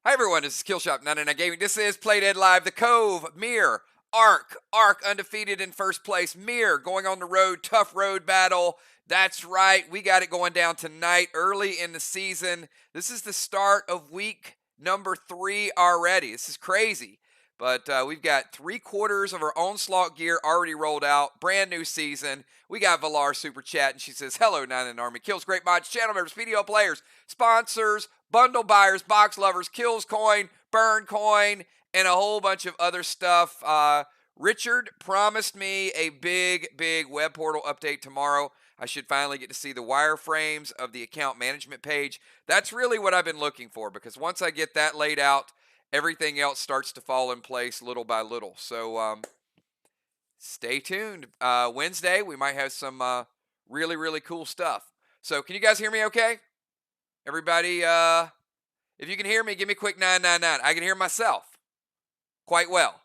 Hi everyone, this is Killshot99 Gaming. This is Play Dead Live, the Cove, MIR, Arc undefeated in first place, MIR going on the road, tough road battle. That's right, we got it going down tonight, early in the season. This is the start of week number 3 already. This is crazy. But we've got 3/4 of our Onslaught gear already rolled out. Brand new season. We got Valar Super Chat, and she says, hello, 9 Army. Kills, great mods, channel members, video players, sponsors, bundle buyers, box lovers, kills coin, burn coin, and a whole bunch of other stuff. Richard promised me a big web portal update tomorrow. I should finally get to see the wireframes of the account management page. That's really what I've been looking for, because once I get that laid out, everything else starts to fall in place little by little. So stay tuned. Wednesday, we might have some really cool stuff. So can you guys hear me okay? Everybody, if you can hear me, give me a quick 999. I can hear myself quite well.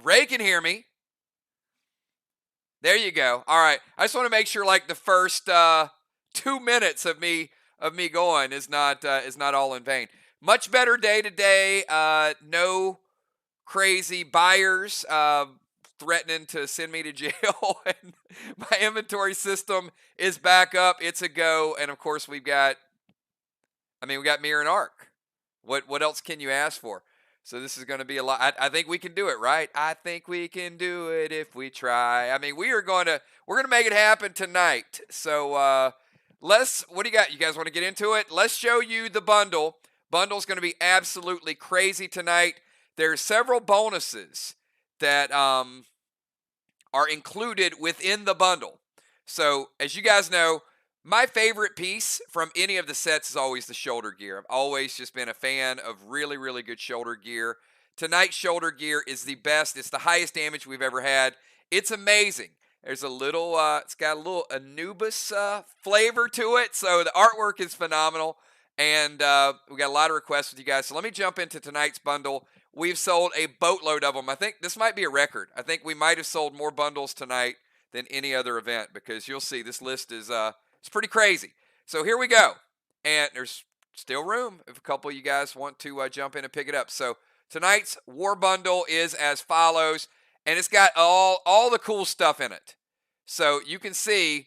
Ray can hear me. There you go. All right. I just want to make sure, like, the first 2 minutes of me going is not all in vain. Much better day today. No crazy buyers threatening to send me to jail, and my inventory system is back up. It's a go, and of course we got MIR and Arc. What else can you ask for? So this is going to be a lot. I think we can do it, right? I think we can do it if we try. I mean, we're going to make it happen tonight. So what do you got? You guys want to get into it? Let's show you the bundle. Bundle's going to be absolutely crazy tonight. There's several bonuses that are included within the bundle. So as you guys know, my favorite piece from any of the sets is always the shoulder gear. I've always just been a fan of really good shoulder gear. Tonight's shoulder gear is the best. It's the highest damage we've ever had. It's amazing. There's a little, it's got a little Anubis flavor to it. So the artwork is phenomenal. And we got a lot of requests with you guys. So let me jump into tonight's bundle. We've sold a boatload of them. I think this might be a record. I think we might have sold more bundles tonight than any other event, because you'll see this list is it's pretty crazy. So here we go. And there's still room if a couple of you guys want to jump in and pick it up. So tonight's war bundle is as follows, and it's got all the cool stuff in it. So you can see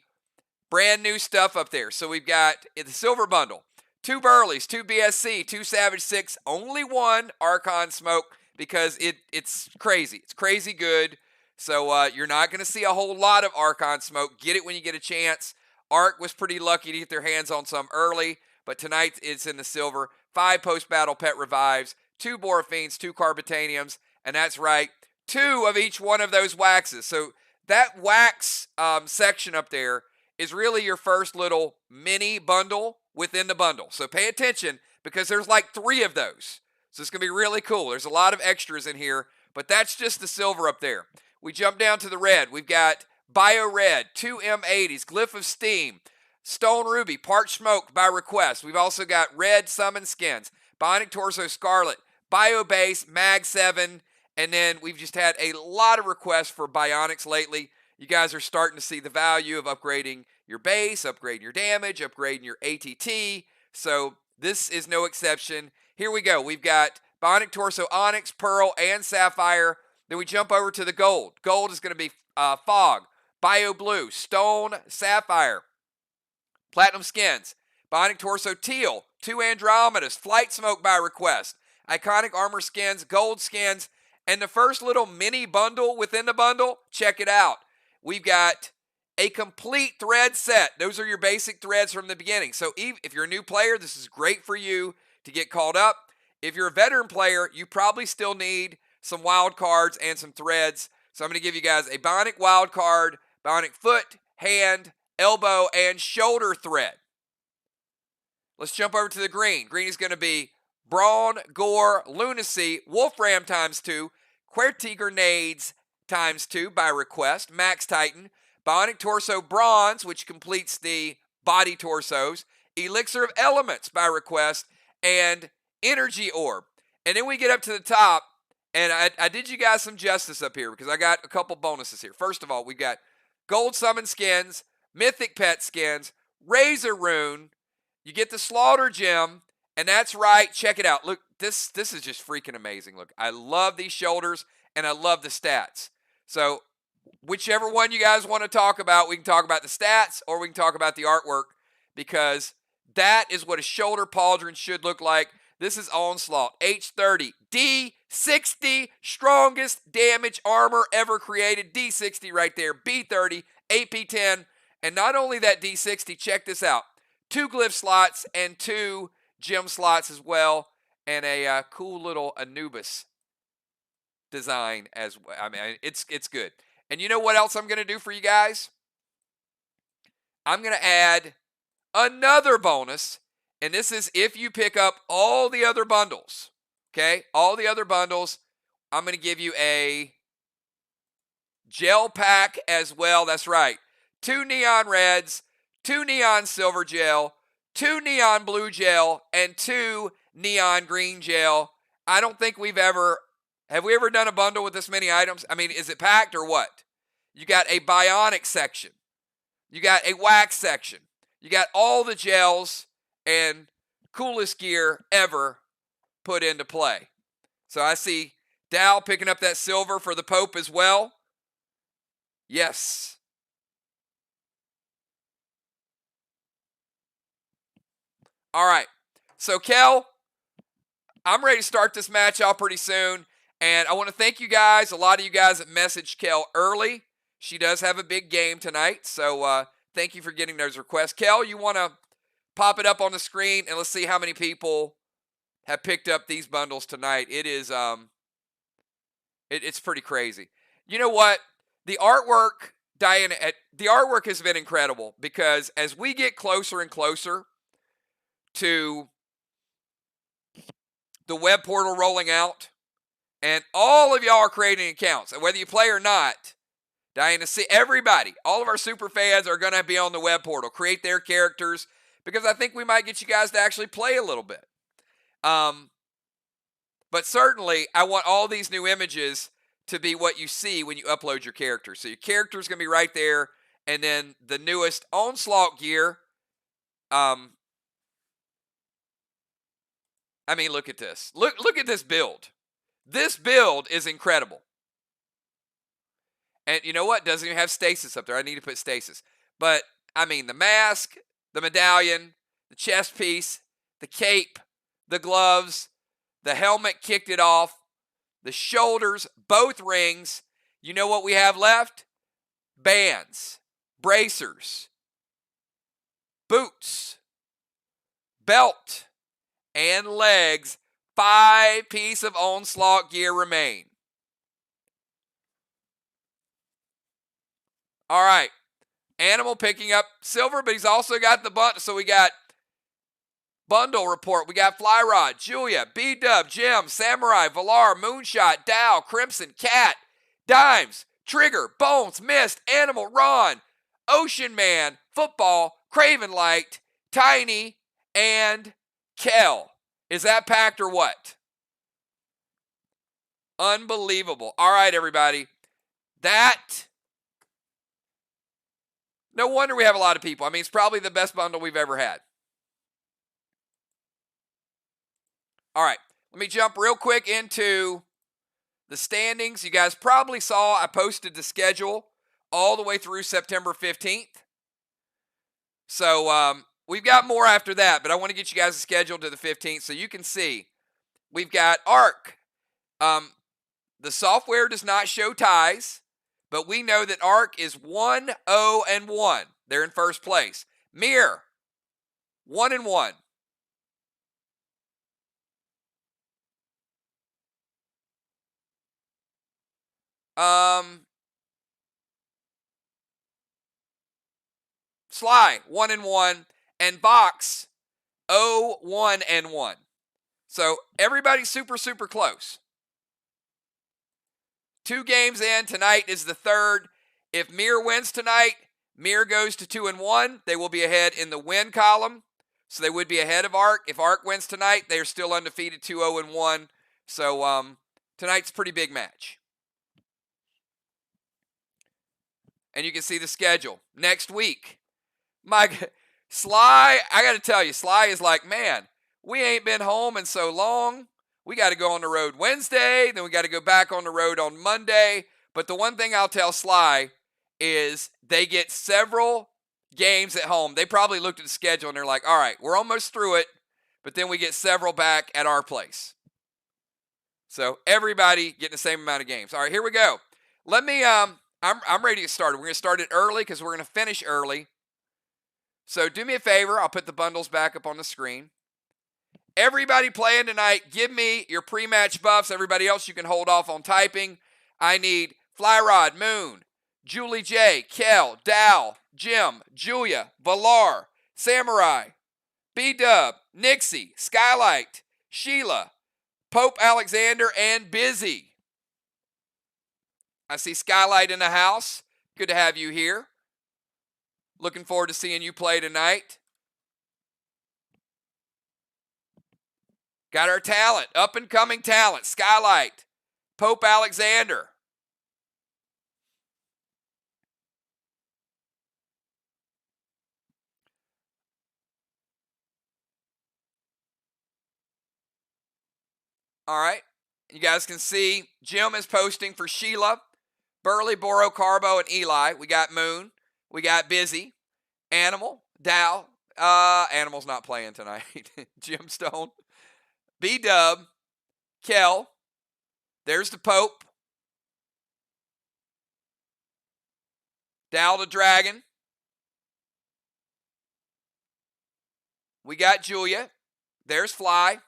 brand new stuff up there. So we've got the silver bundle, 2 Burleys, 2 BSC, 2 Savage 6, only 1 Archon Smoke, because it's crazy. It's crazy good. So you're not going to see a whole lot of Archon Smoke. Get it when you get a chance. Arc was pretty lucky to get their hands on some early, but tonight it's in the silver. 5 post-battle pet revives, 2 Boraphenes, 2 Carbitaniums, and that's right, 2 of each one of those waxes. So that wax section up there is really your first little mini bundle within the bundle. So pay attention, because there's like 3 of those. So it's going to be really cool. There's a lot of extras in here, but that's just the silver up there. We jump down to the red. We've got Bio Red, 2 M80s, Glyph of Steam, Stone Ruby, Parched Smoke by request. We've also got Red Summon Skins, Bionic Torso Scarlet, Bio Base, Mag 7, and then we've just had a lot of requests for Bionics lately. You guys are starting to see the value of upgrading your base, upgrading your damage, upgrading your ATT. So this is no exception. Here we go. We've got Bionic Torso Onyx, Pearl, and Sapphire. Then we jump over to the gold. Gold is going to be Fog, Bio Blue, Stone, Sapphire, Platinum Skins, Bionic Torso Teal, 2 Andromedas, Flight Smoke by request, Iconic Armor Skins, Gold Skins, and the first little mini bundle within the bundle, check it out. We've got a complete thread set. Those are your basic threads from the beginning. So if you're a new player, this is great for you to get called up. If you're a veteran player, you probably still need some wild cards and some threads. So I'm going to give you guys a Bionic wild card, Bionic foot, hand, elbow, and shoulder thread. Let's jump over to the green. Green is going to be Brawn, Gore, Lunacy, Wolfram ×2, QWERTY Grenades ×2 by request, Max Titan, Bionic Torso Bronze, which completes the body torsos, Elixir of Elements by request, and Energy Orb. And then we get up to the top, and I did you guys some justice up here, because I got a couple bonuses here. First of all, we got Gold Summon Skins, Mythic Pet Skins, Razor Rune, you get the Slaughter Gem, and that's right, check it out. Look, this is just freaking amazing. Look, I love these shoulders, and I love the stats. So whichever one you guys want to talk about, we can talk about the stats or we can talk about the artwork, because that is what a shoulder pauldron should look like. This is Onslaught, H30, D60, strongest damage armor ever created. D60 right there, B30, AP10, and not only that D60, check this out. 2 glyph slots and 2 gem slots as well, and a cool little Anubis design as well. I mean, it's good. And you know what else I'm going to do for you guys? I'm going to add another bonus, and this is if you pick up all the other bundles, okay? All the other bundles, I'm going to give you a gel pack as well. That's right. 2 neon reds, 2 neon silver gel, 2 neon blue gel, and 2 neon green gel. I don't think have we ever done a bundle with this many items? I mean, is it packed or what? You got a bionic section. You got a wax section. You got all the gels and coolest gear ever put into play. So I see Dow picking up that silver for the Pope as well. Yes. All right. So, Kel, I'm ready to start this match out pretty soon. And I want to thank you guys, a lot of you guys that messaged Kel early. She does have a big game tonight, so thank you for getting those requests. Kel, you want to pop it up on the screen, and let's see how many people have picked up these bundles tonight. It is, it's pretty crazy. You know what? The artwork, Diana, the artwork has been incredible, because as we get closer and closer to the web portal rolling out, and all of y'all are creating accounts, and whether you play or not, Diana, see everybody, all of our super fans are going to be on the web portal, create their characters, because I think we might get you guys to actually play a little bit. But certainly, I want all these new images to be what you see when you upload your character. So your character is going to be right there, and then the newest Onslaught gear. I mean, look at this. Look at this build. This build is incredible. And you know what? Doesn't even have stasis up there. I need to put stasis. But, I mean, the mask, the medallion, the chest piece, the cape, the gloves, the helmet kicked it off, the shoulders, both rings. You know what we have left? Bands, bracers, boots, belt, and legs. 5 pieces of Onslaught gear remain. All right. Animal picking up silver, but he's also got the bundle. So we got bundle report. We got Flyrod, Julia, B-Dub, Jim, Samurai, Valar, Moonshot, Dow, Crimson, Cat, Dimes, Trigger, Bones, Mist, Animal, Ron, Ocean Man, Football, Craven Light, Tiny, and Kel. Is that packed or what? Unbelievable. All right, everybody. No wonder we have a lot of people. I mean, it's probably the best bundle we've ever had. All right. Let me jump real quick into the standings. You guys probably saw I posted the schedule all the way through September 15th. So, we've got more after that, but I want to get you guys a schedule to the 15th so you can see. We've got ARC. The software does not show ties, but we know that ARC is 1-0-1. They're in first place. MIR, 1-1. Sly, 1-1. And Box, 0-1-1. So everybody's super, super close. 2 games in. Tonight is the 3rd. If MIR wins tonight, MIR goes to 2-1. They will be ahead in the win column. So they would be ahead of ARC. If ARC wins tonight, they're still undefeated, 2-0-1. So tonight's a pretty big match. And you can see the schedule. Next week, My Sly, I got to tell you, Sly is like, man, we ain't been home in so long. We got to go on the road Wednesday, then we got to go back on the road on Monday. But the one thing I'll tell Sly is they get several games at home. They probably looked at the schedule and they're like, all right, we're almost through it, but then we get several back at our place. So everybody getting the same amount of games. All right, here we go. Let me I'm ready to get started. We're going to start it early because we're going to finish early. So do me a favor, I'll put the bundles back up on the screen. Everybody playing tonight, give me your pre-match buffs. Everybody else, you can hold off on typing. I need Flyrod, Moon, Julie J, Kel, Dow, Jim, Julia, Valar, Samurai, B-Dub, Nixie, Skylight, Sheila, Pope Alexander, and Busy. I see Skylight in the house. Good to have you here. Looking forward to seeing you play tonight. Got our talent, up and coming talent. Skylight, Pope Alexander. All right. You guys can see Jim is posting for Sheila, Burley, Boro, Carbo, and Eli. We got Moon. We got Busy. Animal, Dow. Animal's not playing tonight. Jim Stone. B-Dub. Kel. There's the Pope. Dow the Dragon. We got Julia. There's Fly.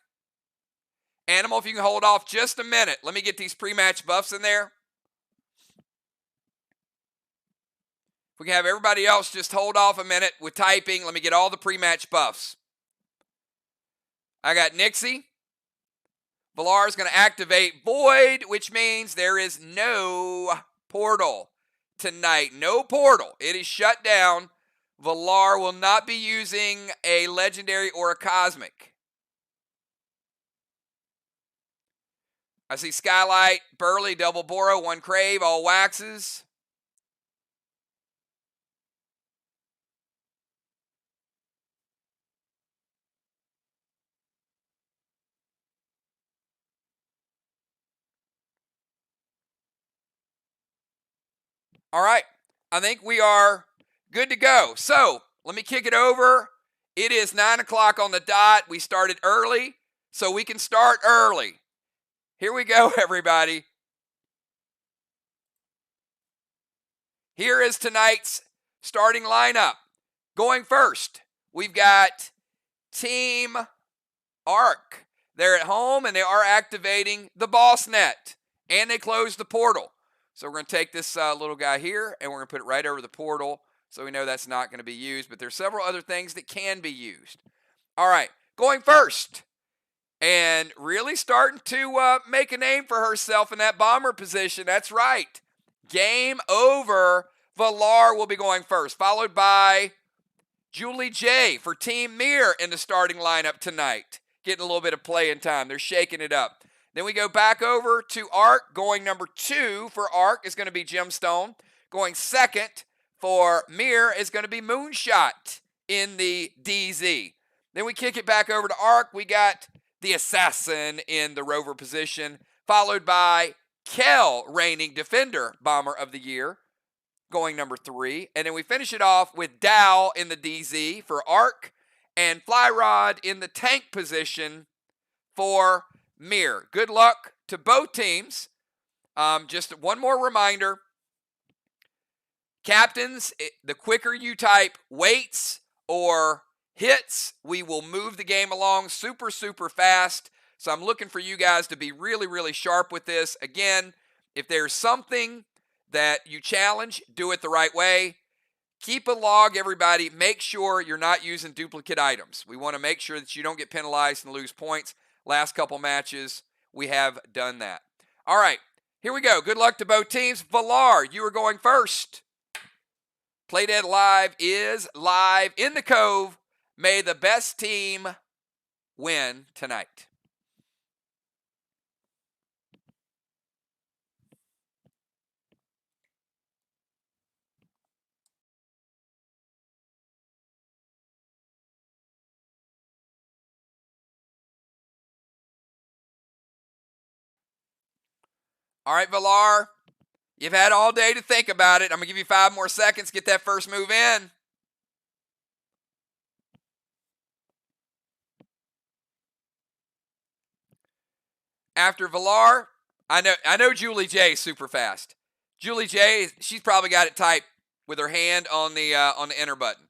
Animal, if you can hold off just a minute. Let me get these pre-match buffs in there. If we can have everybody else just hold off a minute with typing. Let me get all the pre-match buffs. I got Nixie. Valar is going to activate Void, which means there is no portal tonight. No portal. It is shut down. Valar will not be using a legendary or a cosmic. I see Skylight, Burley, Double Boro, 1 Crave, all waxes. All right. I think we are good to go. So let me kick it over. It is 9 o'clock on the dot. We started early, so we can start early. Here we go, everybody. Here is tonight's starting lineup. Going first, we've got Team Arc. They're at home, and they are activating the boss net, and they closed the portal. So we're going to take this little guy here, and we're going to put it right over the portal, so we know that's not going to be used. But there's several other things that can be used. All right, going first, and really starting to make a name for herself in that bomber position. That's right. Game over. Valar will be going first, followed by Julie J for Team MIR in the starting lineup tonight. Getting a little bit of playing time. They're shaking it up. Then we go back over to Arc. Going number 2 for Arc is going to be Gemstone. Going second for MIR is going to be Moonshot in the DZ. Then we kick it back over to Arc. We got the Assassin in the Rover position, followed by Kel, reigning Defender Bomber of the Year, going number 3. And then we finish it off with Dow in the DZ for Arc and Flyrod in the tank position for MIR. Good luck to both teams. Just one more reminder. Captains, the quicker you type weights or hits, we will move the game along super, super fast. So I'm looking for you guys to be really, really sharp with this. Again, if there's something that you challenge, do it the right way. Keep a log, everybody. Make sure you're not using duplicate items. We want to make sure that you don't get penalized and lose points. Last couple matches, we have done that. All right, here we go. Good luck to both teams. Valar, you are going first. Playdead Live is live in the Cove. May the best team win tonight. All right, Villar. You've had all day to think about it. I'm going to give you 5 more seconds. Get that first move in. After Villar, I know Julie J is super fast. Julie J, she's probably got it typed with her hand on the enter button.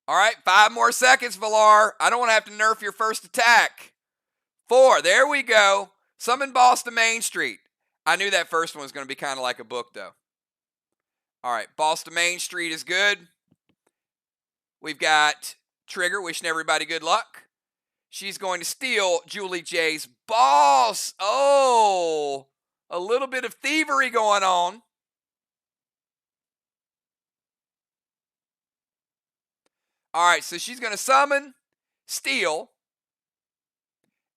All right, 5 more seconds, Villar. I don't want to have to nerf your first attack. 4, there we go. Summon Boss to Main Street. I knew that first one was going to be kind of like a book, though. All right, Boss to Main Street is good. We've got Trigger wishing everybody good luck. She's going to steal Julie J's boss. Oh, a little bit of thievery going on. All right, so she's going to summon, steal,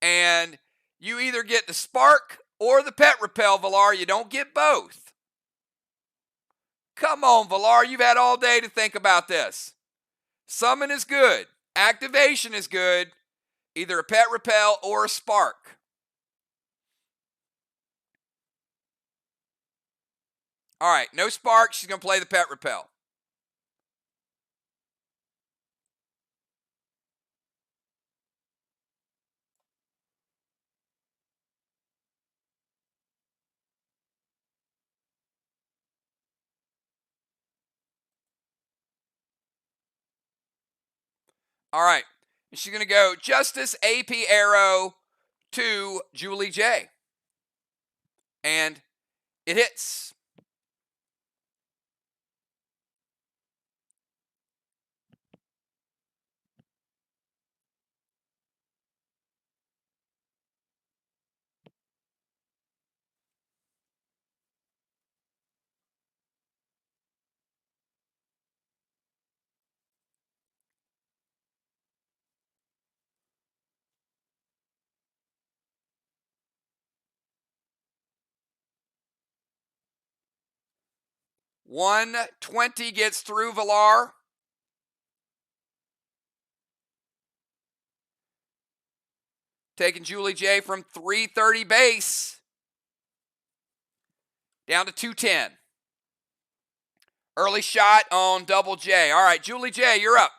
and you either get the spark or the pet repel, Villar. You don't get both. Come on, Villar. You've had all day to think about this. Summon is good. Activation is good. Either a pet repel or a spark. All right, no spark. She's going to play the pet repel. All right. She's going to go Justice AP Arrow to Julie J. And it hits. $120 gets through Villar. Taking Julie J from 330 base down to 210. Early shot on Double J. All right, Julie J, you're up.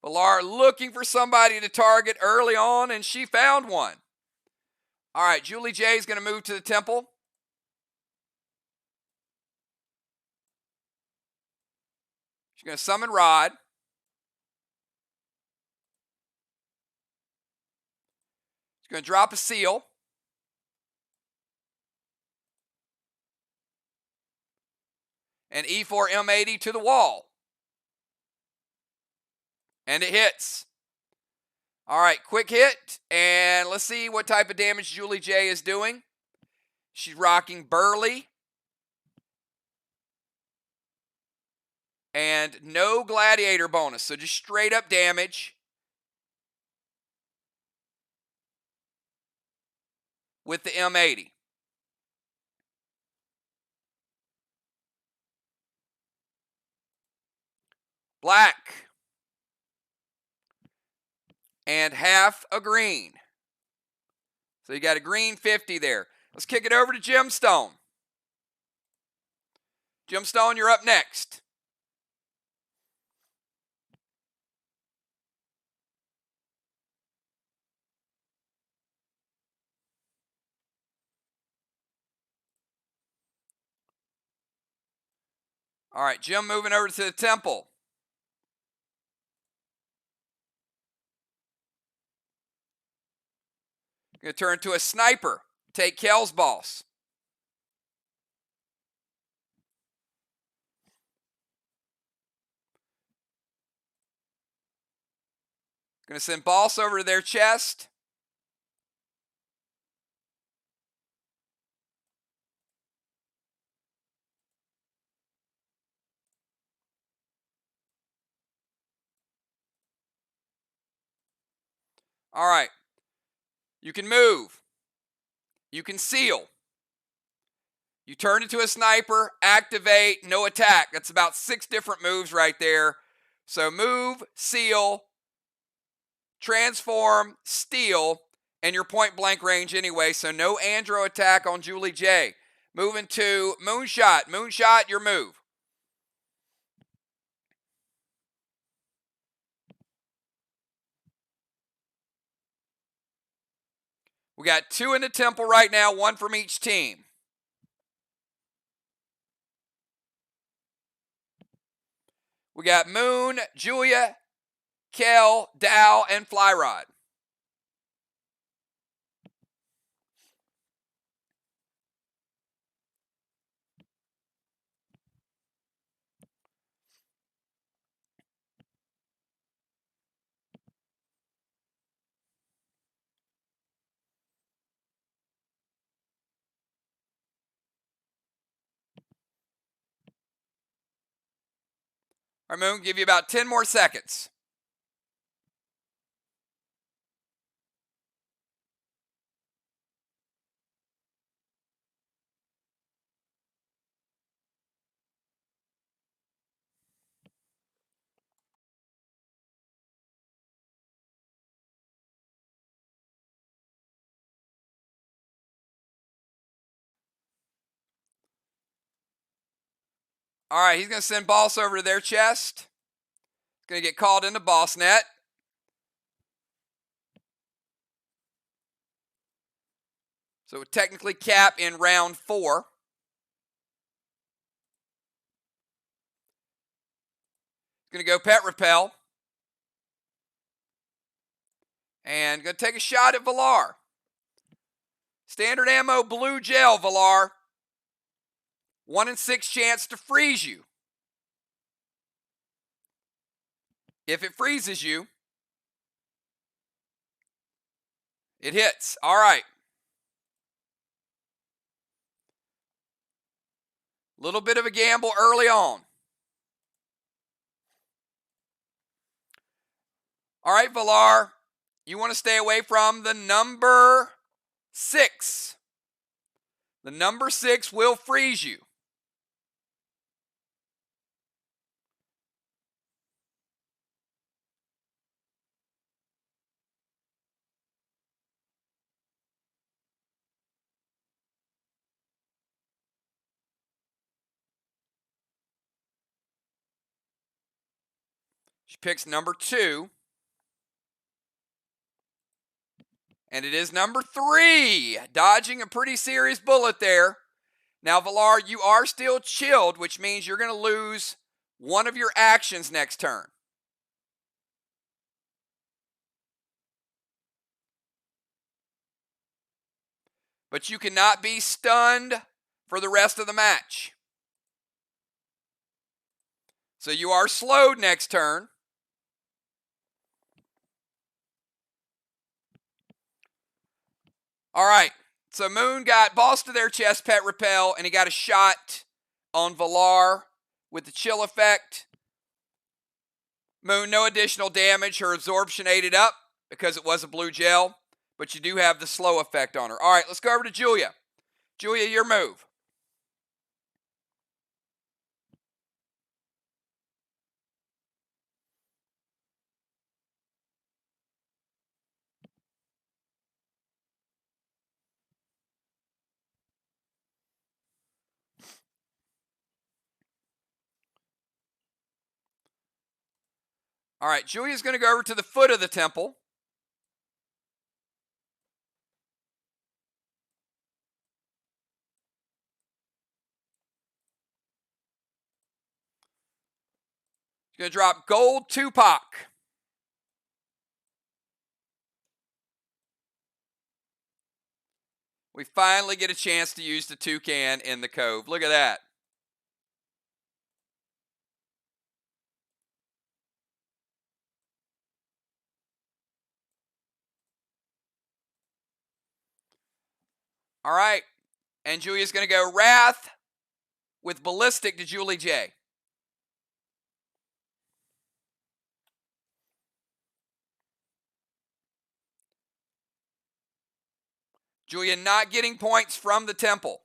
Villar looking for somebody to target early on, and she found one. All right, Julie J is going to move to the temple. She's going to summon Rod. She's going to drop a seal. And E4 M80 to the wall. And it hits. All right, quick hit. And let's see what type of damage Julie J is doing. She's rocking Burley. And no gladiator bonus. So just straight up damage. With the M80. Black. And half a green. So you got a green 50 there. Let's kick it over to Gemstone. Gemstone, you're up next. All right, Jim moving over to the temple. Going to turn to a sniper. Take Kel's boss. Going to send boss over to their chest. All right. You can move. You can seal. You turn into a sniper, activate, no attack. That's about 6 different moves right there. So move, seal, transform, steal, and your point blank range anyway. So no Andro attack on Julie J. Moving to Moonshot. Moonshot, your move. We got 2 in the temple right now, 1 from each team. We got Moon, Julia, Kel, Dow, and Flyrod. All right, Moon, give you about 10 more seconds. All right, he's going to send Boss over to their chest. Going to get called into Boss Net. So technically cap in round 4. Going to go Pet Repel. And going to take a shot at Valar. Standard ammo, blue gel, Valar. 1 in 6 chance to freeze you. If it freezes you, it hits. All right. Little bit of a gamble early on. All right, Valar. You want to stay away from the number 6. The number 6 will freeze you. She picks number 2. And it is number 3. Dodging a pretty serious bullet there. Now, Valar, you are still chilled, which means you're going to lose one of your actions next turn. But you cannot be stunned for the rest of the match. So you are slowed next turn. All right. So Moon got Boss to their chest, Pet Repel, and he got a shot on Valar with the chill effect. Moon, no additional damage. Her absorption ate it up because it was a blue gel, but you do have the slow effect on her. All right, let's go over to Julia. Julia, your move. All right, Julia's going to go over to the foot of the temple. She's going to drop Gold Tupac. We finally get a chance to use the toucan in the Cove. Look at that. All right. And Julia's going to go Wrath with Ballistic to Julie J. Julia not getting points from the temple.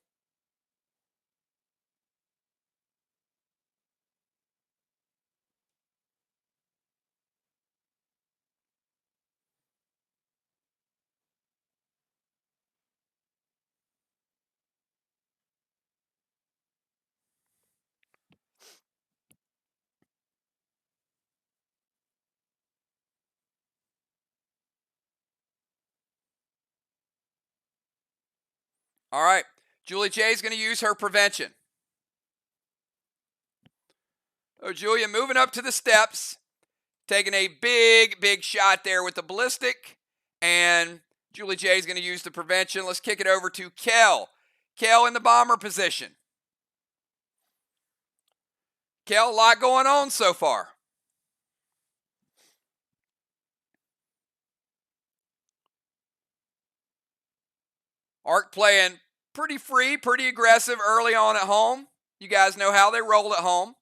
All right. Julie J is going to use her prevention. Oh, Julia moving up to the steps, taking a big shot there with the ballistic. And Julie J is going to use the prevention. Let's kick it over to Kel. Kel in the bomber position. Kel, a lot going on so far. Arc playing pretty free, pretty aggressive early on at home. You guys know how they roll at home.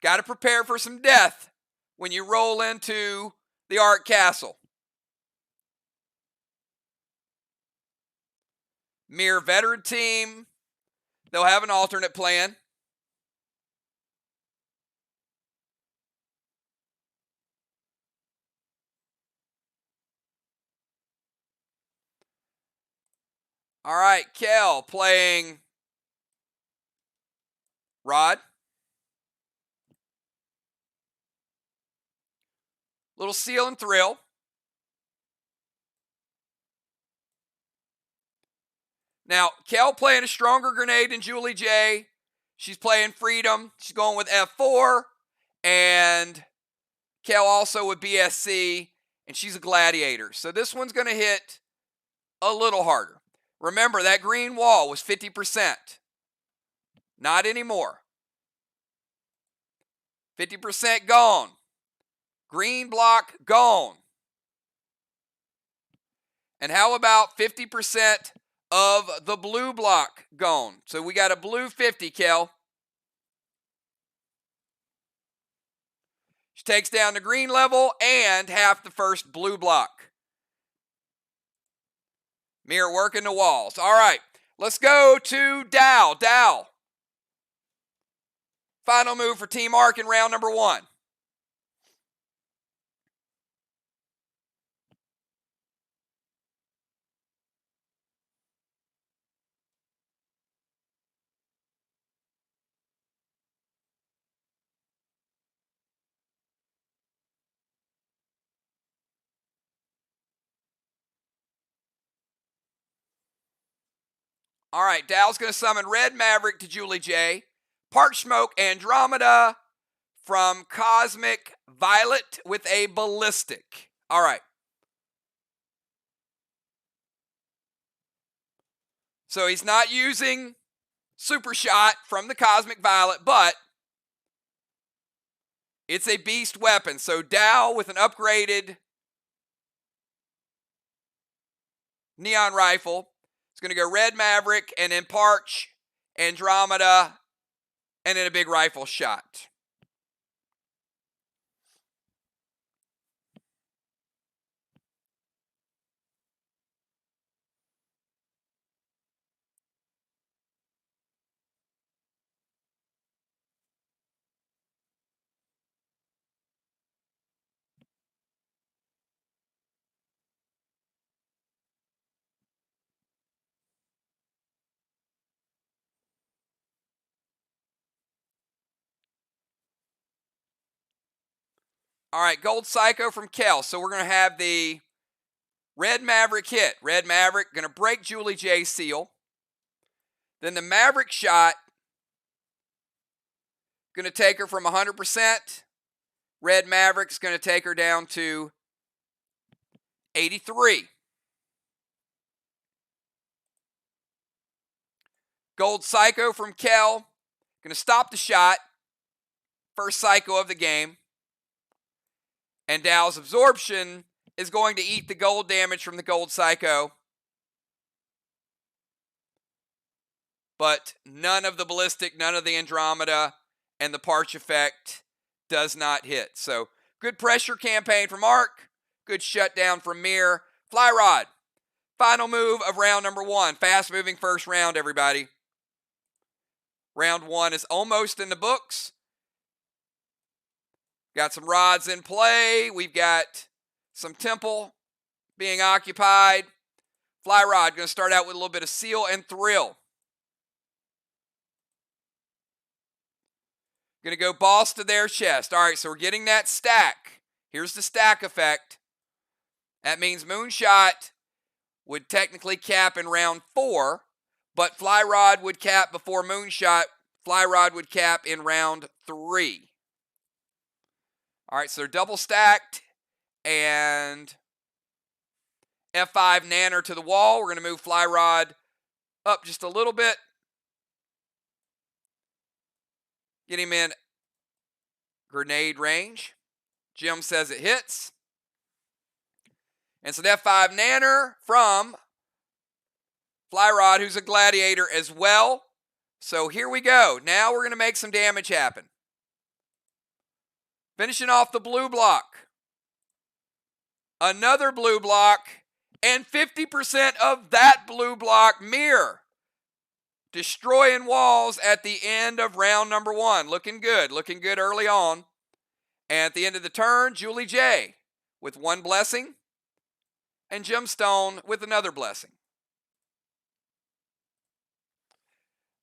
Got to prepare for some death when you roll into the Arc Castle. MIR veteran team. They'll have an alternate plan. All right, Kel playing Rod. Little seal and thrill. Now, Kel playing a stronger grenade than Julie J. She's playing Freedom. She's going with F4. And Kel also with BSC. And she's a gladiator. So this one's going to hit a little harder. Remember, that green wall was 50%. Not anymore. 50% gone. Green block gone. And how about 50% of the blue block gone? So we got a blue 50, Kel. She takes down the green level and half the first blue block. MIR working the walls. All right, let's go to Dow. Dow. Final move for Team Arc in round number 1. All right, Dow's going to summon Red Maverick to Julie J. Parch Smoke Andromeda from Cosmic Violet with a ballistic. All right. So he's not using Super Shot from the Cosmic Violet, but it's a beast weapon. So Dow with an upgraded neon rifle. It's going to go Red Maverick and then Parch, Andromeda, and then a big rifle shot. All right, Gold Psycho from Kel. So we're going to have the Red Maverick hit. Red Maverick going to break Julie J's seal. Then the Maverick shot going to take her from 100%. Red Maverick's going to take her down to 83. Gold Psycho from Kel. Going to stop the shot. First Psycho of the game. And Dow's Absorption is going to eat the gold damage from the Gold Psycho. But none of the ballistic, none of the Andromeda, and the Parch effect does not hit. So good pressure campaign from Arc. Good Good shutdown from MIR. Fly rod. Final move of round number 1. Fast moving first round, everybody. Round 1 is almost in the books. Got some rods in play. We've got some temple being occupied. Fly rod, going to start out with a little bit of seal and thrill. Going to go boss to their chest. All right, so we're getting that stack. Here's the stack effect. That means moonshot would technically cap in round 4, but fly rod would cap before moonshot. Fly rod would cap in round 3. All right, so they're double stacked, and F5 nanner to the wall. We're going to move fly rod up just a little bit. Get him in grenade range. Jim says it hits. And so that F5 nanner from fly rod, who's a gladiator as well. So here we go. Now we're going to make some damage happen. Finishing off the blue block. Another blue block, and 50% of that blue block MIR. Destroying walls at the end of round number 1. Looking good early on. And at the end of the turn, Julie J with 1 blessing, and Gemstone with another blessing.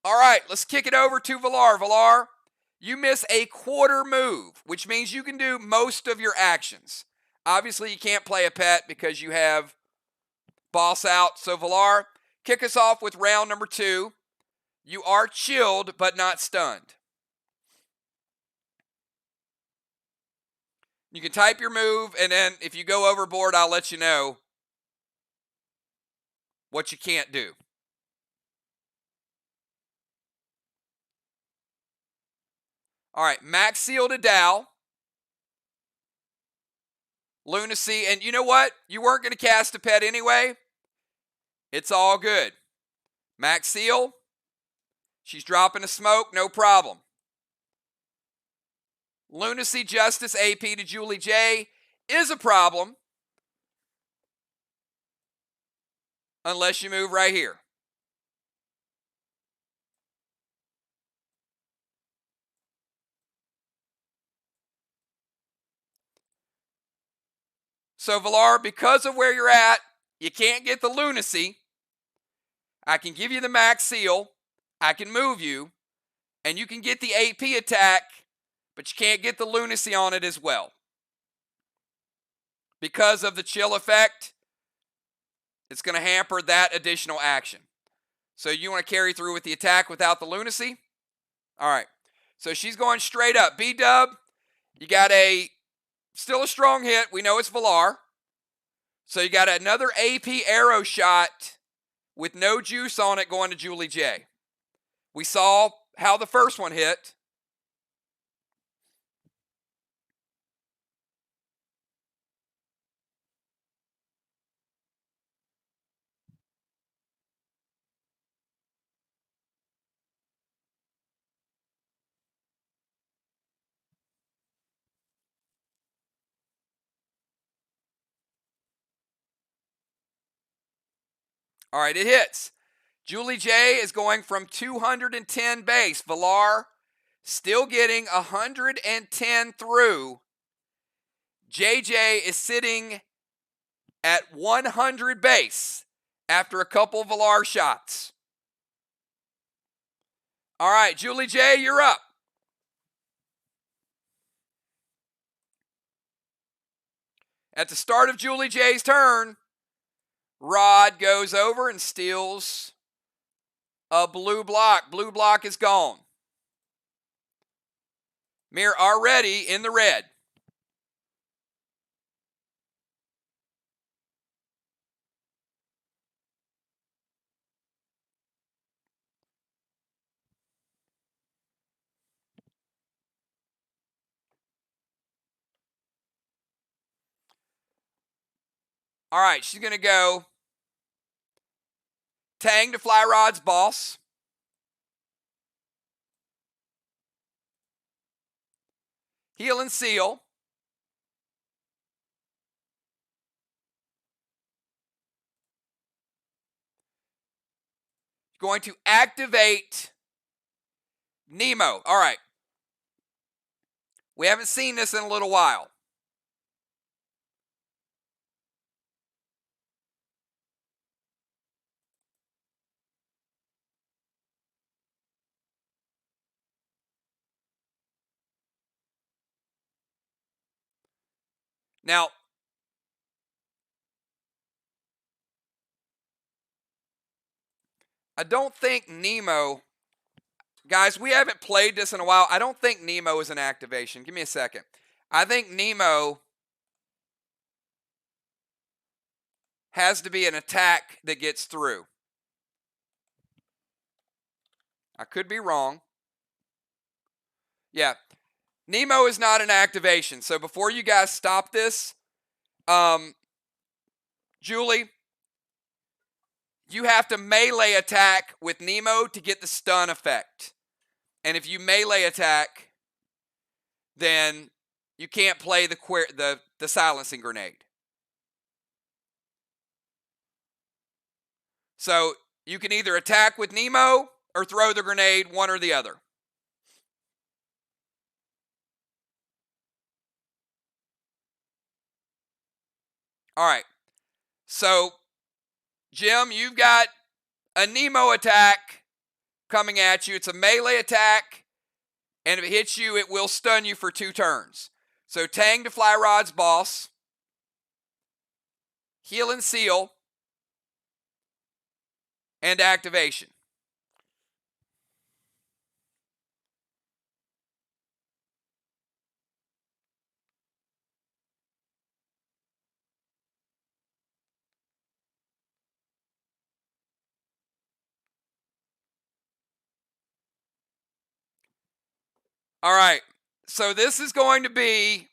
All right, let's kick it over to Valar. Valar, you miss a quarter move, which means you can do most of your actions. Obviously, you can't play a pet because you have boss out. So, Valar, kick us off with round number 2. You are chilled, but not stunned. You can type your move, and then if you go overboard, I'll let you know what you can't do. All right, max seal to Dow. Lunacy, and you know what? You weren't going to cast a pet anyway. It's all good. Max seal. She's dropping a smoke, no problem. Lunacy Justice AP to Julie J is a problem. Unless you move right here. So, Valar, because of where you're at, you can't get the Lunacy. I can give you the max seal. I can move you. And you can get the AP attack, but you can't get the Lunacy on it as well. Because of the chill effect, it's going to hamper that additional action. So you want to carry through with the attack without the Lunacy? All right. So she's going straight up. B-dub, you got still a strong hit. We know it's Valar. So you got another AP arrow shot with no juice on it going to Julie J. We saw how the first one hit. All right, it hits. Julie J is going from 210 base. Valar still getting 110 through. JJ is sitting at 100 base after a couple Valar shots. All right, Julie J, you're up. At the start of Julie J's turn, Rod goes over and steals a blue block. Blue block is gone. MIR already in the red. All right, she's going to go Tang to Fly Rod's boss. Heal and seal. going to activate Nemo. All right. We haven't seen this in a little while. Now, I don't think Nemo, guys, we haven't played this in a while. I don't think Nemo is an activation. Give me a second. I think Nemo has to be an attack that gets through. I could be wrong. Yeah. Nemo is not an activation. So before you guys stop this, Julie, you have to melee attack with Nemo to get the stun effect. And if you melee attack, then you can't play the silencing grenade. So you can either attack with Nemo or throw the grenade, one or the other. All right. So, Jim, you've got a Nemo attack coming at you. It's a melee attack, and if it hits you, it will stun you for 2 turns. So, Tang to Fly Rod's boss, Heal and Seal, and activation. All right. So this is going to be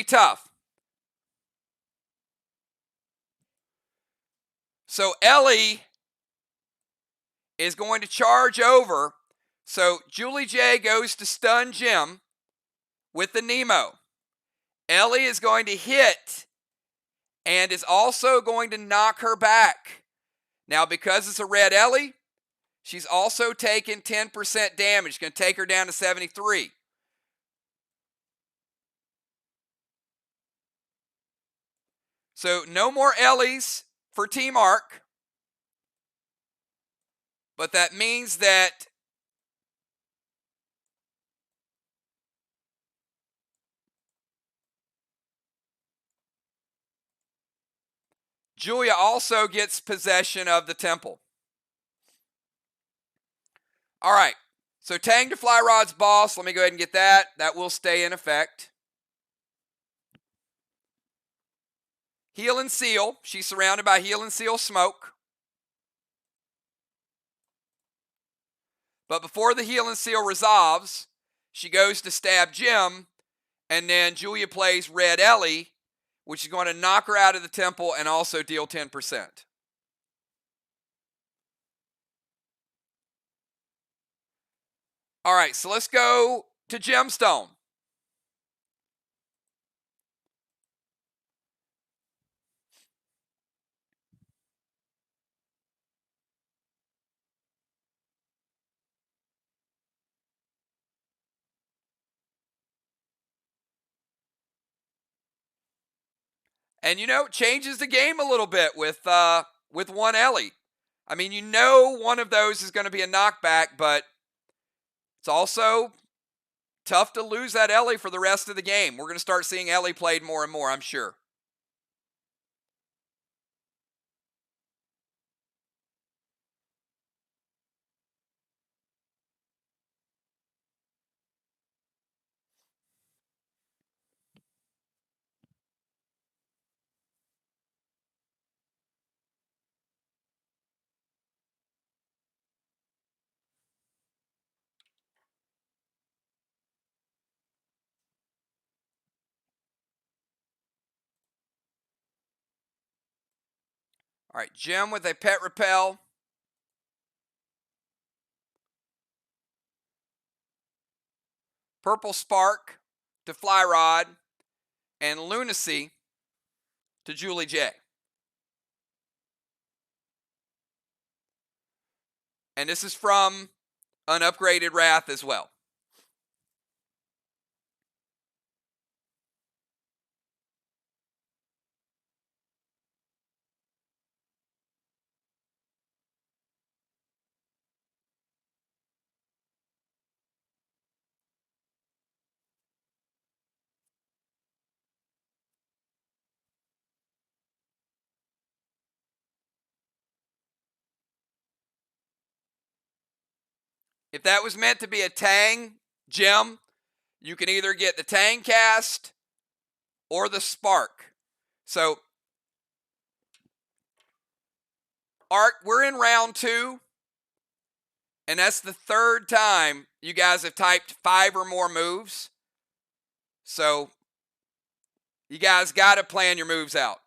tough. So Ellie is going to charge over. So Julie J goes to stun Jim with the Nemo. Ellie is going to hit and is also going to knock her back. Now, because it's a red Ellie, she's also taking 10% damage. It's going to take her down to 73. So no more Ellies for Team Arc. But that means that Julia also gets possession of the temple. All right. So Tang to Fly Rod's boss. Let me go ahead and get that. That will stay in effect. Heal and Seal. She's surrounded by Heal and Seal smoke. But before the Heal and Seal resolves, she goes to stab Jim, and then Julia plays Red Ellie, which is going to knock her out of the temple and also deal 10%. All right, so let's go to Gemstone. And, changes the game a little bit with one Ellie. I mean, one of those is going to be a knockback, but it's also tough to lose that Ellie for the rest of the game. We're going to start seeing Ellie played more and more, I'm sure. All right, Jim with a pet repel. Purple Spark to Fly Rod. And Lunacy to Julie J. And this is from an upgraded Wrath as well. If that was meant to be a Tang gem, you can either get the Tang cast or the Spark. So, Ark, we're in round 2, and that's the 3rd time you guys have typed 5 or more moves. So, you guys got to plan your moves out.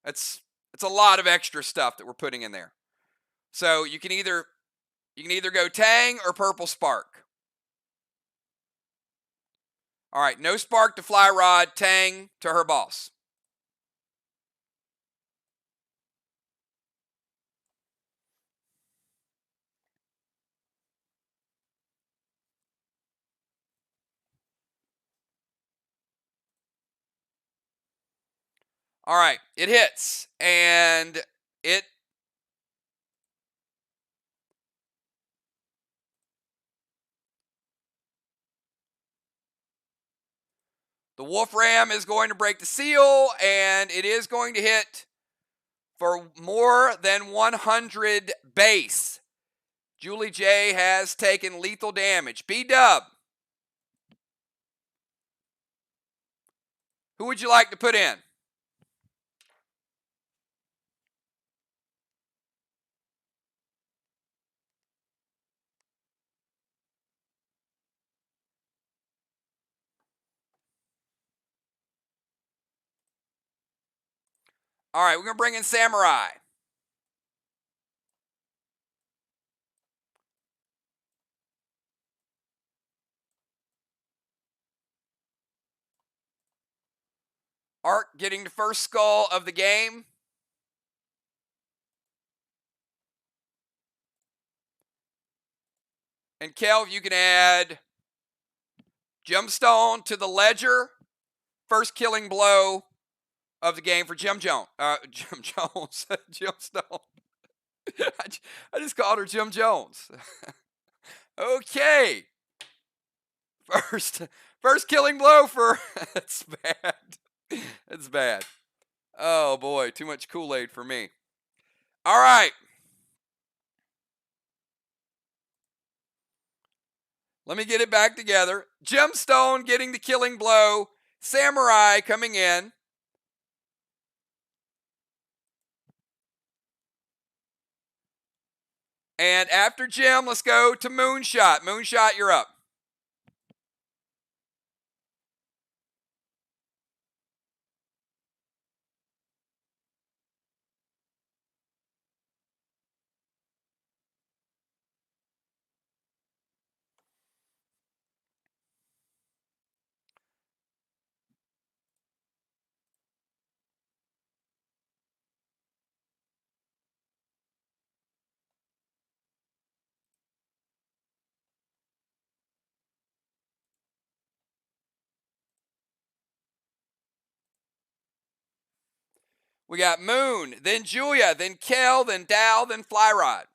It's a lot of extra stuff that we're putting in there. So, you can either go Tang or Purple Spark. All right, no Spark to Fly Rod, Tang to her boss. All right, it hits, and it the Wolf Ram is going to break the seal, and it is going to hit for more than 100 base. Julie J has taken lethal damage. B-Dub, who would you like to put in? All right, we're going to bring in Samurai. Ark getting the first skull of the game. And Kelv, you can add Gemstone to the ledger. First killing blow of the game for Jim Jones. Jim Jones. Gemstone. I just called her Jim Jones. Okay. First killing blow for that's bad. It's bad. Oh boy, too much Kool-Aid for me. All right. Let me get it back together. Gemstone getting the killing blow. Samurai coming in. And after Jim, let's go to Moonshot. Moonshot, you're up. We got Moon, then Julia, then Kel, then Dow, then Flyrod.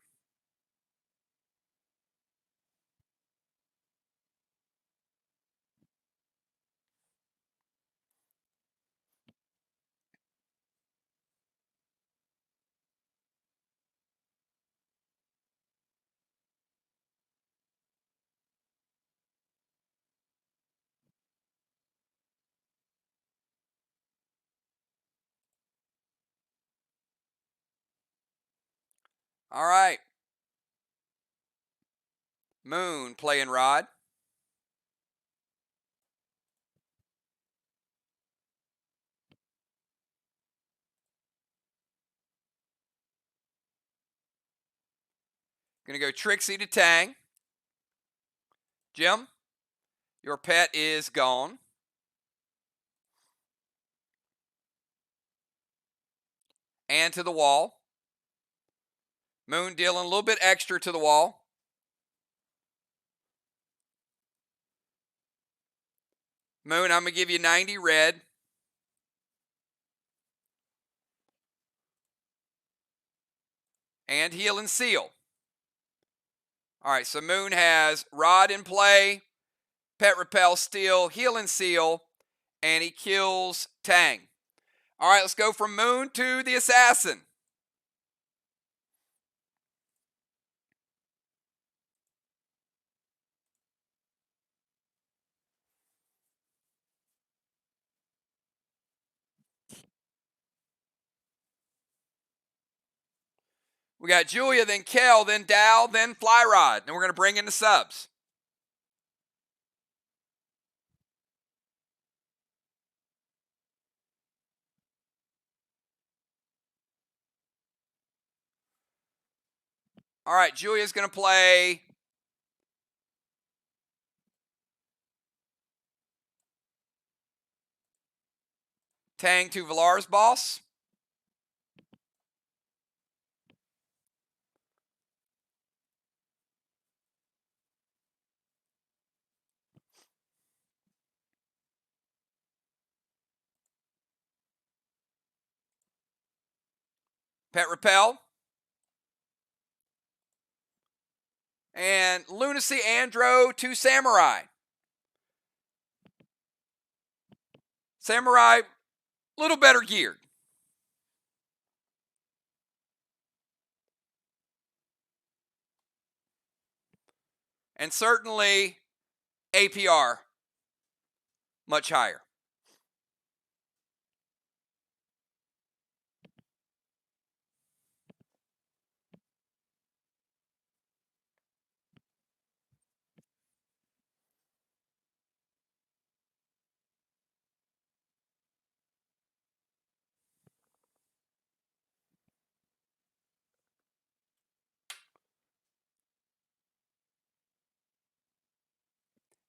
All right. Moon playing Rod. Gonna go Trixie to Tang. Jim, your pet is gone. And to the wall. Moon dealing a little bit extra to the wall. Moon, I'm going to give you 90 red. And heal and seal. All right, so Moon has Rod in play, Pet Repel, Steal, Heal and Seal, and he kills Tang. All right, let's go from Moon to the Assassin. We got Julia, then Kel, then Dow, then Flyrod. And we're going to bring in the subs. All right, Julia's going to play Tang to Valar's boss. Pet Repel. And Lunacy Andro to Samurai. Samurai, a little better geared. And certainly APR much higher.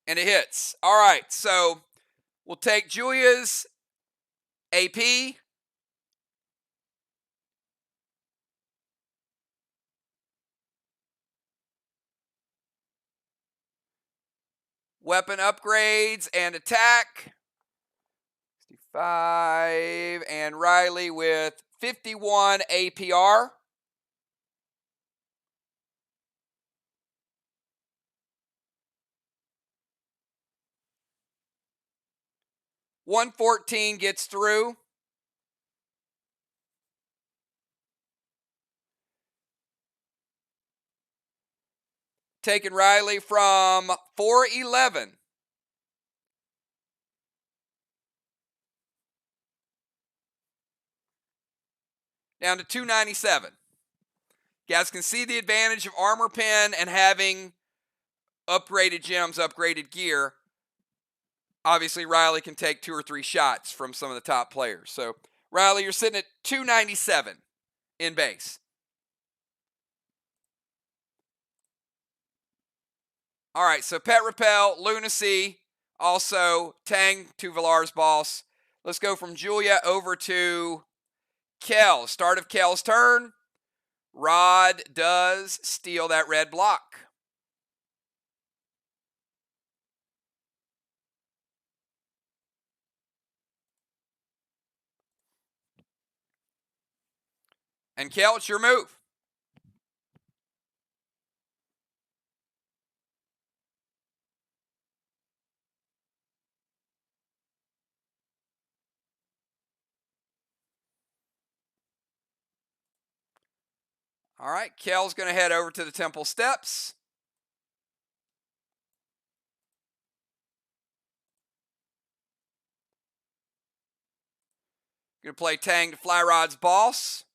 And it hits. All right, so we'll take Julia's AP. Weapon upgrades and attack. 65. And Riley with 51 APR. $114 gets through. Taking Riley from 411 down to 297. You guys can see the advantage of Armor Pen and having upgraded gems, upgraded gear. Obviously, Riley can take 2 or 3 shots from some of the top players. So, Riley, you're sitting at 297 in base. All right, so Pet Repel, Lunacy, also Tang to Valar's boss. Let's go from Julia over to Kel. Start of Kel's turn. Rod does steal that red block. And Kel, it's your move. All right, Kel's going to head over to the temple steps. Going to play Tang to Flyrod's boss.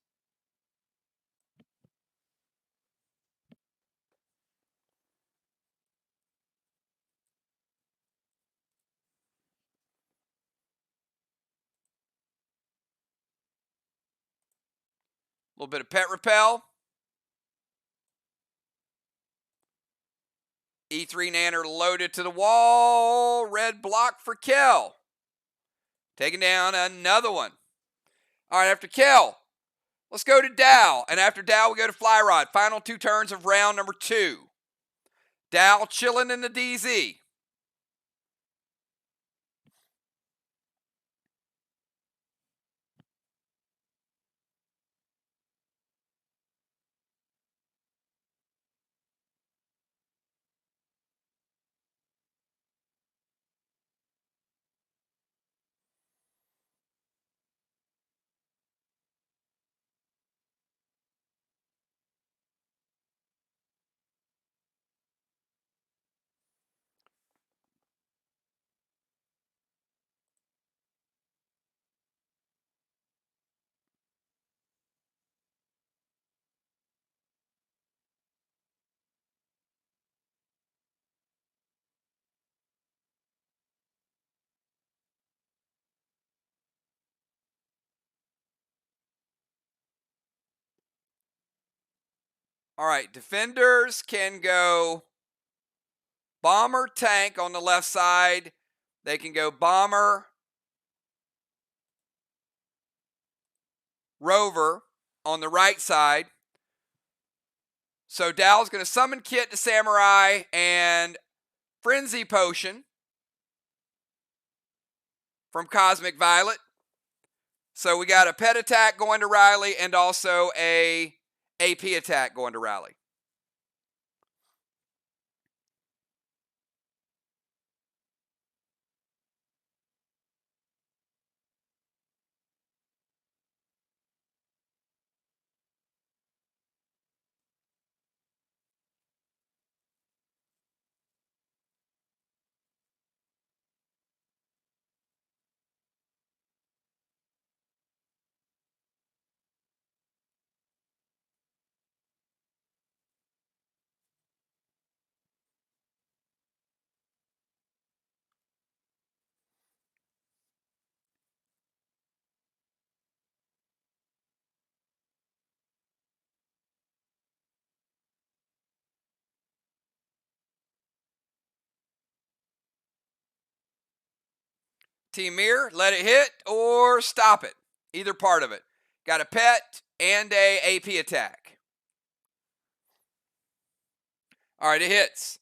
A little bit of Pet Repel. E3 Nanner loaded to the wall. Red block for Kel. Taking down another one. All right, after Kel, Let's go to Dow, and after Dow, we go to Fly Rod. Final 2 turns of round number 2. Dow chilling in the DZ. All right, defenders can go bomber, tank on the left side. They can go bomber, rover on the right side. So Dow's going to summon Kit to Samurai and Frenzy Potion from Cosmic Violet. So we got a pet attack going to Riley and also a AP attack going to Riley. Team MIR, let it hit or stop it. Either part of it. Got a pet and a AP attack. All right, it hits.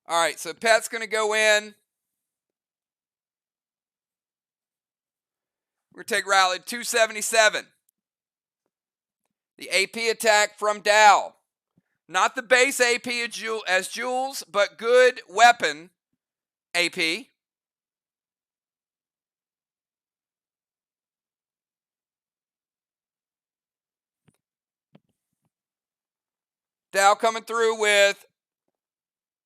All right, so pet's going to go in. We're going to take Riley 277. The AP attack from Dow. Not the base AP as Jules, but good weapon AP. Dow coming through with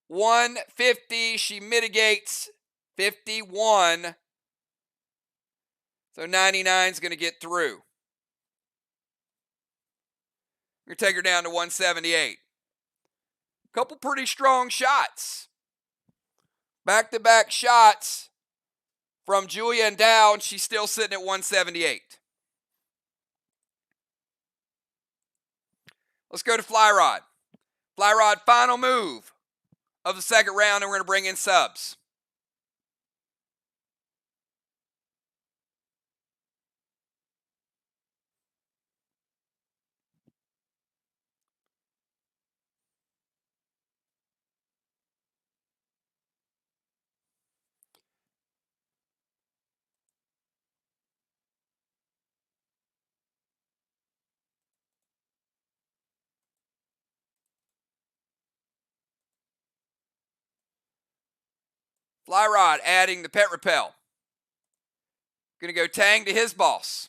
150. She mitigates 51. So 99 is going to get through. We're going to take her down to 178. Couple pretty strong shots. Back-to-back shots from Julia and Dow, and she's still sitting at 178. Let's go to Fly Rod. Fly Rod, final move of the second round, and we're going to bring in subs. Fly Rod adding the pet repel. Going to go Tang to his boss.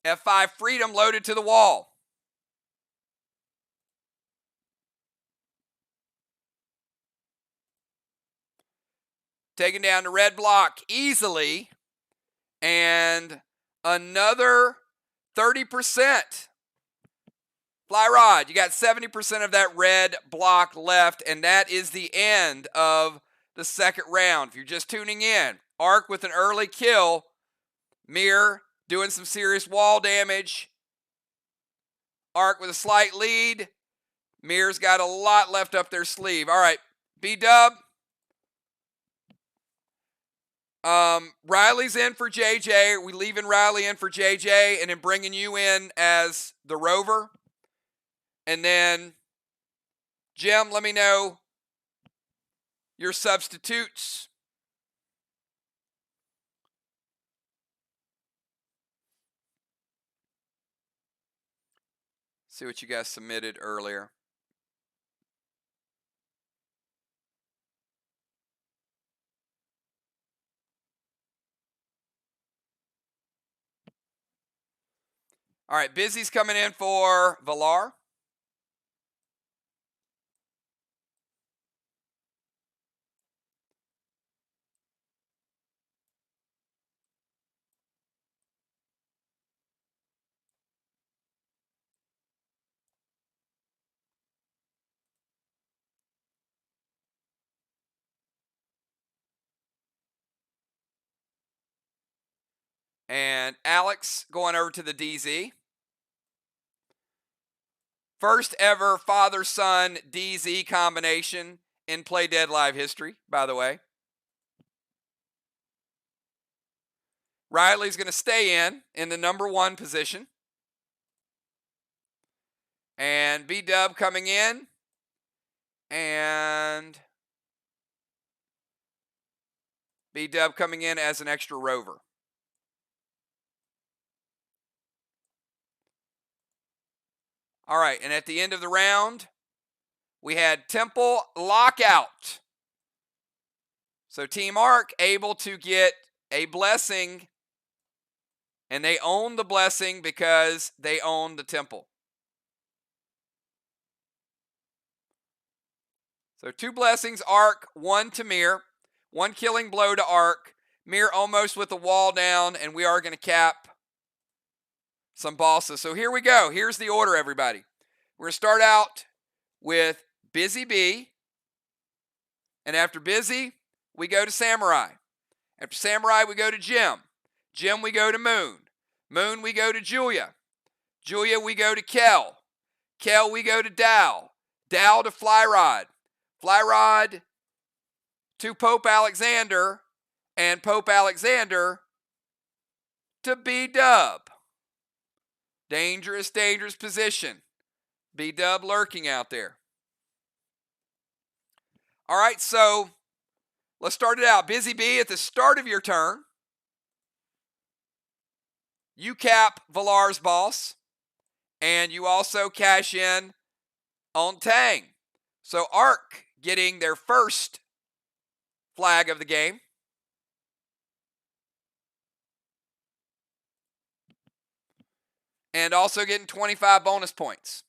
F5 Freedom loaded to the wall. Taking down the red block easily. And another 30%. Fly Rod, you got 70% of that red block left, and that is the end of the second round. If you're just tuning in, Arc with an early kill. MIR doing some serious wall damage. Arc with a slight lead. MIR's got a lot left up their sleeve. All right, B-Dub, Riley's in for JJ. Are we leaving Riley in for JJ and then bringing you in as the rover? And then, Jim, let me know your substitutes. See what you guys submitted earlier. All right, Busy's coming in for Villar. And Alex going over to the DZ. First ever father-son DZ combination in Play Dead Live history, by the way. Riley's going to stay in the number 1 position. And B-Dub coming in. And B-Dub coming in as an extra rover. All right, and at the end of the round, we had Temple Lockout. So Team Arc able to get a blessing, and they own the blessing because they own the temple. So 2 blessings, Arc, 1 to MIR, 1 killing blow to Arc. MIR almost with the wall down, and we are going to cap some bosses. So here we go. Here's the order, everybody. We're going to start out with Busy Bee. And after Busy, we go to Samurai. After Samurai, we go to Jim. Jim, we go to Moon. Moon, we go to Julia. Julia, we go to Kel. Kel, we go to Dow. Dow to Flyrod. Flyrod to Pope Alexander. And Pope Alexander to B-Dub. Dangerous, dangerous position. B-Dub lurking out there. All right, so let's start it out. Busy Bee, at the start of your turn, you cap Villar's boss, and you also cash in on Tang. So Arc getting their first flag of the game. And also getting 25 bonus points.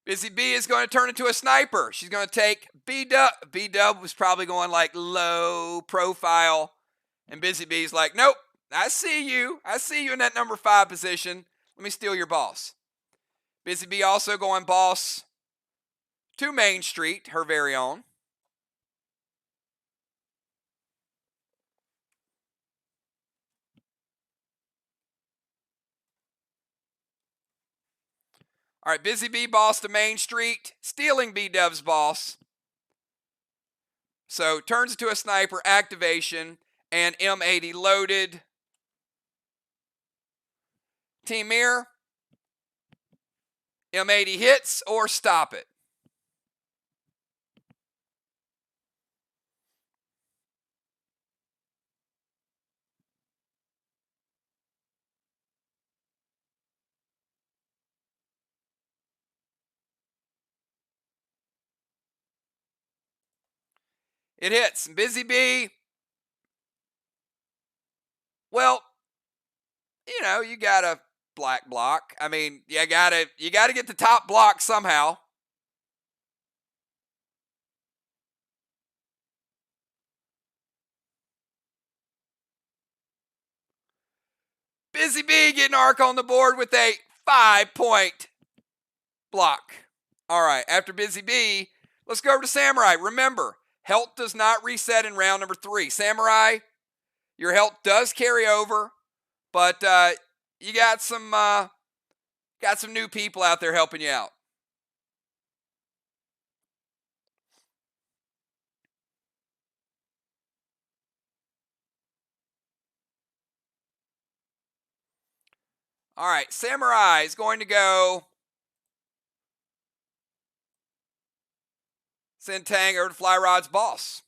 Busy Bee is going to turn into a sniper. She's going to take B-Dub. B-Dub was probably going like low profile. And Busy Bee's like, nope, I see you. I see you in that number 5 position. Let me steal your boss. Busy Bee also going boss to Main Street, her very own. All right, Busy Bee boss to Main Street, stealing B-Dub's boss. So turns into a sniper, activation, and M80 loaded. Team MIR, M80 hits or stop it. It hits. Busy Bee, well, you know, you got a black block. I mean, you gotta get the top block somehow. Busy Bee getting Arc on the board with a 5-point block. All right, after Busy Bee, Let's go over to Samurai. Remember, health does not reset in round number 3. Samurai, your health does carry over, but you got some new people out there helping you out. All right, Samurai is going to go send Tang over to Fly Rod's boss.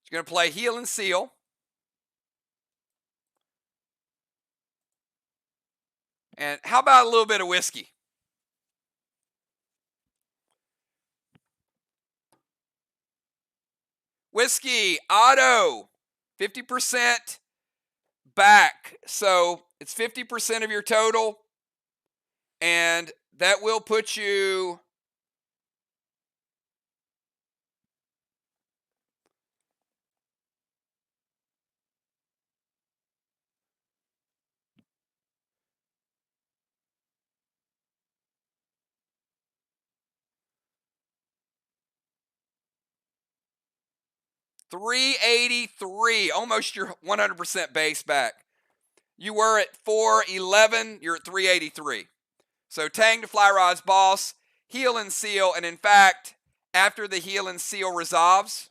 She's going to play Heal and Seal. And how about a little bit of whiskey? Whiskey, auto, 50% back. So it's 50% of your total. And that will put you $383, almost your 100% base back. You were at 411, you're at 383. So Tang to Fly Rod's boss, Heal and Seal, and in fact, after the Heal and Seal resolves,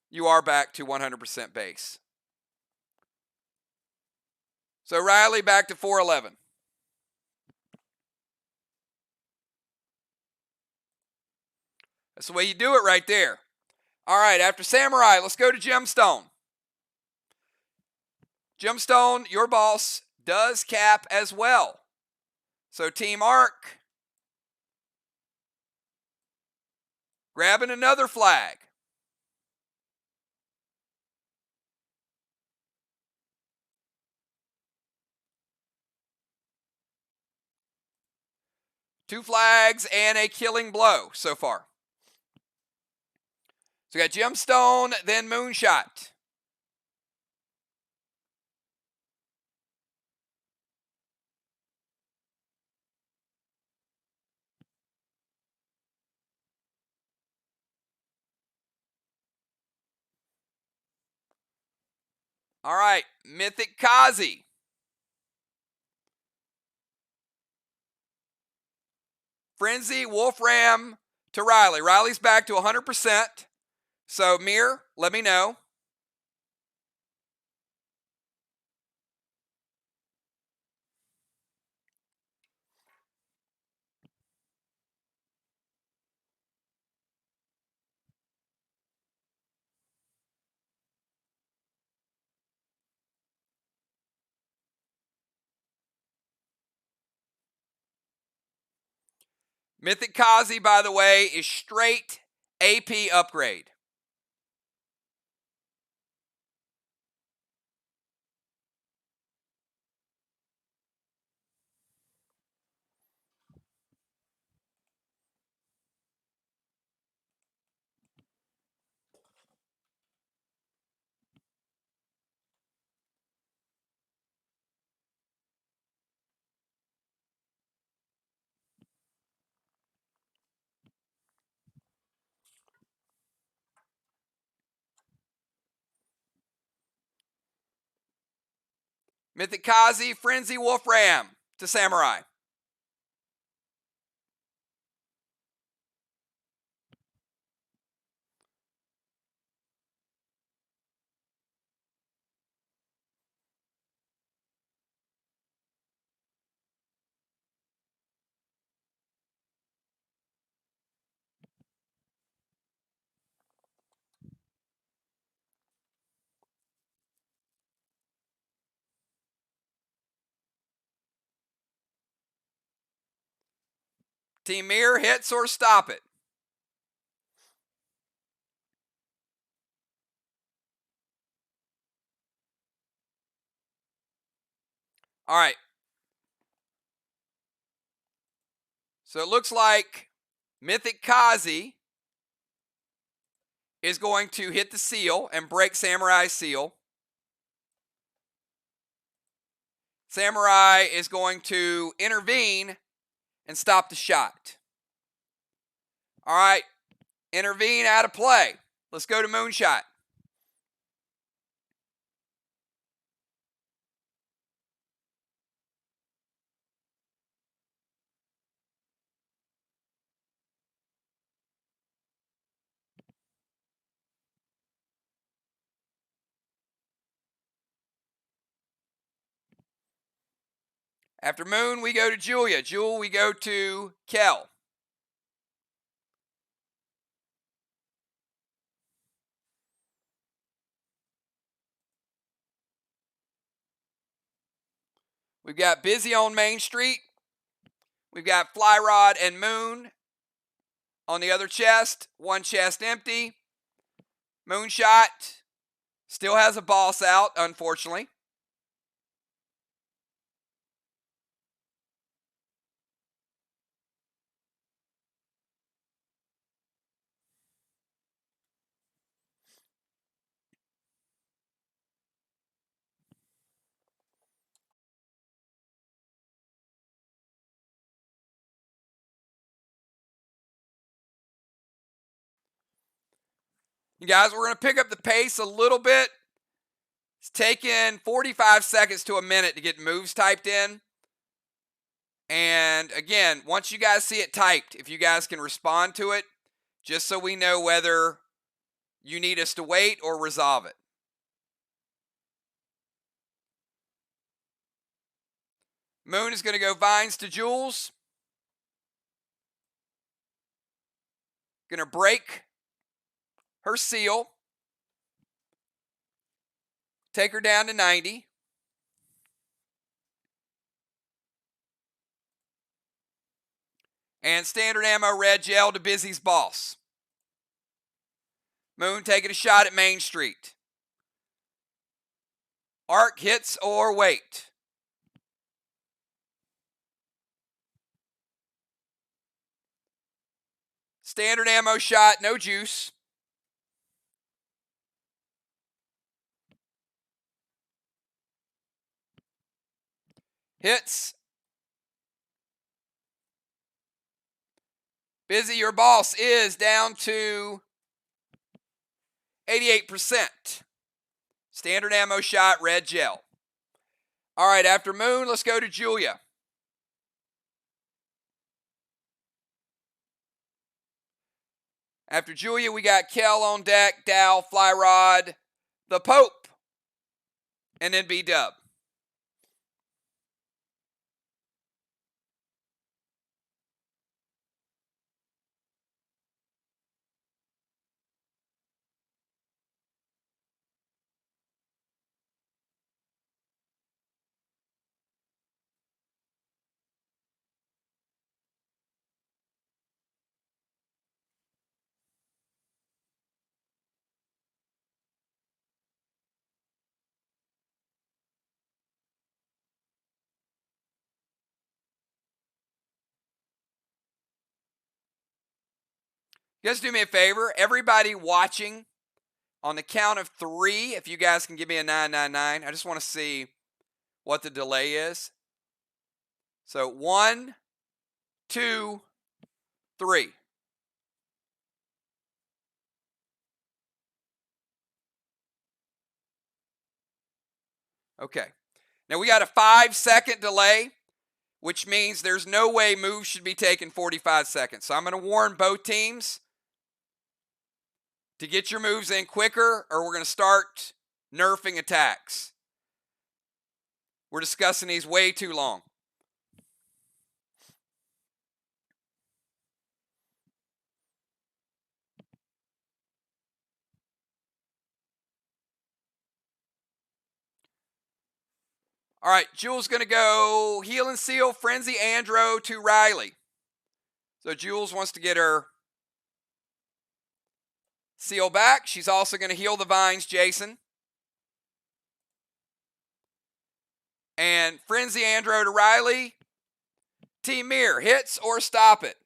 you are back to 100% base. So Riley back to 411. That's the way you do it right there. All right, after Samurai, let's go to Gemstone. Gemstone, your boss, does cap as well. So Team Arc, grabbing another flag. Two flags and a killing blow so far. So we got Gemstone, then Moonshot. All right, Mythic Kazi. Frenzy, Wolfram to Riley. Riley's back to 100%. So MIR, let me know. Mythic Kazi, by the way, is straight AP upgrade. Mythic Kazi, Frenzy, Wolfram to Samurai. Team MIR, hits or stop it. All right. So it looks like Mythic Kazi is going to hit the seal and break Samurai's seal. Samurai is going to intervene and stop the shot. All right, intervene out of play. Let's go to Moonshot. After Moon, we go to Julia. Jewel, we go to Kel. We've got Busy on Main Street. We've got Fly Rod and Moon on the other chest. One chest empty. Moonshot still has a boss out, unfortunately. You guys, we're going to pick up the pace a little bit. It's taken 45 seconds to a minute to get moves typed in. And again, once you guys see it typed, if you guys can respond to it, just so we know whether you need us to wait or resolve it. Moon is going to go vines to Jules. Going to break her seal. Take her down to 90. And standard ammo red gel to Busy's boss. Moon taking a shot at Main Street. Arc hits or wait. Standard ammo shot, no juice. Hits. Busy, your boss is down to 88%. Standard ammo shot, red gel. All right, after Moon, let's go to Julia. After Julia, we got Kel on deck, Dow, Fly Rod, the Pope, and then B-Dub. You guys do me a favor. Everybody watching, on the count of 3, if you guys can give me a 999, I just want to see what the delay is. So 1, 2, 3. Okay. Now we got a 5-second delay, which means there's no way moves should be taken 45 seconds. So I'm going to warn both teams to get your moves in quicker, or we're going to start nerfing attacks. We're discussing these way too long. All right, Jules going to go Heal and Seal, Frenzy Andro to Riley. So Jules wants to get her seal back. She's also going to heal the vines, Jason. And Frenzy Andro to Riley. Team MIR, hits or stop it.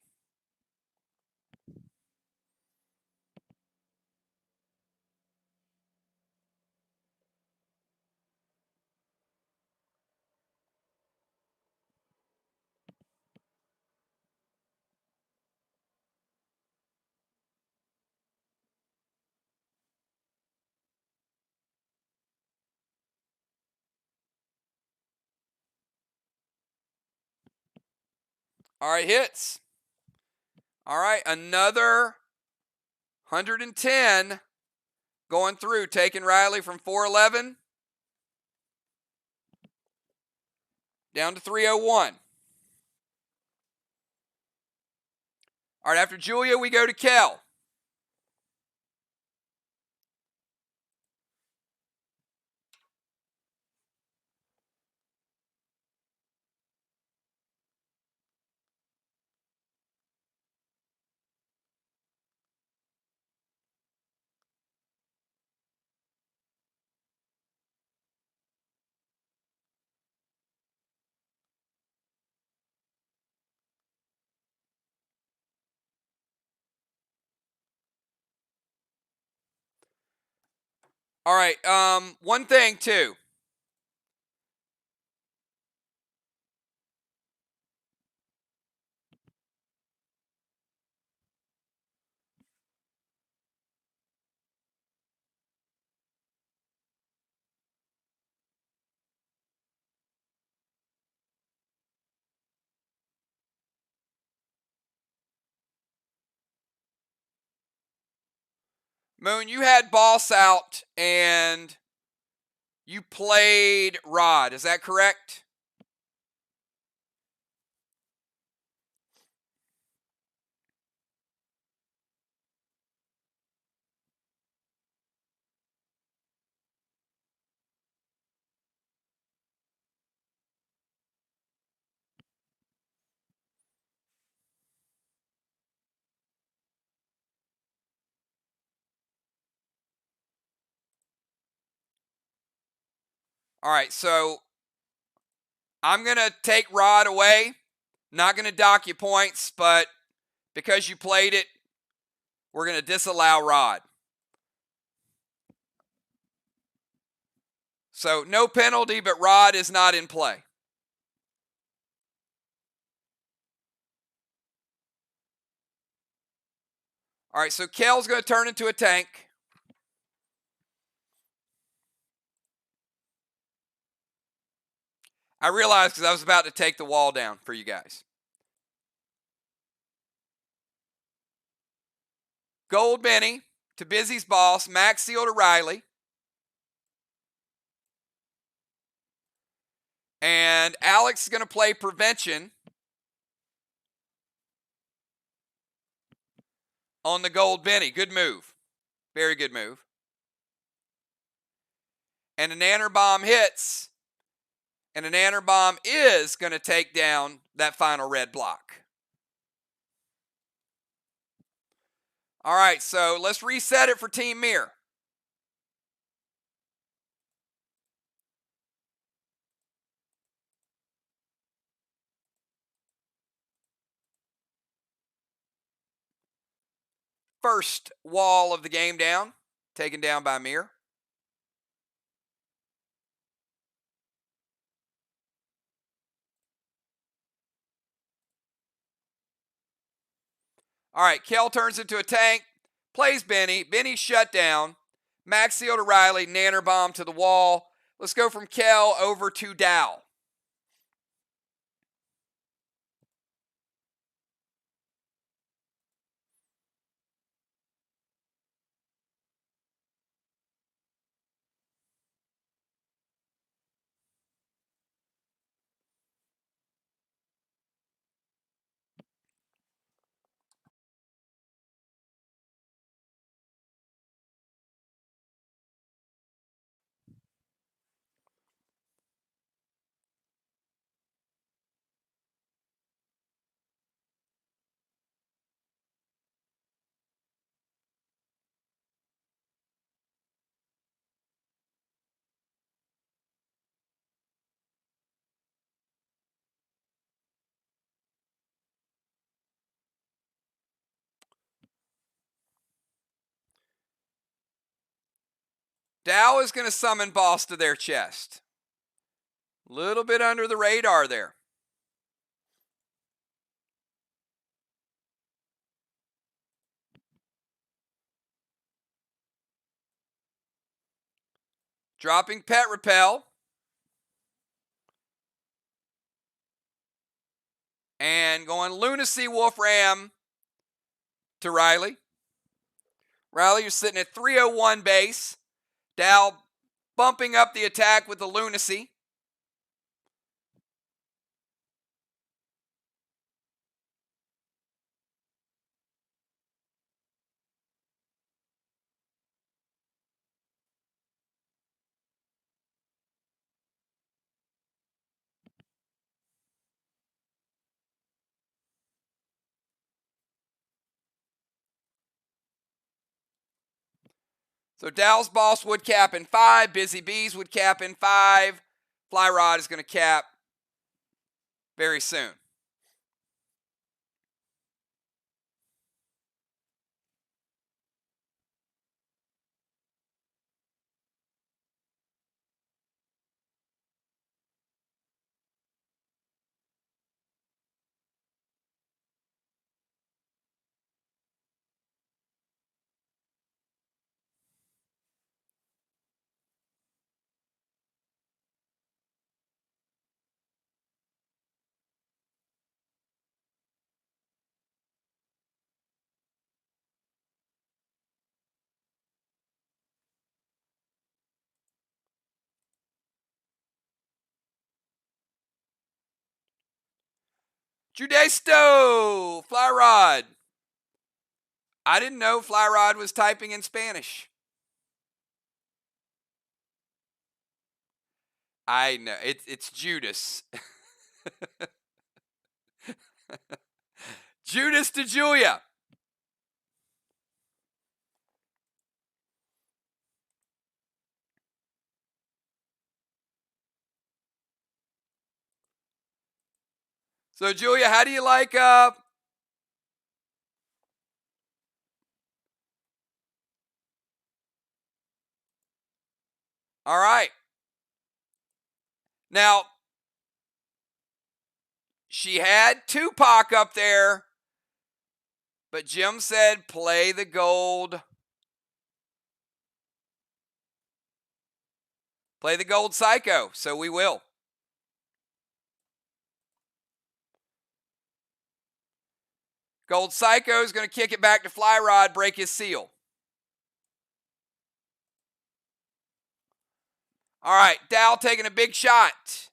All right, hits. All right, another 110 going through, taking Riley from 411 down to 301. All right, after Julia, we go to Kel. All right, one thing too. Moon, you had boss out and you played Rod. Is that correct? All right, so I'm going to take Rod away. Not going to dock you points, but because you played it, we're going to disallow Rod. So no penalty, but Rod is not in play. All right, so Kel's going to turn into a tank. I realized because I was about to take the wall down for you guys. Gold Benny to Busy's boss. Max Seal to Riley. And Alex is going to play prevention on the Gold Benny. Good move. Very good move. And an Nanner Bomb hits. And an Nanner Bomb is going to take down that final red block. All right, so let's reset it for Team MIR. First wall of the game down, taken down by MIR. All right, Kel turns into a tank, plays Benny. Benny shut down. Max Seal to Riley, Nanner Bomb to the wall. Let's go from Kel over to Dow. Dow is going to summon boss to their chest. Little bit under the radar there. Dropping Pet Repel. And going Lunacy Wolfram to Riley. Riley, you're sitting at 301 base. Dal bumping up the attack with the Lunacy. So Dal's Boss would cap in 5. Busy Bees would cap in 5. Fly Rod is going to cap very soon. Judesto, Fly Rod. I didn't know Fly Rod was typing in Spanish. I know. It's Judas. Judas to Julia. So, Julia, how do you like all right. Now, she had Tupac up there, but Jim said play the gold. Play the gold Psycho, so we will. Gold Psycho is going to kick it back to Fly Rod, break his seal. All right, Dal taking a big shot.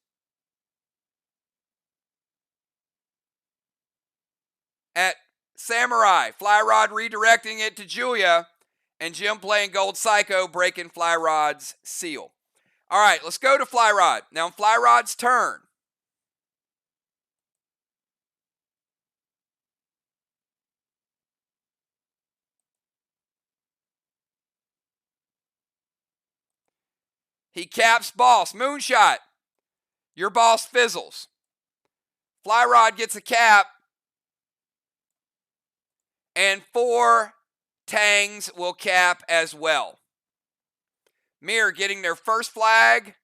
At Samurai, Fly Rod redirecting it to Julia, and Jim playing Gold Psycho, breaking Fly Rod's seal. All right, let's go to Fly Rod. Now, on Fly Rod's turn, he caps Boss. Moonshot. Your Boss fizzles. Fly Rod gets a cap. And 4 Tangs will cap as well. MIR getting their first flag.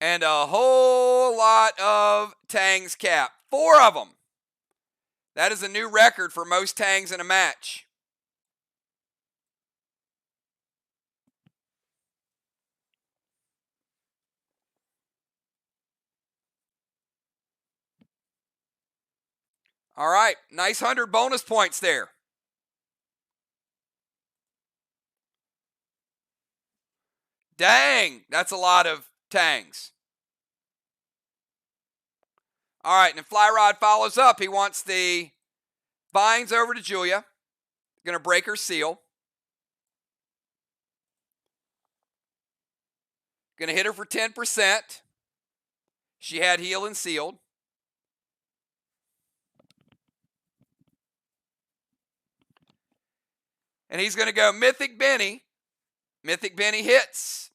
And a whole lot of Tangs cap. 4 of them. That is a new record for most Tangs in a match. All right, nice 100 bonus points there. Dang, that's a lot of Tangs. All right, and Fly Rod follows up. He wants the Vines over to Julia. Going to break her seal. Going to hit her for 10%. She had heal and sealed. And he's going to go Mythic Benny. Mythic Benny hits.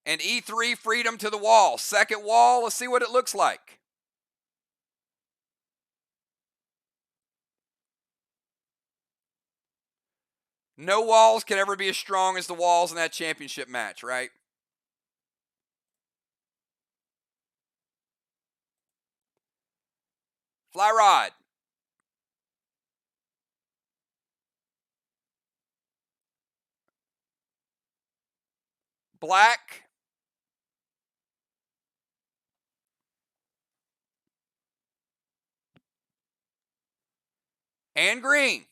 And E3 Freedom to the wall. Second wall, let's see what it looks like. No walls can ever be as strong as the walls in that championship match, right? Fly rod. Black. And green.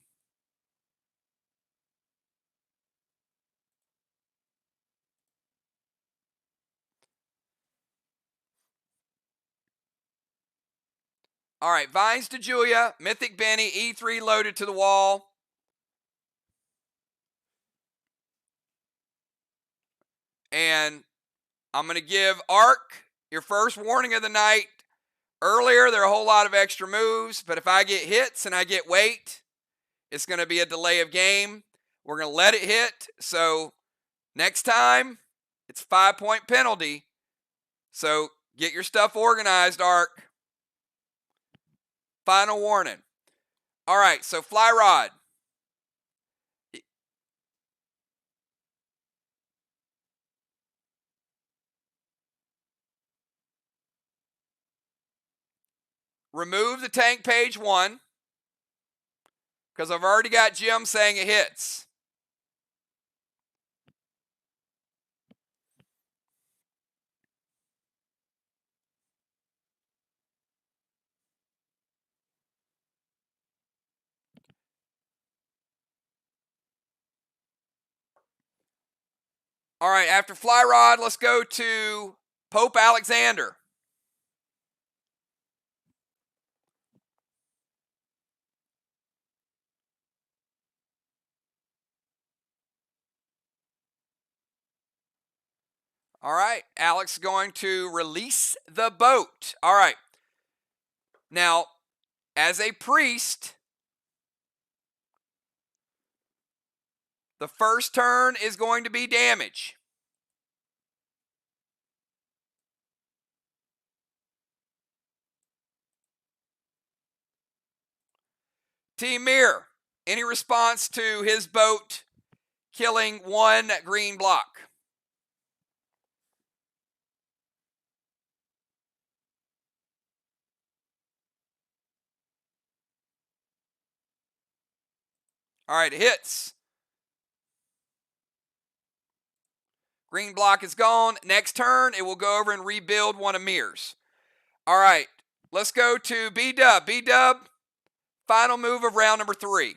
All right, Vines to Julia, Mythic Benny, E3 loaded to the wall. And I'm going to give Arc your first warning of the night. Earlier, there are a whole lot of extra moves, but if I get hits and I get weight, it's going to be a delay of game. We're going to let it hit. So next time, it's 5-point penalty. So get your stuff organized, Arc. Final warning. All right, so Fly Rod. Remove the tank page 1 because I've already got Jim saying it hits. All right, after Fly Rod, let's go to Pope Alexander. All right, Alex is going to release the boat. All right. Now, as a priest, the first turn is going to be damage. Team MIR, any response to his boat killing 1 green block? All right, it hits. Green block is gone. Next turn, it will go over and rebuild 1 of MIR's. All right, let's go to B-Dub. B-Dub, final move of round number 3.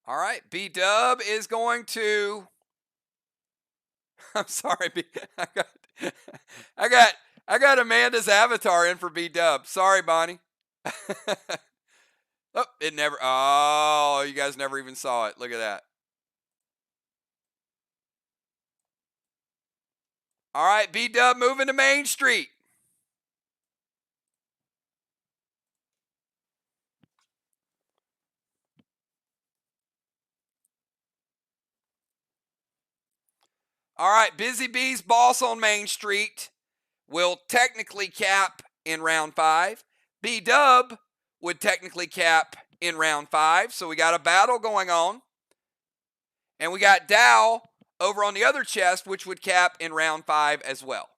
All right, B-Dub is going to... I'm sorry, I got Amanda's avatar in for B-Dub. Sorry, Bonnie. Oh, it never... Oh, you guys never even saw it. Look at that. All right, B-Dub moving to Main Street. All right, Busy Bee's Boss on Main Street will technically cap in round 5. B-Dub would technically cap in round 5. So we got a battle going on. And we got Dow over on the other chest, which would cap in round 5 as well.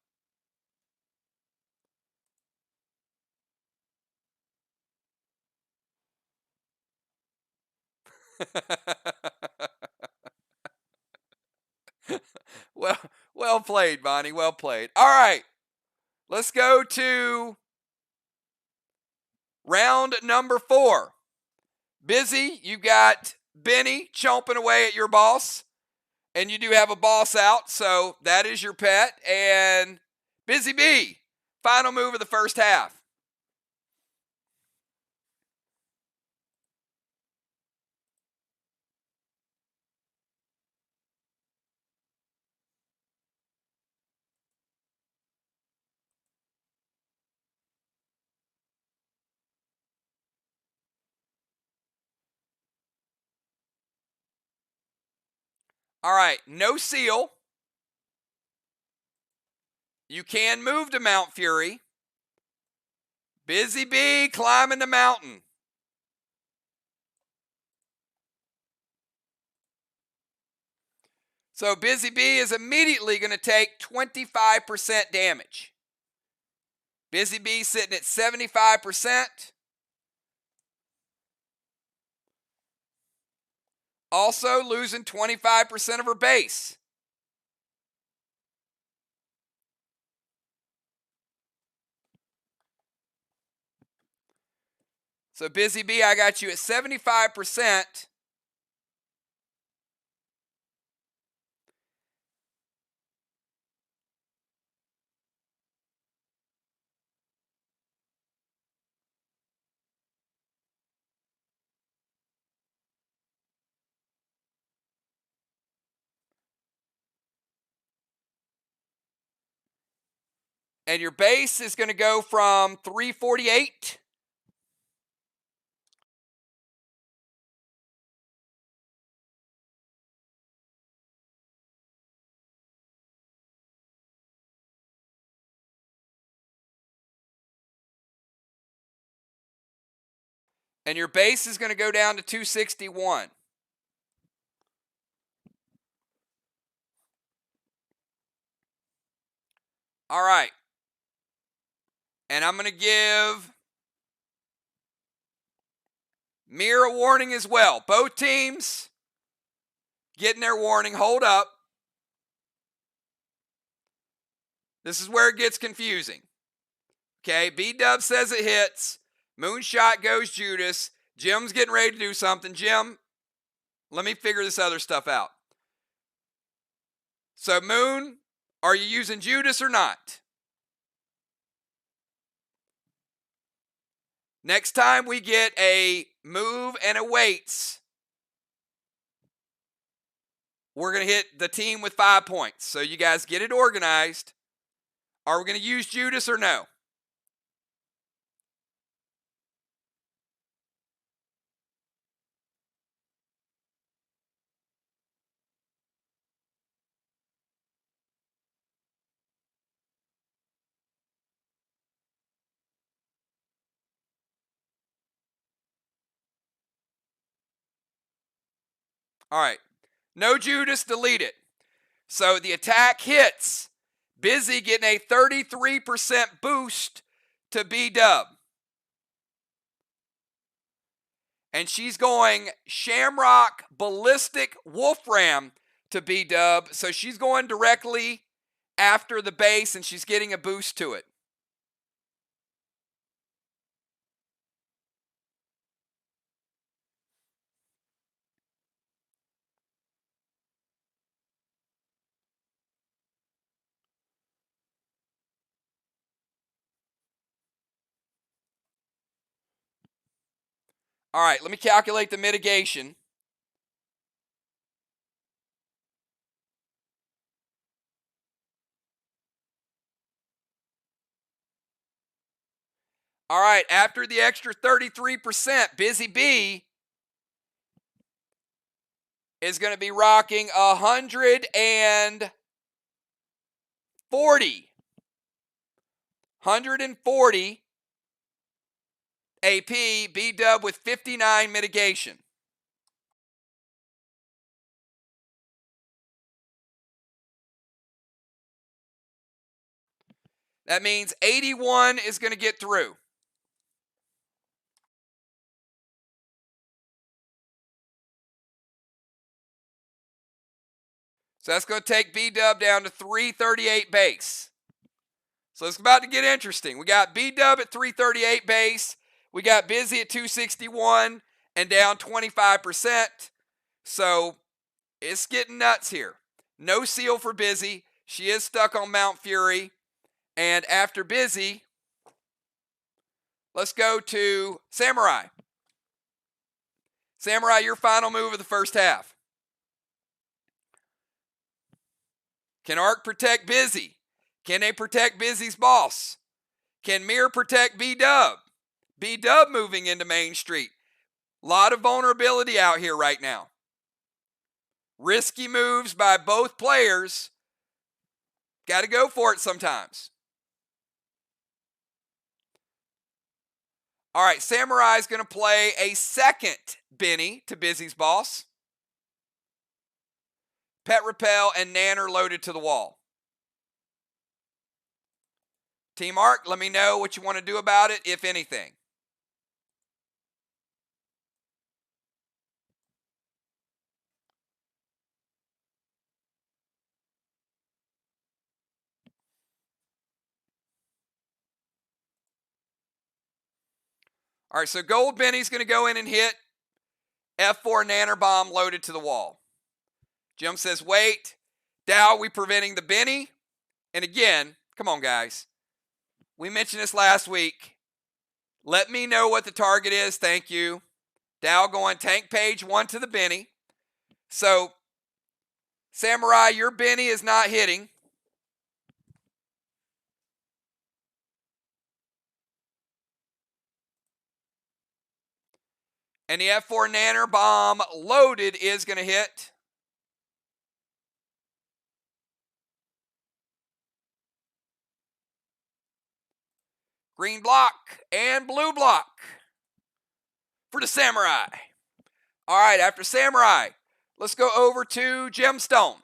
Well played, Bonnie. Well played. All right. Let's go to round number 4. Busy, you got Benny chomping away at your boss. And you do have a boss out, so that is your pet. And Busy Bee, final move of the first half. All right, no seal. You can move to Mount Fury. Busy Bee climbing the mountain. So Busy Bee is immediately going to take 25% damage. Busy Bee sitting at 75%. Also losing 25% of her base. So Busy Bee, I got you at 75%. And your base is going to go from 348 and your base is going to go down to 261. All right. And I'm going to give MIR a warning as well. Both teams getting their warning. Hold up. This is where it gets confusing. Okay, B-Dub says it hits. Moonshot goes Judas. Jim's getting ready to do something. Jim, let me figure this other stuff out. So, Moon, are you using Judas or not? Next time we get a move and a weights, we're going to hit the team with 5 points. So you guys get it organized. Are we going to use Judas or no? All right. No Judas, delete it. So the attack hits. Busy getting a 33% boost to B-Dub. And she's going Shamrock Ballistic Wolfram to B-Dub. So she's going directly after the base and she's getting a boost to it. All right, let me calculate the mitigation. All right, after the extra 33%, Busy Bee is going to be rocking 140. 140 AP, B-Dub with 59 mitigation. That means 81 is going to get through. So that's going to take B-Dub down to 338 base. So it's about to get interesting. We got B-Dub at 338 base. We got Busy at 261 and down 25%. So it's getting nuts here. No seal for Busy. She is stuck on Mount Fury. And after Busy, let's go to Samurai. Samurai, your final move of the first half. Can Arc protect Busy? Can they protect Busy's boss? Can MIR protect B-Dub? B-Dub moving into Main Street. A lot of vulnerability out here right now. Risky moves by both players. Got to go for it sometimes. All right, Samurai is going to play a second Benny to Busy's boss. Pet Repel and Nanner loaded to the wall. Team Arc, let me know what you want to do about it, if anything. All right, so Gold Benny's going to go in and hit. F4 Nanner Bomb loaded to the wall. Jim says, wait. Dow, we preventing the Benny? And again, come on, guys. We mentioned this last week. Let me know what the target is. Thank you. Dow going tank page 1 to the Benny. So, Samurai, your Benny is not hitting. And the F4 Nanner Bomb loaded is going to hit. Green block and blue block for the Samurai. All right, after Samurai, let's go over to Gemstone.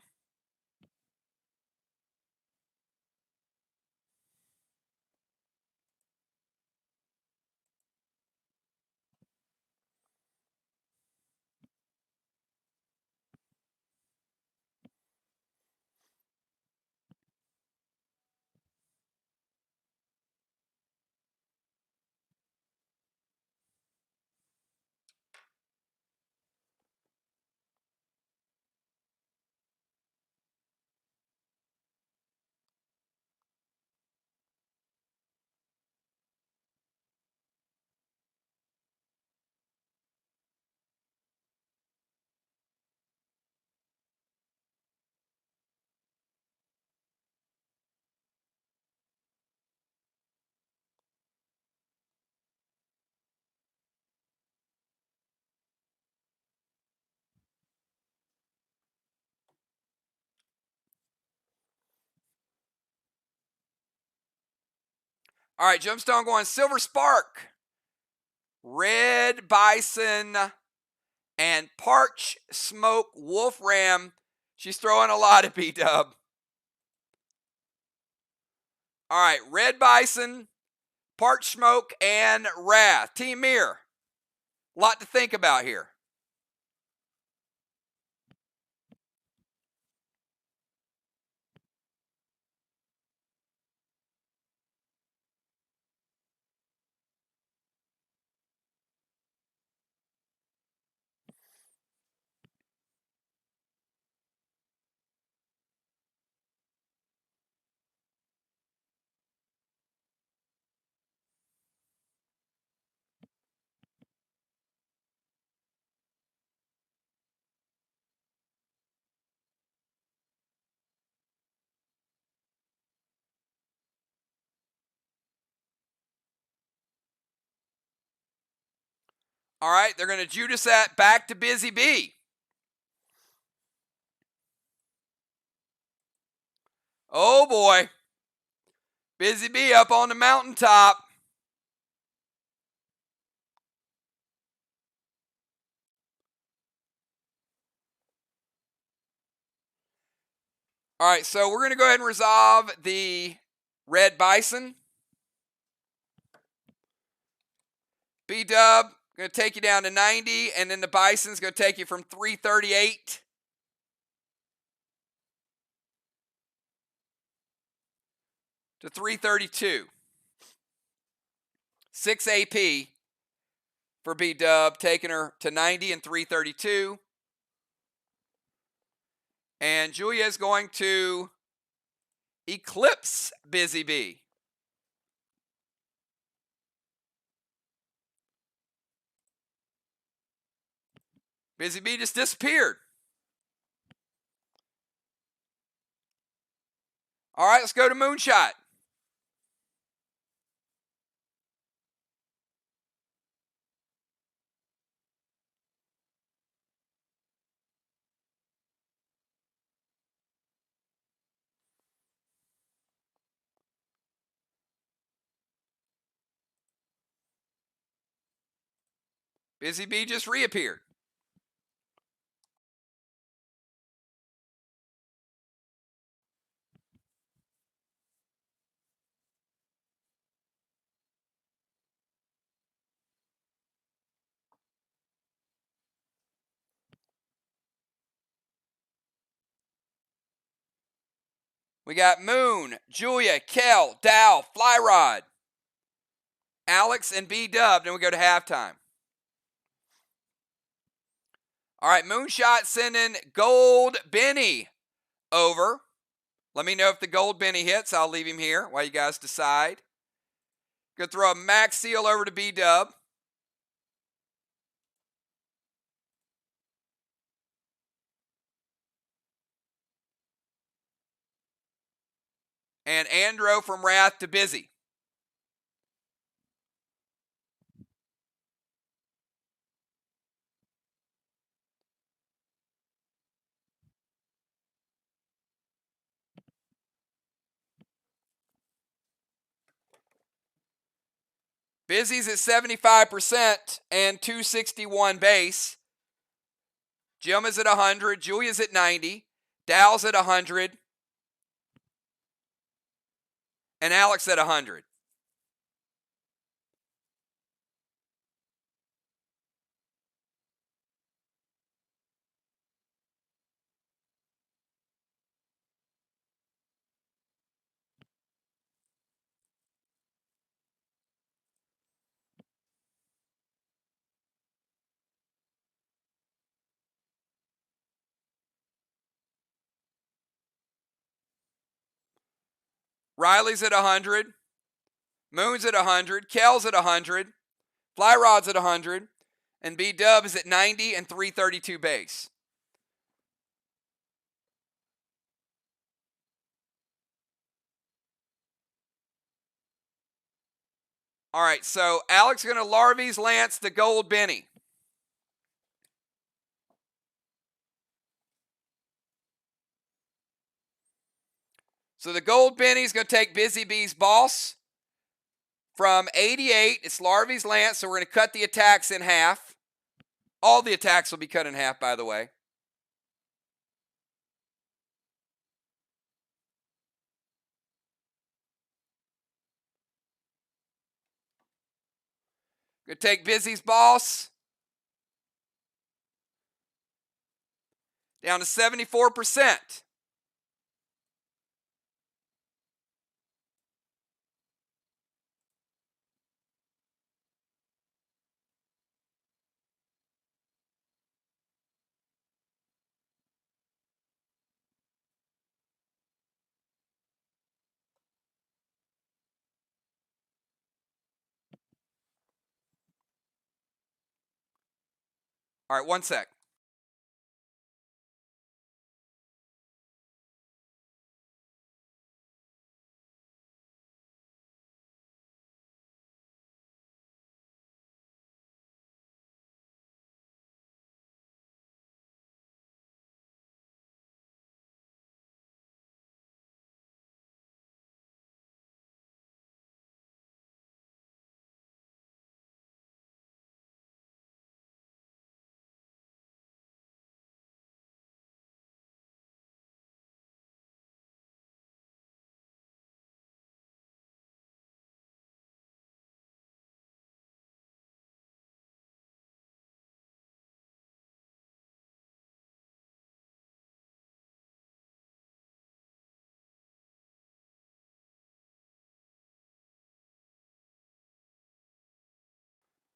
All right, Gemstone going Silver Spark, Red Bison, and Parch Smoke Wolf Ram. She's throwing a lot at B-Dub. All right, Red Bison, Parch Smoke, and Wrath. Team MIR, a lot to think about here. All right, they're going to Judas that back to Busy B. Oh boy. Busy B up on the mountaintop. All right, so we're going to go ahead and resolve the Red Bison. B-Dub, going to take you down to 90, and then the Bison's going to take you from 338 to 332. 6 AP for B-Dub, taking her to 90 and 332. And Julia is going to eclipse Busy B. Busy B just disappeared. All right, let's go to Moonshot. Busy Bee just reappeared. We got Moon, Julia, Kel, Dow, Flyrod, Alex, and B-Dub. Then we go to halftime. All right, Moonshot sending Gold Benny over. Let me know if the Gold Benny hits. I'll leave him here while you guys decide. Gonna throw a Max Seal over to B-Dub. And Andro from Wrath to Busy. Busy's at 75% and 261 base. Jim is at 100. Julia's at 90. Dow's at 100. And Alex at 100. Riley's at 100. Moon's at 100. Kel's at 100. Flyrod's at 100. And B-Dub is at 90 and 332 base. All right, so Alex is going to Larvies Lance the Gold Benny. So the Gold Benny is going to take Busy Bee's Boss from 88. It's Larvies Lance, so we're going to cut the attacks in half. All the attacks will be cut in half, by the way. Going to take Busy's Boss down to 74%. All right, one sec.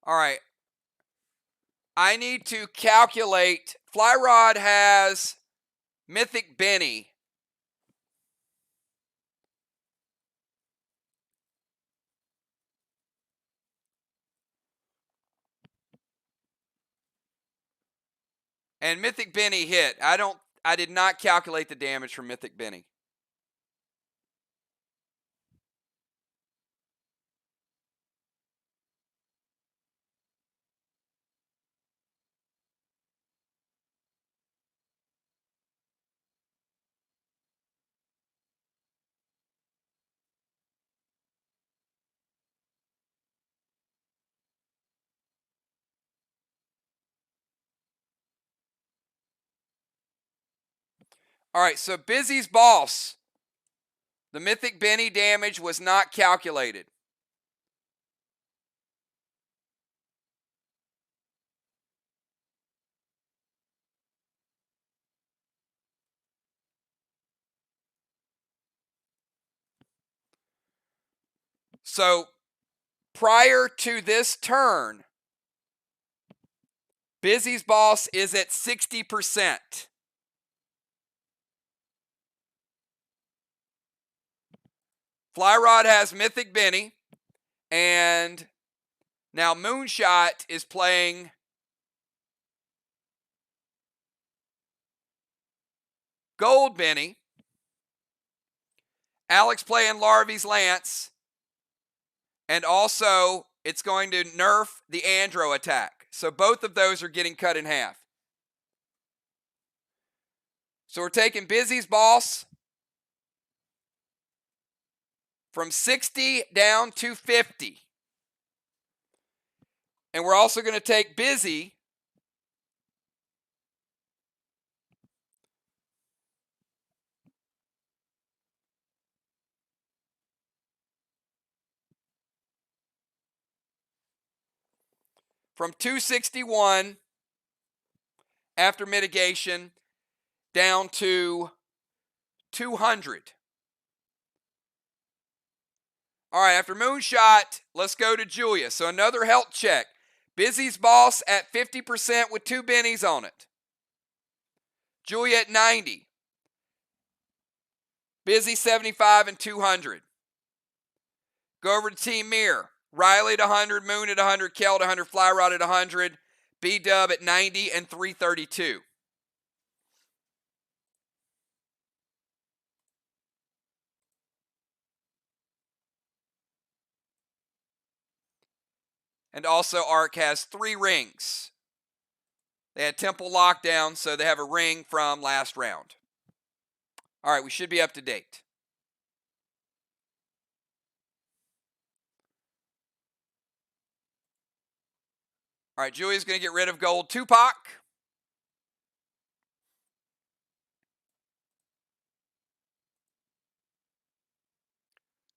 All right. I need to calculate. Flyrod has Mythic Benny. And Mythic Benny hit. I did not calculate the damage from Mythic Benny. All right, so Busy's boss. The Mythic Benny damage was not calculated. So prior to this turn, Busy's boss is at 60%. Flyrod has Mythic Benny, and now Moonshot is playing Gold Benny. Alex playing Larvy's Lance, and also it's going to nerf the Andro attack. So both of those are getting cut in half. So we're taking Busy's boss from 60 down to 50. And we're also going to take Busy from 261 after mitigation down to 200. All right, after Moonshot, let's go to Julia. So another health check. Busy's boss at 50% with 2 bennies on it. Julia at 90. Busy 75 and 200. Go over to Team MIR. Riley at 100, Moon at 100, Kel at 100, Flyrod at 100, B-Dub at 90 and 332. And also Ark has 3 rings. They had Temple Lockdown, so they have a ring from last round. All right, we should be up to date. All right, Julia's going to get rid of Gold Tupac.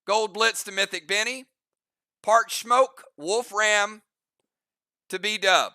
Gold Blitz to Mythic Benny. Parched Smoke, Wolf Ram to B-Dub.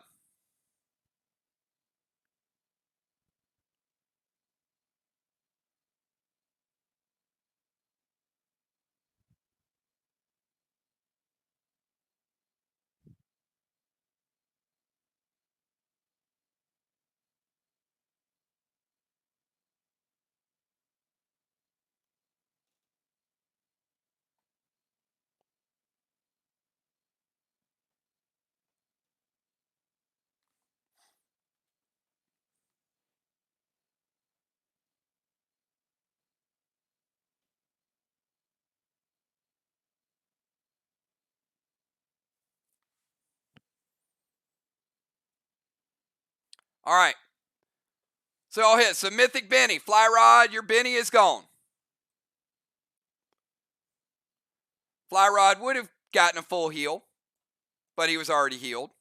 All right. So I'll hit. So Mythic Benny. Flyrod, your Benny is gone. Flyrod would have gotten a full heal, but he was already healed.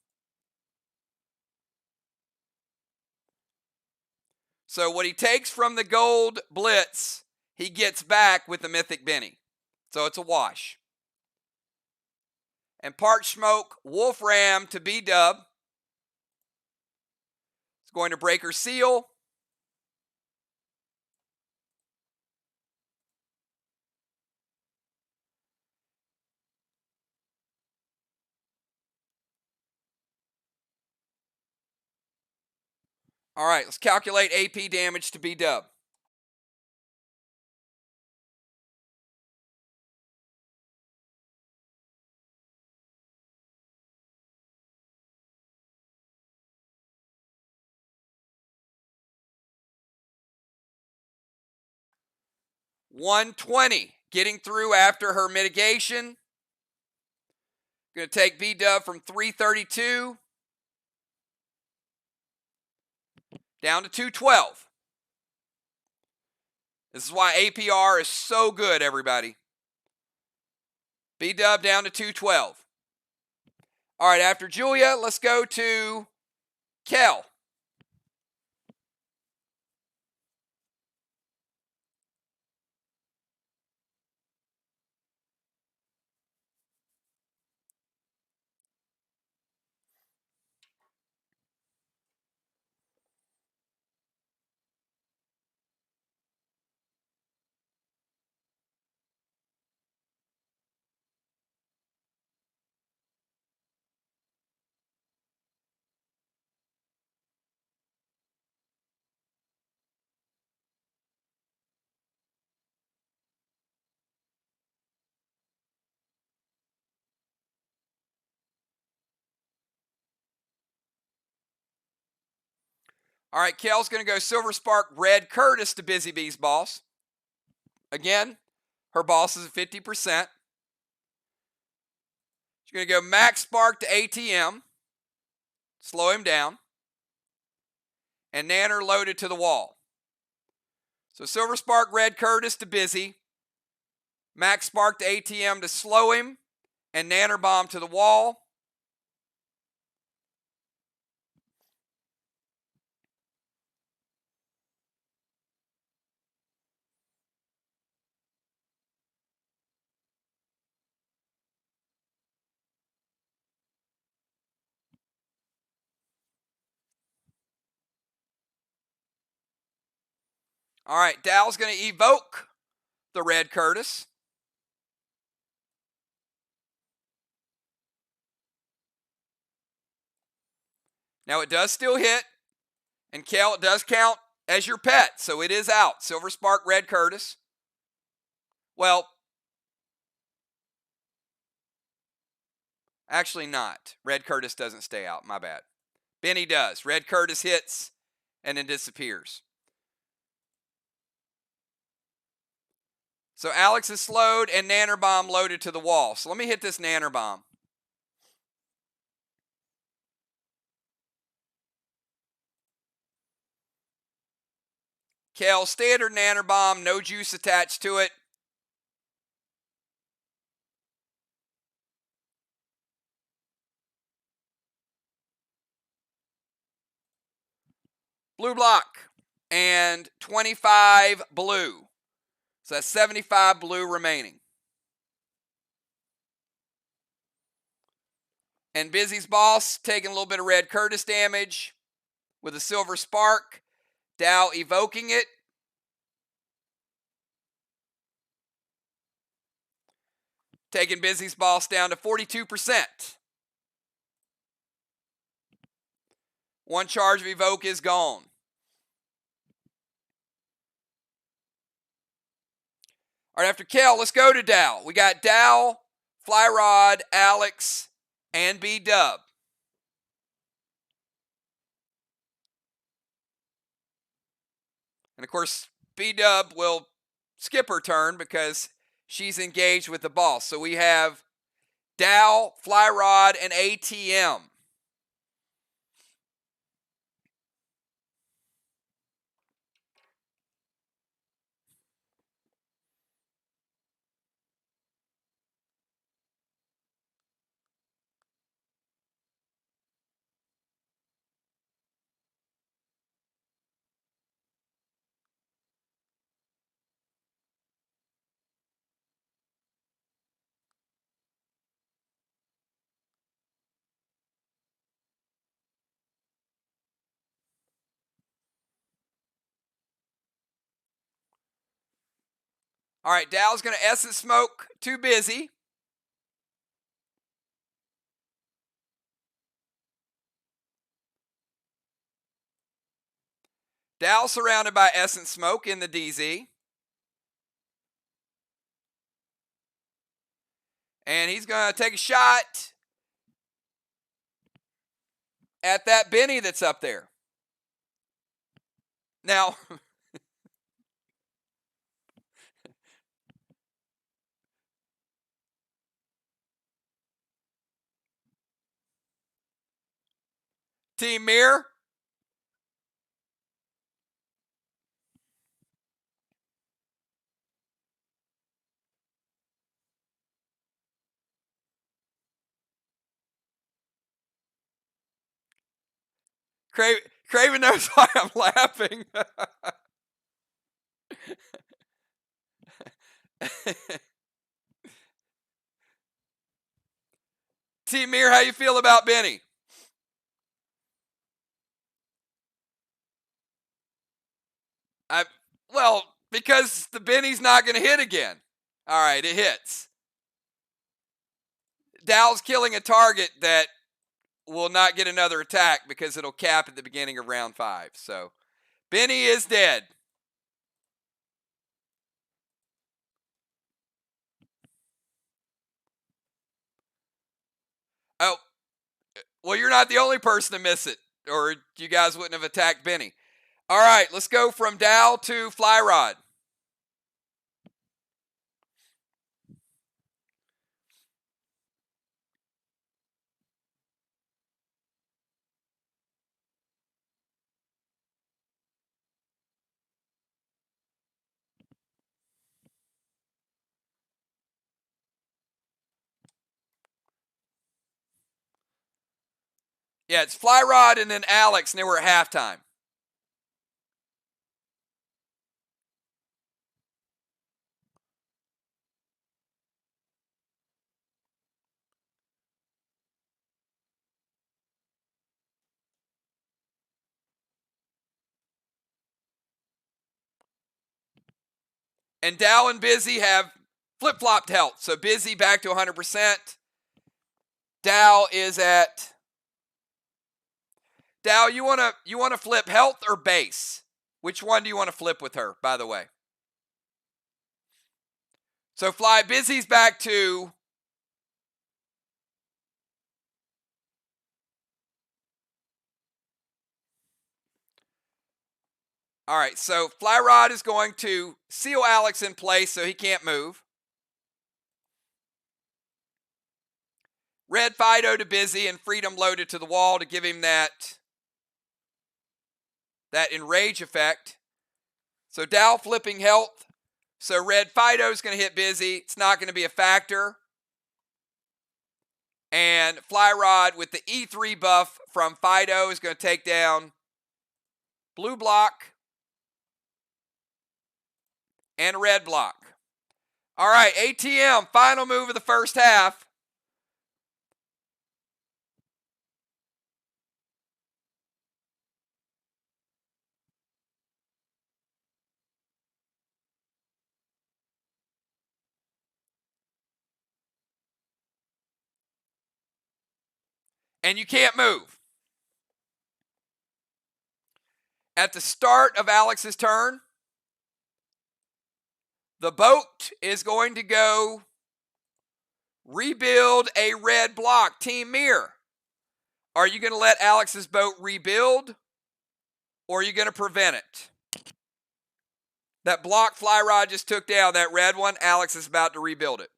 So what he takes from the Gold Blitz, he gets back with the Mythic Benny. So it's a wash. And Parched Smoke, Wolf Ram to B-Dub. It's going to Breaker Seal. All right, let's calculate AP damage to B-Dub. $120, getting through after her mitigation. Going to take B-Dub from 332 down to 212. This is why APR is so good, everybody. B-Dub down to 212. All right, after Julia, let's go to Kel. All right, Kel's going to go Silver Spark Red Curtis to Busy Bee's boss. Again, her boss is at 50%. She's going to go Max Spark to ATM. Slow him down. And Nanner loaded to the wall. So Silver Spark Red Curtis to Busy. Max Spark to ATM to slow him. And Nanner Bomb to the wall. All right, Dow's going to evoke the Red Curtis. Now it does still hit, and Kel, it does count as your pet, so it is out. Silver Spark Red Curtis. Well, actually not. Red Curtis doesn't stay out, my bad. Benny does. Red Curtis hits and then disappears. So Alex is slowed and Nanner Bomb loaded to the wall. So let me hit this Nanner Bomb. Kel, standard Nanner Bomb, no juice attached to it. Blue block and 25 blue. So that's 75 blue remaining. And Busy's boss taking a little bit of Red Curtis damage with a Silver Spark. Dow evoking it. Taking Busy's boss down to 42%. One charge of evoke is gone. All right, after Kel, let's go to Dow. We got Dow, Fly Rod, Alex, and B-Dub. And of course, B-Dub will skip her turn because she's engaged with the boss. So we have Dow, Fly Rod, and ATM. All right, Dow's going to Essence Smoke, too busy. Dow surrounded by Essence Smoke in the DZ. And he's going to take a shot at that Benny that's up there. Now, Team MIR. Craven knows why I'm laughing. Team MIR, how you feel about Benny? Well, because the Benny's not going to hit again. All right, it hits. Dow's killing a target that will not get another attack because it'll cap at the beginning of round 5. So, Benny is dead. Oh, well, you're not the only person to miss it, or you guys wouldn't have attacked Benny. All right, let's go from dowel to fly rod. Yeah, it's fly rod and then Alex, and then we're at halftime. And Dow and Busy have flip-flopped health. So Busy back to 100%. Dow is at Dow, you wanna flip health or base? Which one do you want to flip with her, by the way? So Fly Busy's back to all right, so Fly Rod is going to seal Alex in place so he can't move. Red Fido to Busy and Freedom loaded to the wall to give him that enrage effect. So Dow flipping health. So Red Fido's going to hit Busy. It's not going to be a factor. And Fly Rod with the E3 buff from Fido is going to take down blue block and red block. All right, ATM, final move of the first half. And you can't move. At the start of Alex's turn, the boat is going to go rebuild a red block. Team MIR, are you going to let Alex's boat rebuild, or are you going to prevent it? That block Fly Rod just took down, that red one, Alex is about to rebuild it.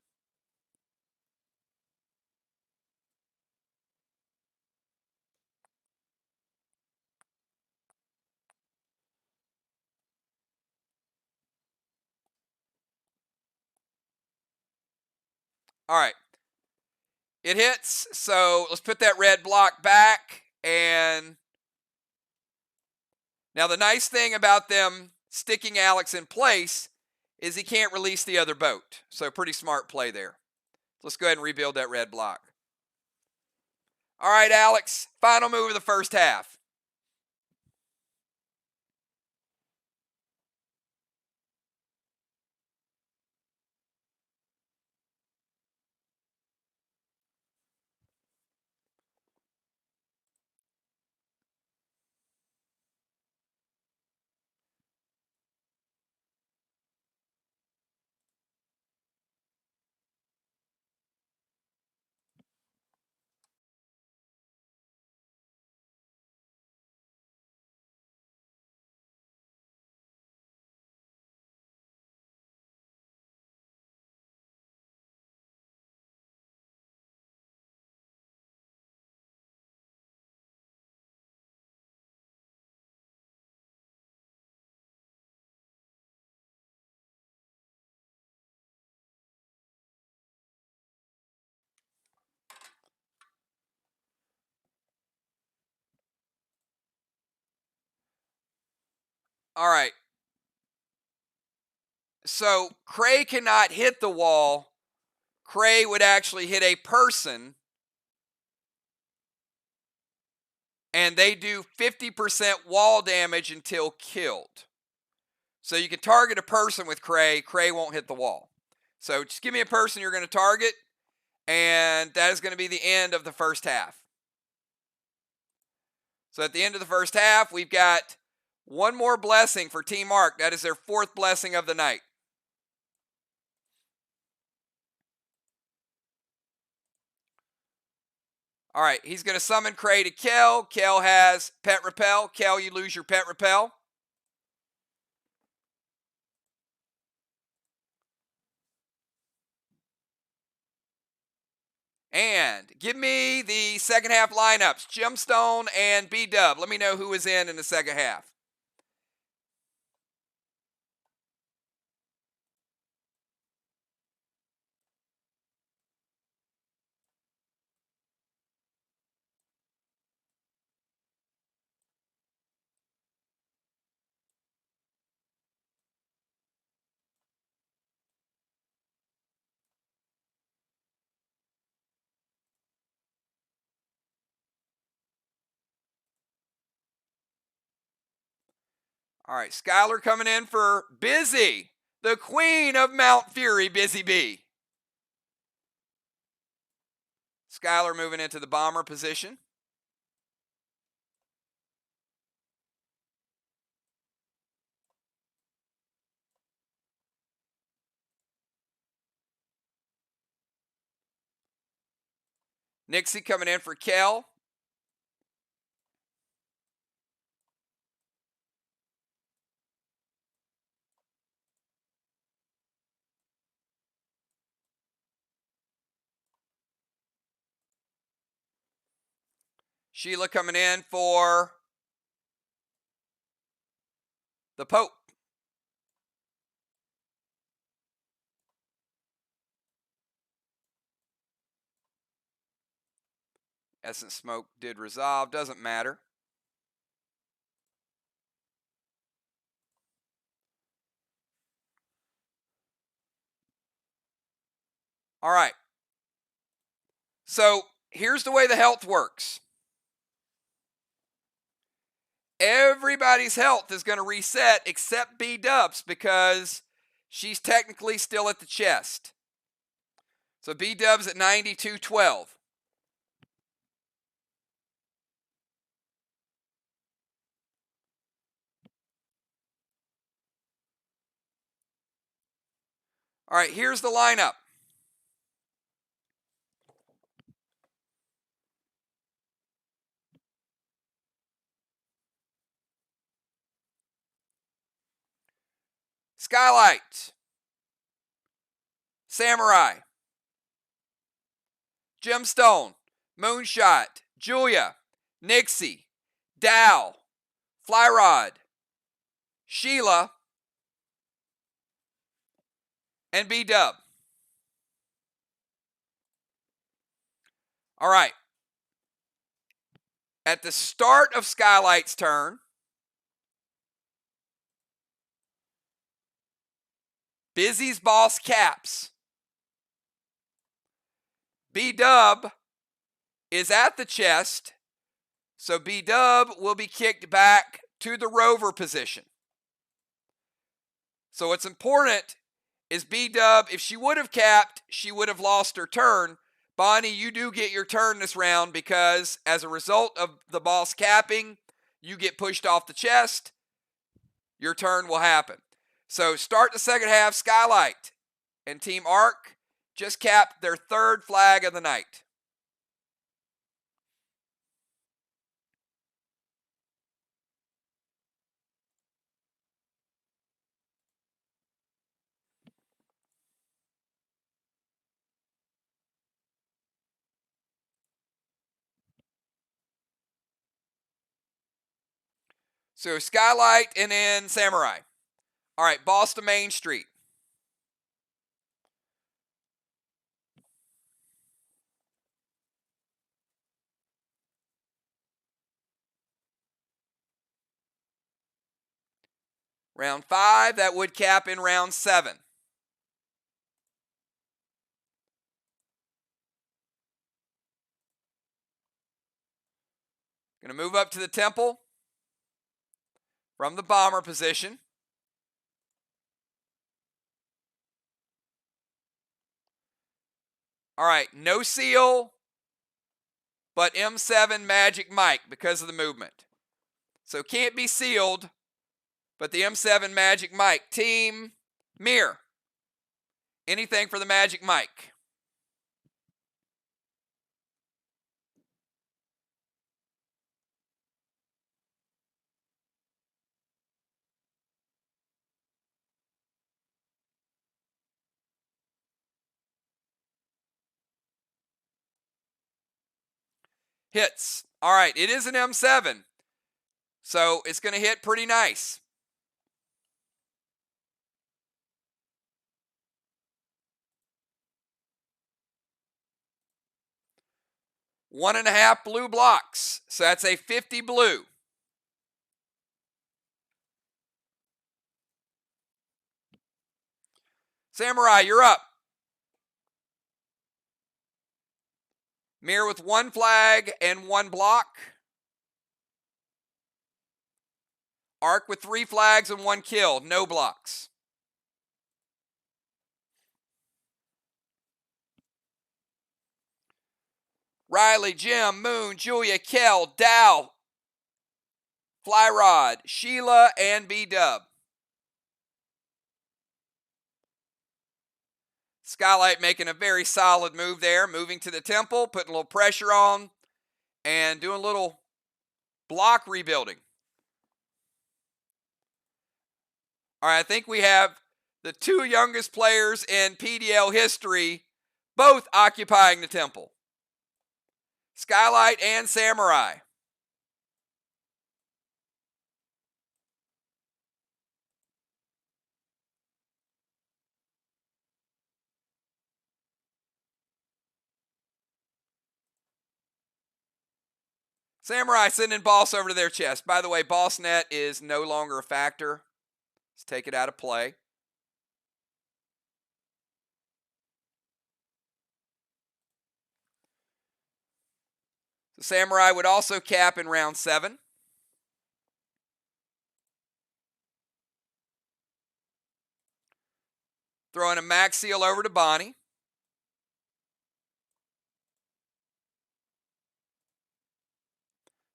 All right. It hits, so let's put that red block back. And now the nice thing about them sticking Alex in place is he can't release the other boat. So pretty smart play there. Let's go ahead and rebuild that red block. All right, Alex, final move of the first half. All right. So Cray cannot hit the wall. Cray would actually hit a person, and they do 50% wall damage until killed. So you can target a person with Cray. Cray won't hit the wall. So just give me a person you're going to target, and that is going to be the end of the first half. So at the end of the first half, we've got one more blessing for Team Mark. That is their fourth blessing of the night. All right, he's going to summon Cray to Kel. Kel has Pet Repel. Kel, you lose your Pet Repel. And give me the second half lineups, Gemstone and B-Dub. Let me know who is in the second half. All right, Skylar coming in for Busy, the queen of Mount Fury, Busy B. Skylar moving into the bomber position. Nixie coming in for Kel. Sheila coming in for the Pope. Essence Smoke did resolve, doesn't matter. All right. So here's the way the health works. Everybody's health is going to reset except B-Dub's because she's technically still at the chest. So B-Dub's at 92.12. All right, here's the lineup. Skylight, Samurai, Gemstone, Moonshot, Julia, Nixie, Dow, Flyrod, Sheila, and B-Dub. All right. At the start of Skylight's turn, Busy's boss caps. B-Dub is at the chest, so B-Dub will be kicked back to the rover position. So what's important is B-Dub, if she would have capped, she would have lost her turn. Bonnie, you do get your turn this round because as a result of the boss capping, you get pushed off the chest. Your turn will happen. So start the second half, Skylight and Team Arc just capped their third flag of the night. So Skylight and then Samurai. All right, boss to Main Street. Round 5, that would cap in round 7. Going to move up to the temple from the bomber position. All right, no seal, but M7 Magic Mike because of the movement. So can't be sealed, but the M7 Magic Mike. Team MIR. Anything for the Magic Mike? Hits. All right, it is an M7, so it's going to hit pretty nice. One and a half blue blocks, so that's a 50 blue. Samurai, you're up. MIR with one flag and one block. Arc with 3 flags and 1 kill, no blocks. Riley, Jim, Moon, Julia, Kel, Dow, Flyrod, Sheila, and B-Dub. Skylight making a very solid move there, moving to the temple, putting a little pressure on, and doing a little block rebuilding. All right, I think we have the 2 youngest players in PDL history both occupying the temple. Skylight and Samurai. Samurai sending boss over to their chest. By the way, boss net is no longer a factor. Let's take it out of play. So Samurai would also cap in round 7. Throwing a max seal over to Bonnie.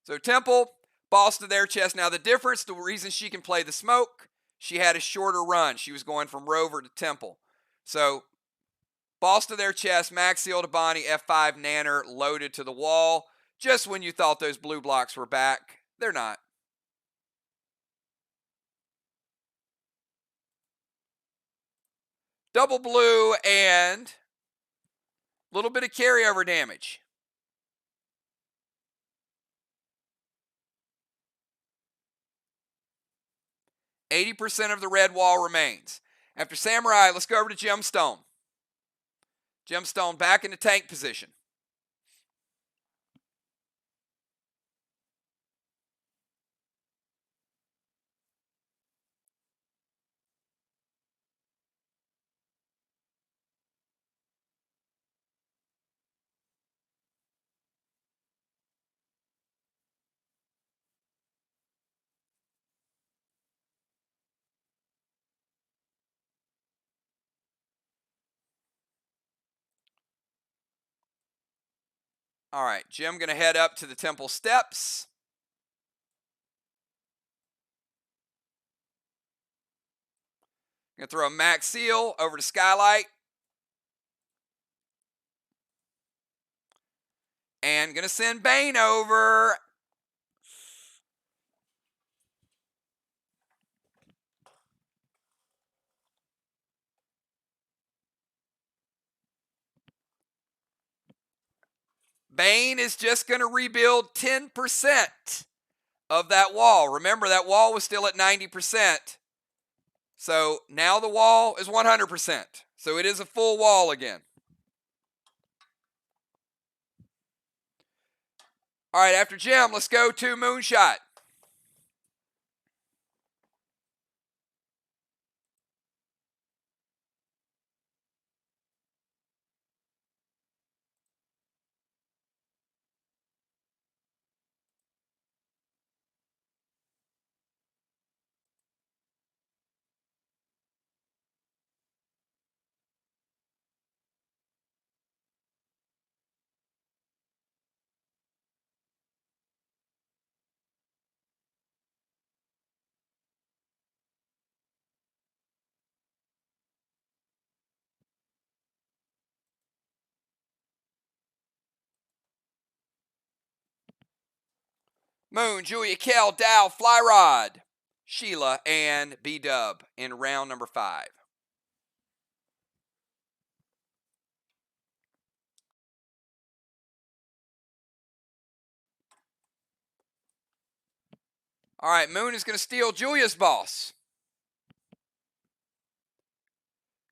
So Temple, boss to their chest. Now the difference, the reason she can play the smoke, she had a shorter run. She was going from Rover to Temple. So boss to their chest, max seal to Bonnie, F5 Nanner loaded to the wall. Just when you thought those blue blocks were back, they're not. Double blue and a little bit of carryover damage. %, of the red wall remains. After Samurai, let's go over to Gemstone. Gemstone back into tank position. All right, Jim going to head up to the temple steps. Going to throw a max seal over to Skylight. And going to send Bane over. Bane is just going to rebuild 10% of that wall. Remember, that wall was still at 90%. So now the wall is 100%. So it is a full wall again. All right, after Jim, let's go to Moonshot. Moon, Julia, Kel, Dow, Flyrod, Sheila, and B-Dub in round number 5. All right, Moon is going to steal Julia's boss.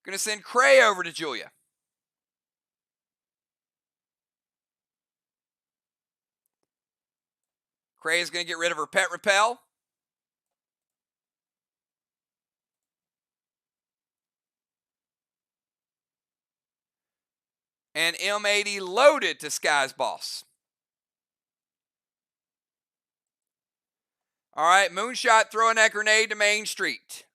Going to send Cray over to Julia. Cray is going to get rid of her pet repel. And M80 loaded to Sky's boss. All right, Moonshot throwing that grenade to Main Street.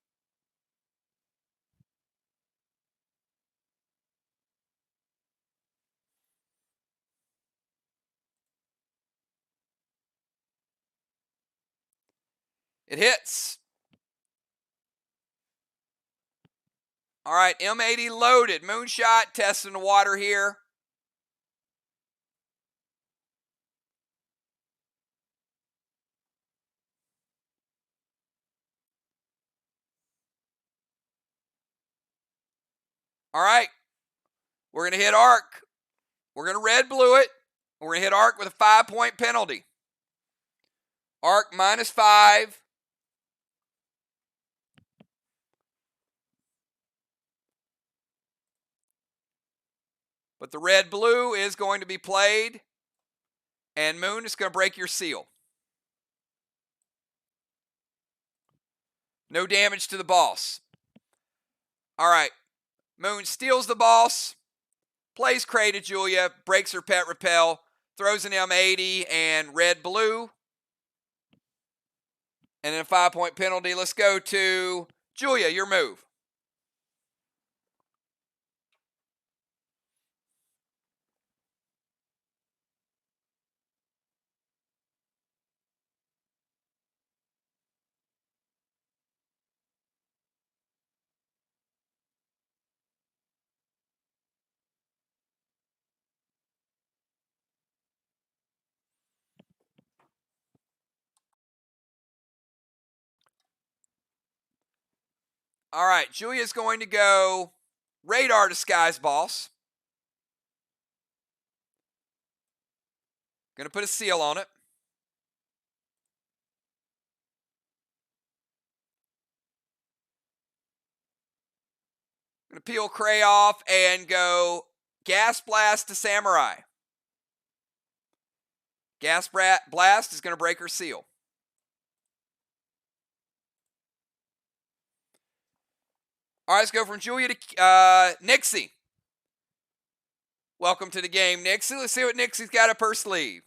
It hits. All right, M80 loaded. Moonshot testing the water here. All right, we're going to hit arc. We're going to red-blue it. We're going to hit arc with a 5-point penalty. Arc -5. But the red-blue is going to be played. And Moon is going to break your seal. No damage to the boss. All right. Moon steals the boss. Plays Cray to Julia. Breaks her pet repel. Throws an M80 and red-blue. And then a 5-point penalty. Let's go to Julia, your move. All right, Julia's going to go radar to Sky's boss. Going to put a seal on it. Going to peel Cray off and go gas blast to Samurai. Gas blast is going to break her seal. All right, let's go from Julia to Nixie. Welcome to the game, Nixie. Let's see what Nixie's got up her sleeve.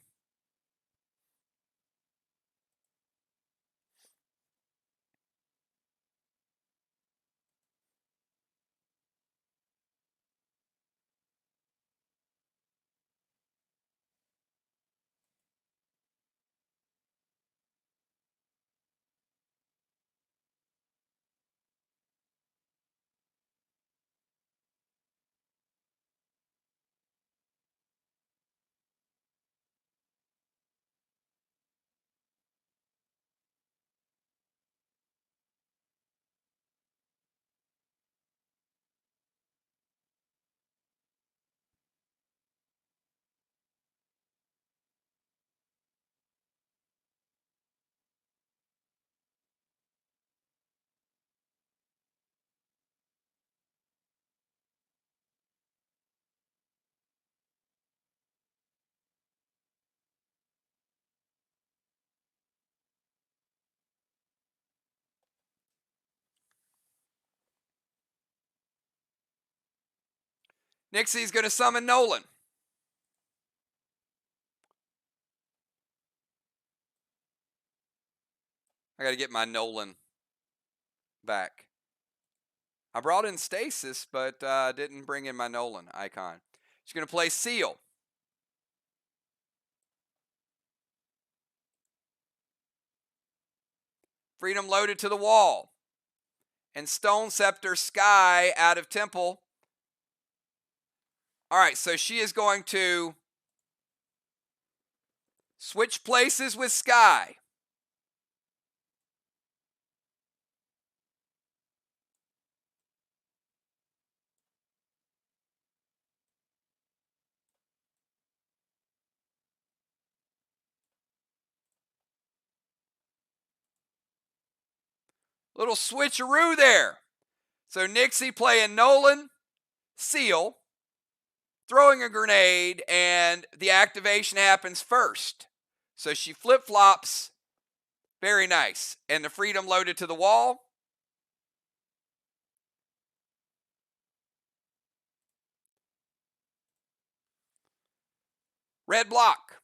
Nixie's going to summon Nolan. I got to get my Nolan back. I brought in Stasis, but didn't bring in my Nolan icon. She's going to play Seal. Freedom loaded to the wall. And Stone Scepter Sky out of Temple. All right, so she is going to switch places with Sky. Little switcheroo there. So Nixie playing Nolan, Seal, throwing a grenade, and the activation happens first. So she flip-flops. Very nice. And the Freedom loaded to the wall. Red block.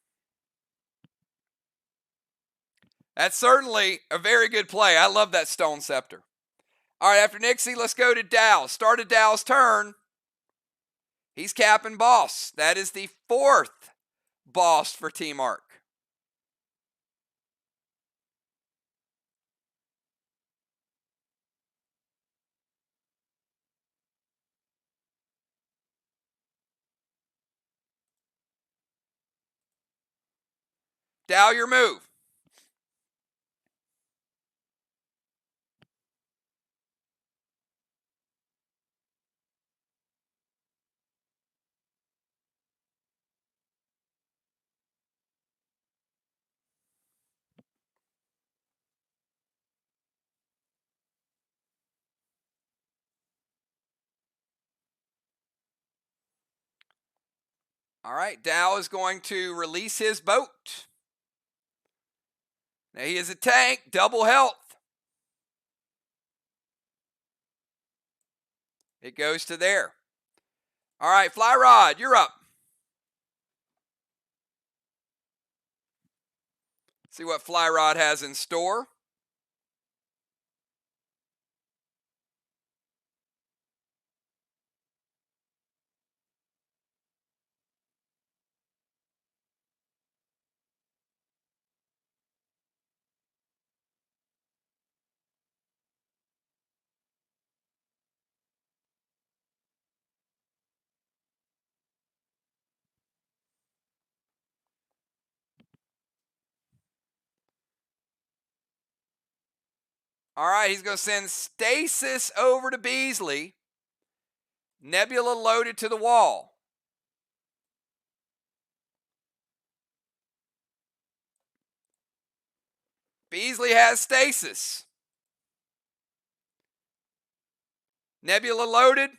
That's certainly a very good play. I love that Stone Scepter. All right, after Nixie, let's go to Dow. Started Dow's turn. He's capping boss. That is the 4th boss for Team Arc. Dow, your move. All right, Dow is going to release his boat. Now he is a tank, double health. It goes to there. All right, Fly Rod, you're up. See what Fly Rod has in store. All right, he's going to send Stasis over to Beasley. Nebula loaded to the wall. Beasley has Stasis. Nebula loaded.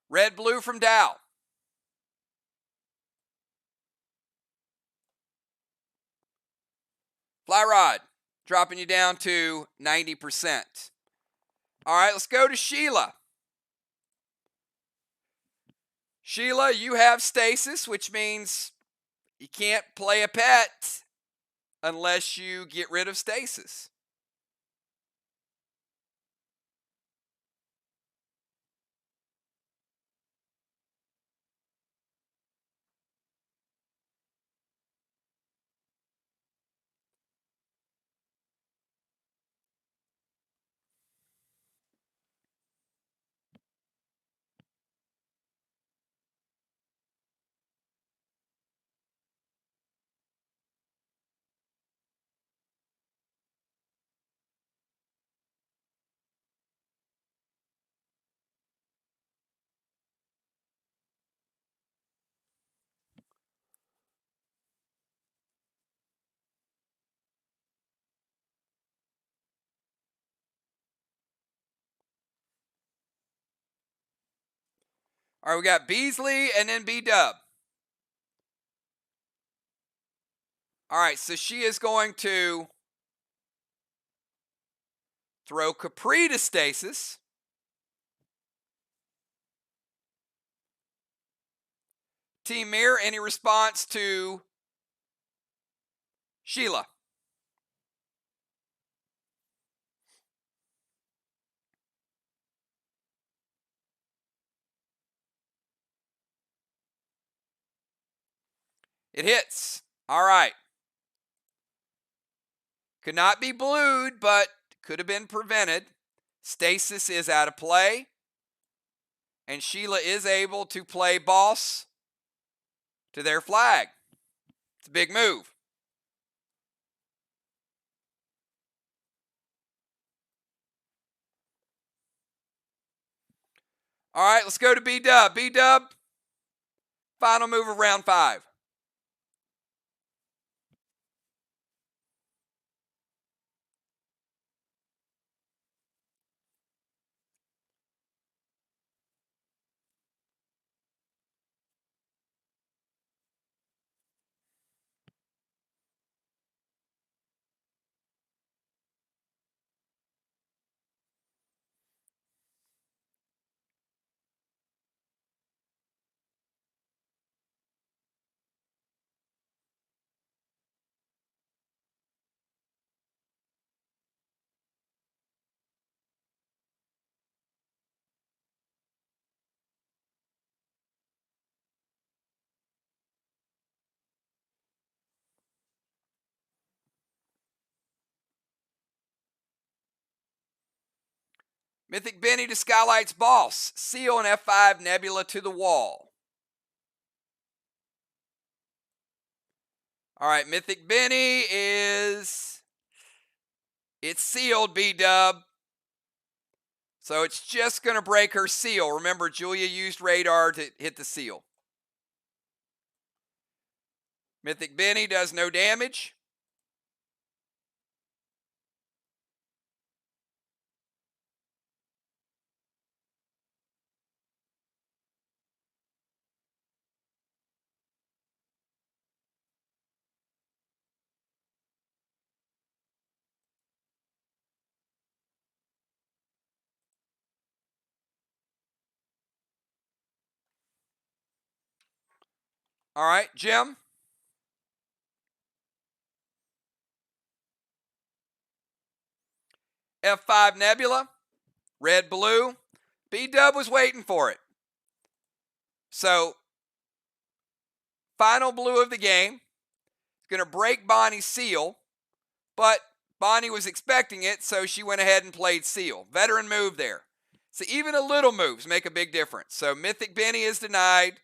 Red blue from Dow. Fly Rod, dropping you down to 90%. All right, let's go to Sheila. Sheila, you have Stasis, which means you can't play a pet unless you get rid of Stasis. All right, we got Beasley and then B-Dub. All right, so she is going to throw Capri to Stasis. Team MIR, any response to Sheila? It hits. All right. Could not be blued, but could have been prevented. Stasis is out of play. And Sheila is able to play boss to their flag. It's a big move. All right, let's go to B-Dub. B-Dub, final move of round 5. Mythic Benny to Skylight's Boss. Seal and F5 Nebula to the wall. All right, Mythic Benny is... It's sealed, B-Dub. So it's just going to break her seal. Remember, Julia used radar to hit the seal. Mythic Benny does no damage. All right, Jim. F5 Nebula. Red, blue. B-Dub was waiting for it. So, final blue of the game. It's going to break Bonnie's seal, but Bonnie was expecting it, so she went ahead and played seal. Veteran move there. So even a little moves make a big difference. So Mythic Benny is denied.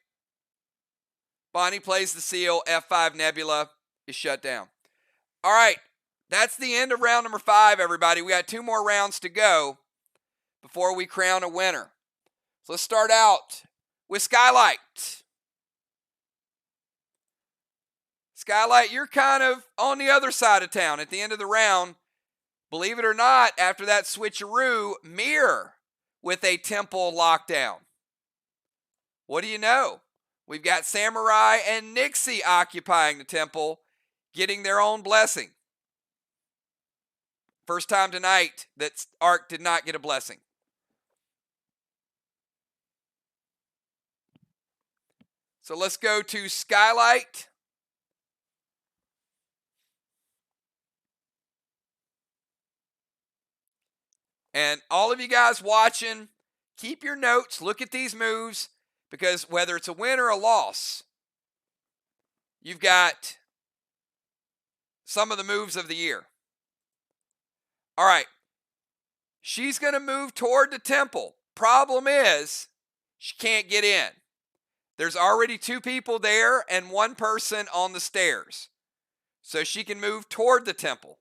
Bonnie plays the seal. F5 Nebula is shut down. All right, that's the end of round number 5, everybody. We got 2 more rounds to go before we crown a winner. So let's start out with Skylight. Skylight, you're kind of on the other side of town at the end of the round. Believe it or not, after that switcheroo, MIR with a temple lockdown. What do you know? We've got Samurai and Nixie occupying the temple, getting their own blessing. First time tonight that Ark did not get a blessing. So let's go to Skylight. And all of you guys watching, keep your notes, look at these moves, because whether it's a win or a loss, you've got some of the moves of the year. All right. She's going to move toward the temple. Problem is, she can't get in. There's already 2 people there and 1 person on the stairs. So she can move toward the temple.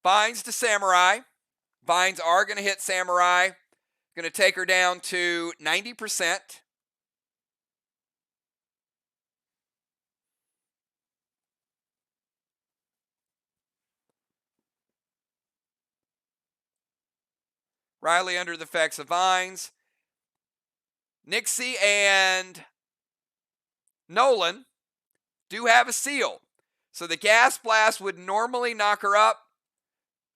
Vines to Samurai. Vines are going to hit Samurai. Going to take her down to 90%. Riley under the effects of Vines. Nixie and Nolan do have a seal. So the gas blast would normally knock her up.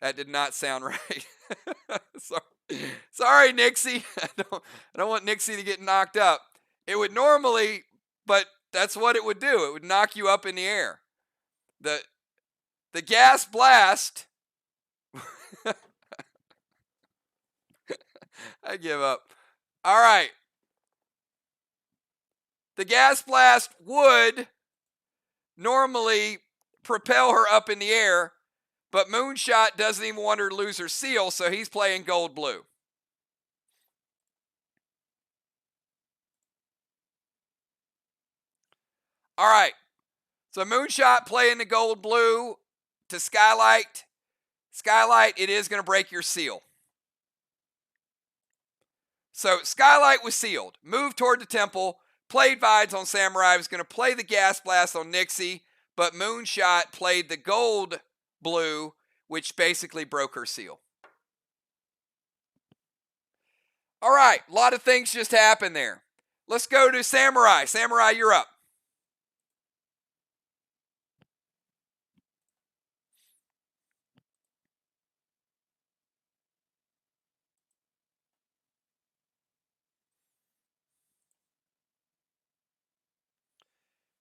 That did not sound right. Sorry, Nixie. I don't want Nixie to get knocked up. It would normally, but that's what it would do. It would knock you up in the air. The gas blast. I give up. All right. The gas blast would normally propel her up in the air, But Moonshot doesn't even want her to lose her seal, so he's playing gold-blue. All right. So Moonshot playing the gold-blue to Skylight. Skylight, it is going to break your seal. So Skylight was sealed. Moved toward the temple. Played Vines on Samurai. Was going to play the Gas Blast on Nixie. But Moonshot played the gold-blue, which basically broke her seal. All right, a lot of things just happened there. Let's go to Samurai. Samurai, you're up.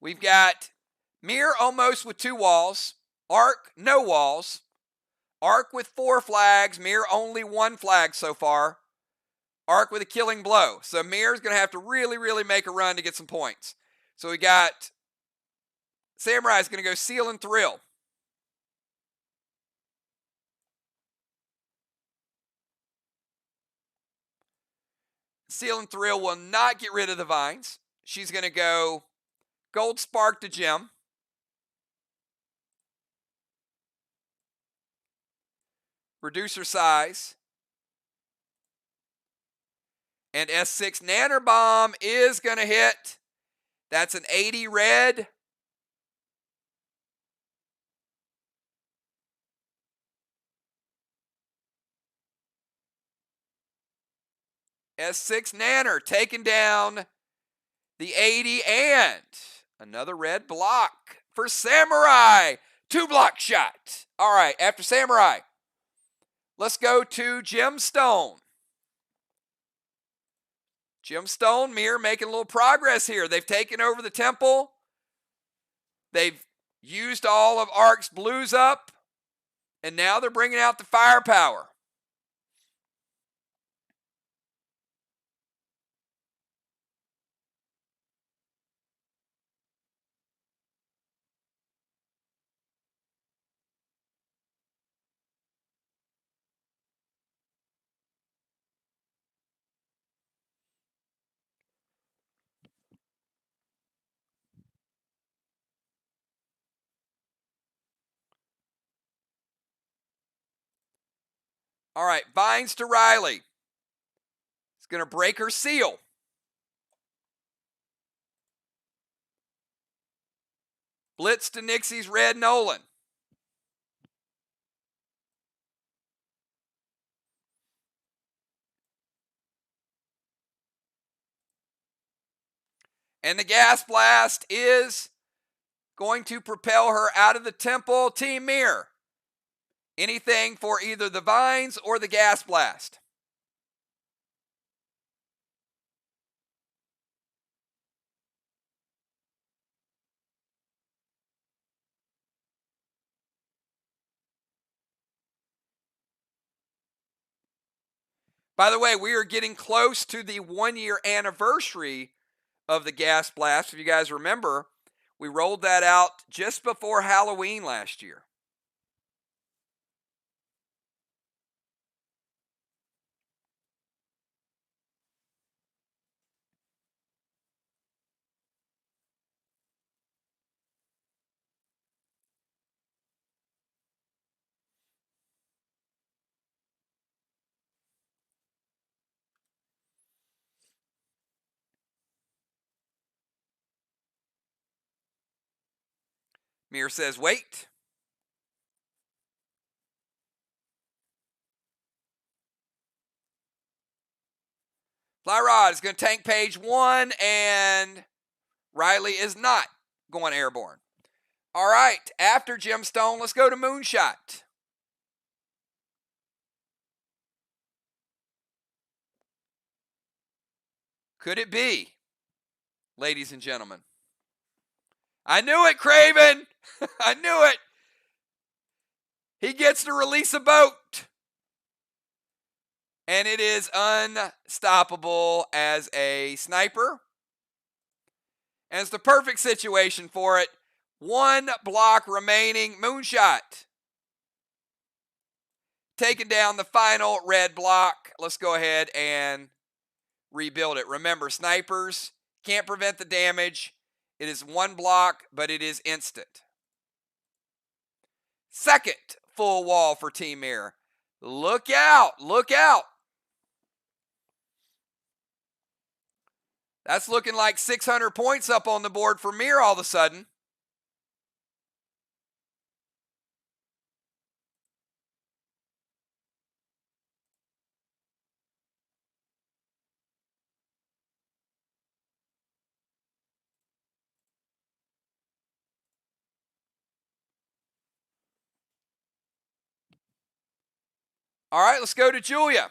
We've got MIR almost with 2 walls. Arc, no walls. Arc with 4 flags. MIR only 1 flag so far. Arc with a killing blow. So MIR is going to have to really, really make a run to get some points. So we got Samurai is going to go Seal and Thrill. Seal and Thrill will not get rid of the Vines. She's going to go Gold Spark to Gem. Reduce her size. And S6 Nanner Bomb is going to hit. That's an 80 red. S6 Nanner taking down the 80 and another red block for Samurai. 2 block shot. All right, after Samurai, let's go to Gemstone. Gemstone, MIR making a little progress here. They've taken over the temple. They've used all of Arc's blues up. And now they're bringing out the firepower. All right, Vines to Riley. It's going to break her seal. Blitz to Nixie's Red Nolan. And the Gas Blast is going to propel her out of the temple. Team MIR. Anything for either the Vines or the Gas Blast? By the way, we are getting close to the 1-year anniversary of the Gas Blast. If you guys remember, we rolled that out just before Halloween last year. MIR says, wait. Fly Rod is going to tank page 1, and Riley is not going airborne. All right, after Gemstone, let's go to Moonshot. Could it be, ladies and gentlemen? I knew it, Craven. I knew it. He gets to release a boat. And it is unstoppable as a sniper. And it's the perfect situation for it. 1 block remaining. Moonshot. taking down the final red block. Let's go ahead and rebuild it. Remember, snipers can't prevent the damage. It is one block, but it is instant. Second full wall for Team MIR. Look out, look out. That's looking like 600 points up on the board for MIR all of a sudden. All right, let's go to Julia.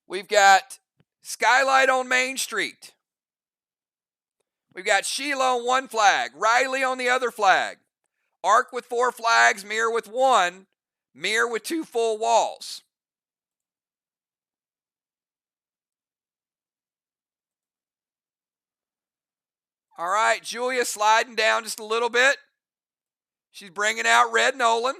We've got Skylight on Main Street. We've got Sheila on one flag, Riley on the other flag. Arc with 4 flags, MIR with 1, MIR with 2 full walls. All right, Julia sliding down just a little bit. She's bringing out Red Nolan.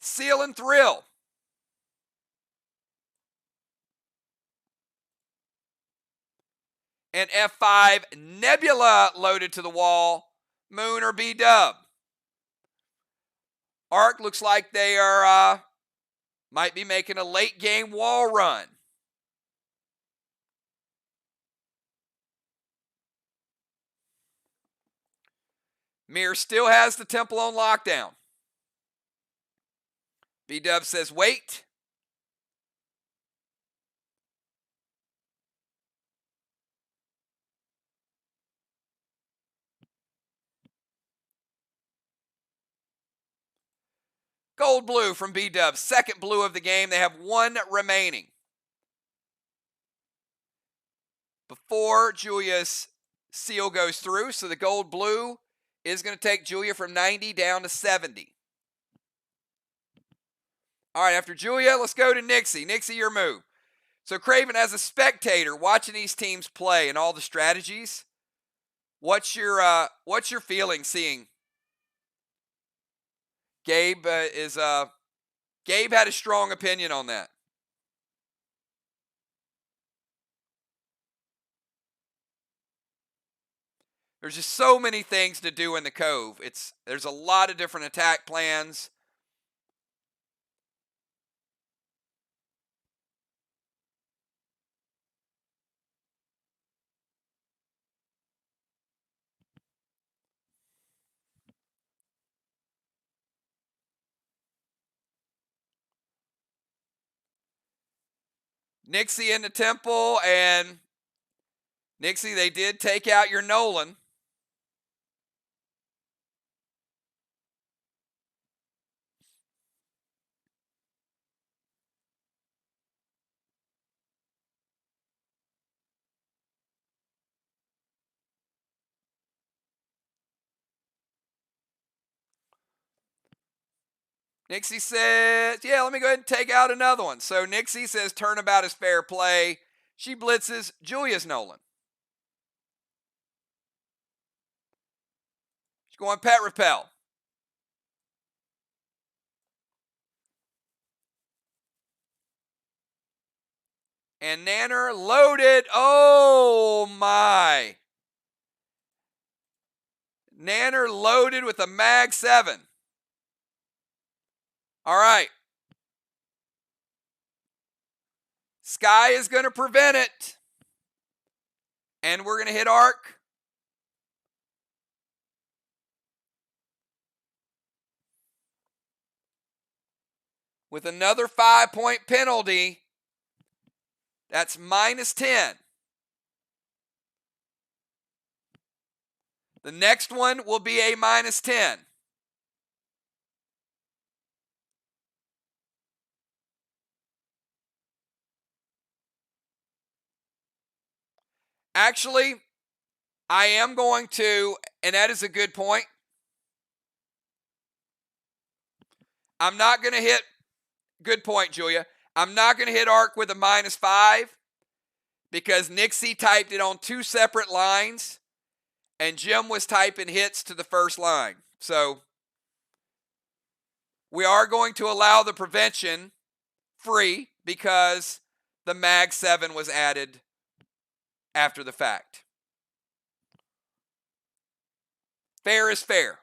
Seal and Thrill. And F5 Nebula loaded to the wall. Moon or B-Dub. Arc looks like they are might be making a late game wall run. MIR still has the temple on lockdown. B-Dub says wait. Gold blue from B-Dub, second blue of the game. They have 1 remaining. Before Julia's seal goes through, so the gold blue is going to take Julia from 90 down to 70. All right, after Julia, let's go to Nixie. Nixie, your move. So Craven, as a spectator, watching these teams play and all the strategies, what's your feeling seeing? Gabe Gabe had a strong opinion on that. There's just so many things to do in the Cove. There's a lot of different attack plans. Nixie in the temple, and Nixie, they did take out your Nolan. Nixie says, yeah, let me go ahead and take out another one. So Nixie says turnabout is fair play. She blitzes Julia's Nolan. She's going pet repel. And Nanner loaded. Oh my. Nanner loaded with a Mag 7. All right. Sky is going to prevent it. And we're going to hit Arc. With another 5-point penalty. That's -10. The next one will be a -10. Actually, I am going to, and that is a good point. I'm not going to hit, good point, Julia. I'm not going to hit Arc with a -5 because Nixie typed it on 2 separate lines. and Jim was typing hits to the first line. So we are going to allow the prevention free because the Mag 7 was added after the fact. Fair is fair.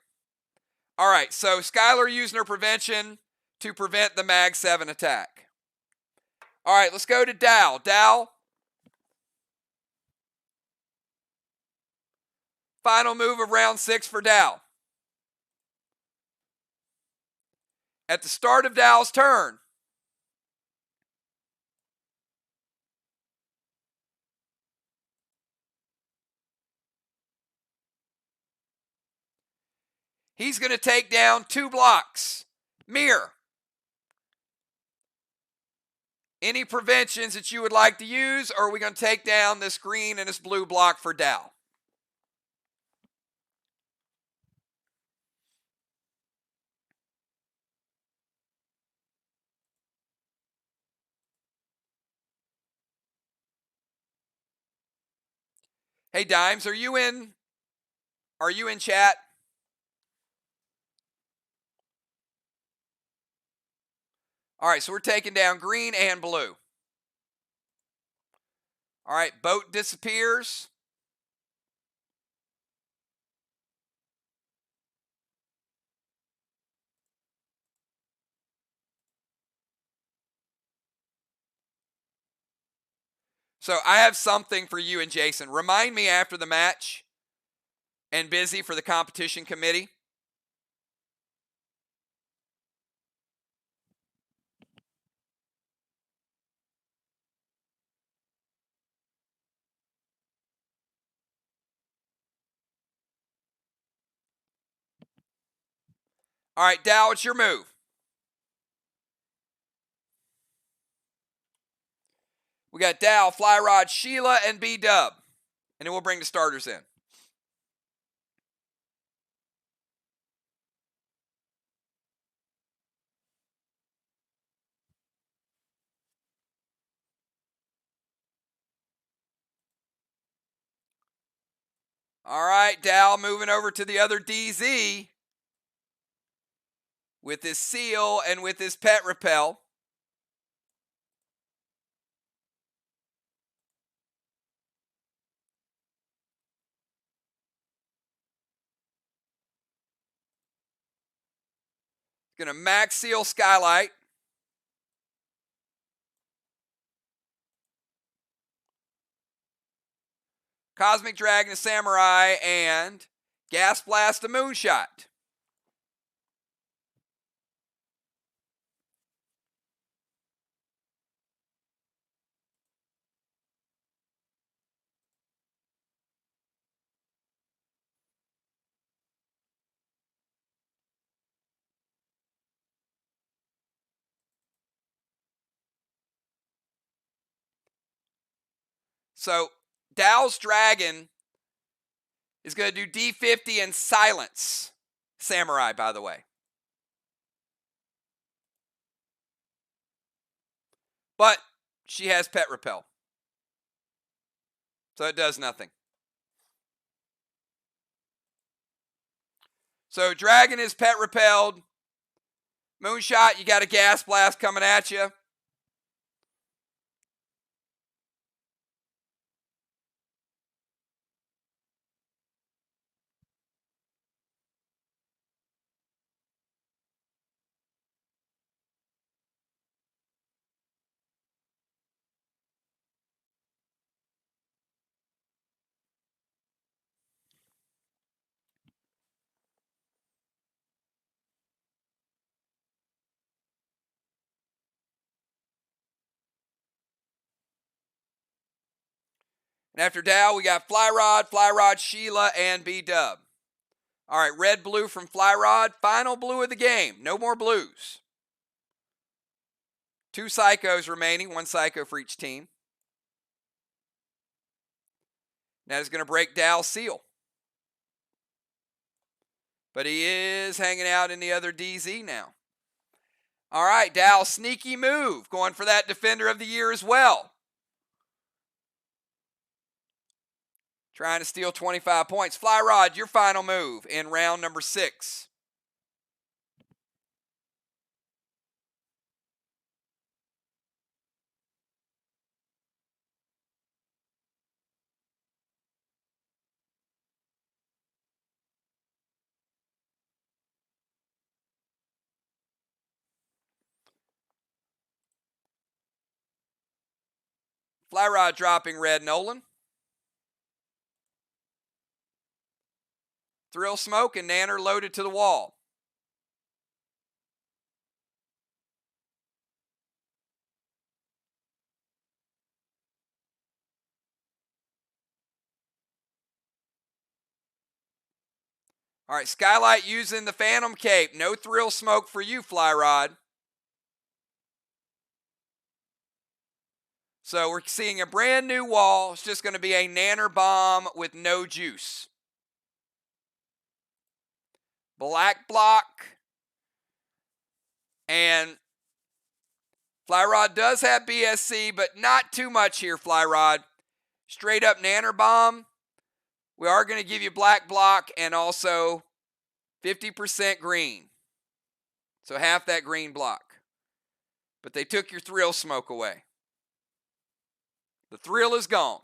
All right, so Skylar using her prevention to prevent the Mag 7 attack. All right, let's go to Dow. Dow, final move of round 6 for Dow. At the start of Dow's turn, he's going to take down 2 blocks. MIR. Any preventions that you would like to use, or are we going to take down this green and this blue block for Dow? Hey Dimes, are you in chat? All right, so we're taking down green and blue. All right, boat disappears. So I have something for you and Jason. Remind me after the match and Busy for the competition committee. All right, Dow, it's your move. We got Dow, Fly Rod, Sheila, and B-Dub. And then we'll bring the starters in. All right, Dow moving over to the other DZ with his seal and with his pet repel. Gonna max seal Skylight. Cosmic Dragon, Samurai, and Gas Blast, a Moonshot. So Dow's Dragon is going to do D50 and silence Samurai, by the way. But she has pet repel. So it does nothing. So Dragon is pet repelled. Moonshot, you got a Gas Blast coming at you. And after Dow, we got Fly Rod, Sheila, and B-Dub. All right, red, blue from Fly Rod. Final blue of the game. No more blues. 2 Psychos remaining. 1 Psycho for each team. That is going to break Dow's seal. But he is hanging out in the other DZ now. All right, Dow, sneaky move. Going for that Defender of the Year as well. Trying to steal 25 points. Fly Rod, your final move in round number 6. Fly Rod dropping red Nolan. Thrill Smoke and Nanner loaded to the wall. All right, Skylight using the Phantom Cape. No Thrill Smoke for you, Fly Rod. So we're seeing a brand new wall. It's just going to be a Nanner Bomb with no juice. Black block. And Fly Rod does have BSC, but not too much here, Fly Rod. Straight up Nanner Bomb. We are going to give you black block and also 50% green. So half that green block. But they took your Thrill Smoke away. The thrill is gone.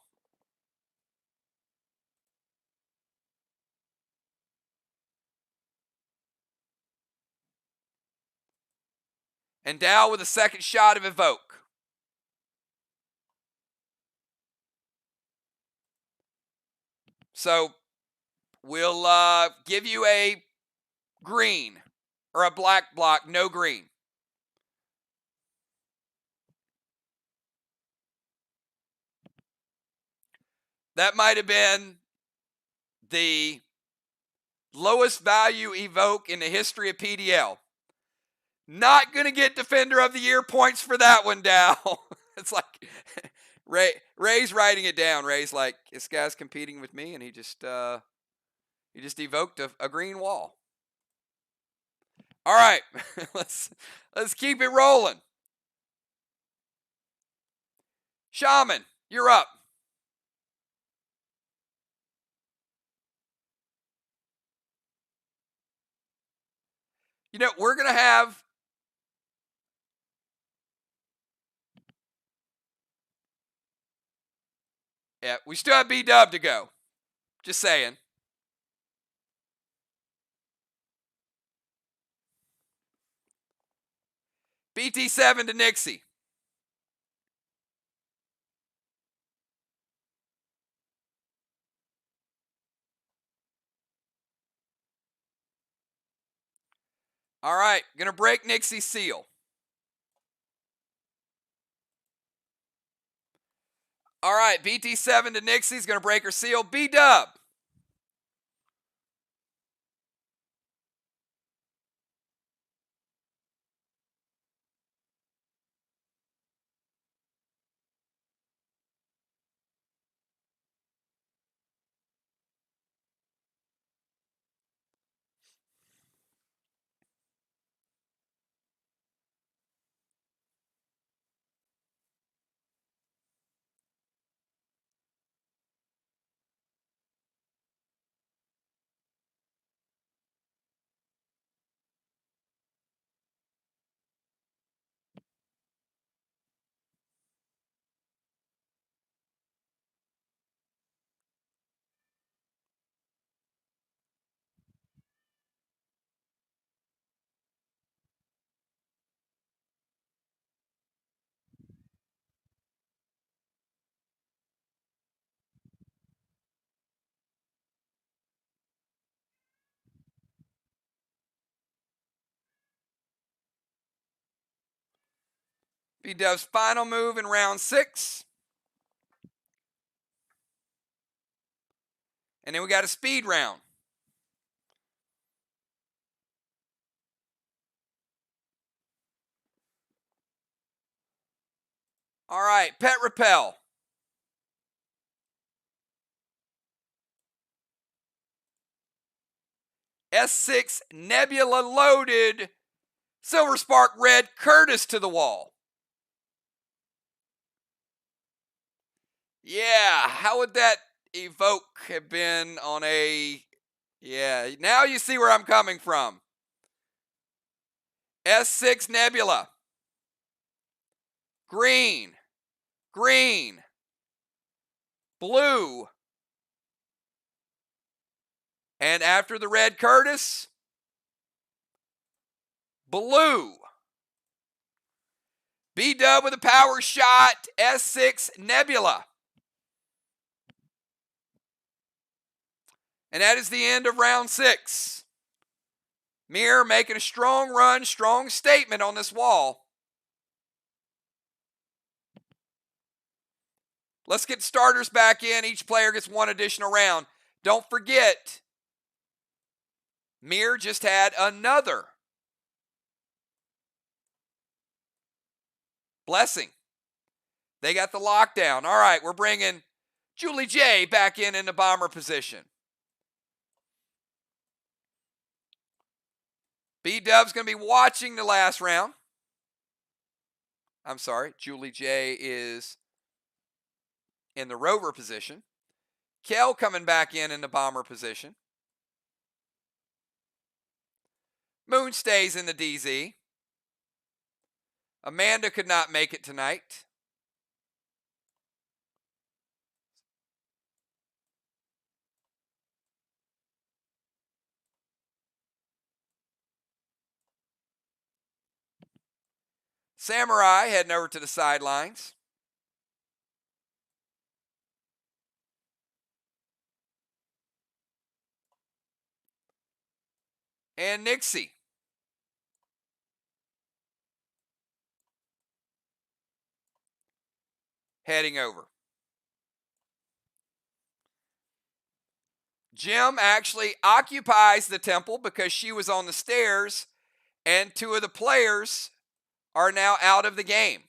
And Dow with a second shot of Evoke. So we'll give you a green or a black block, no green. That might have been the lowest value Evoke in the history of PDL. Not going to get Defender of the Year points for that one, Dow. It's like Ray's writing it down. Ray's like, this guy's competing with me, and he just evoked a green wall. All right, let's keep it rolling. Shaman, you're up. You know, we're going to have we still have B-Dub to go. Just saying. BT7 to Nixie. All right, going to break Nixie's seal. All right, BT7 to Nixie's going to break her seal. B-Dub. B-Dub's final move in round 6. And then we got a speed round. All right, Pet Repel. S6 Nebula loaded. Silver Spark Red Curtis to the wall. Yeah, how would that Evoke have been on a, yeah, now you see where I'm coming from. S6 Nebula. Green. Green. Blue. And after the red Curtis, blue. B-Dub with a power shot, S6 Nebula. And that is the end of round 6. MIR making a strong run, strong statement on this wall. Let's get starters back in. Each player gets one additional round. Don't forget, MIR just had another blessing. They got the lockdown. All right, we're bringing Julie J back in the bomber position. B-Dub's going to be watching the last round. I'm sorry, Julie J is in the rover position. Kel coming back in the bomber position. Moon stays in the DZ. Amanda could not make it tonight. Samurai heading over to the sidelines. And Nixie. Heading over. Jim actually occupies the temple because she was on the stairs, and 2 of the players are now out of the game.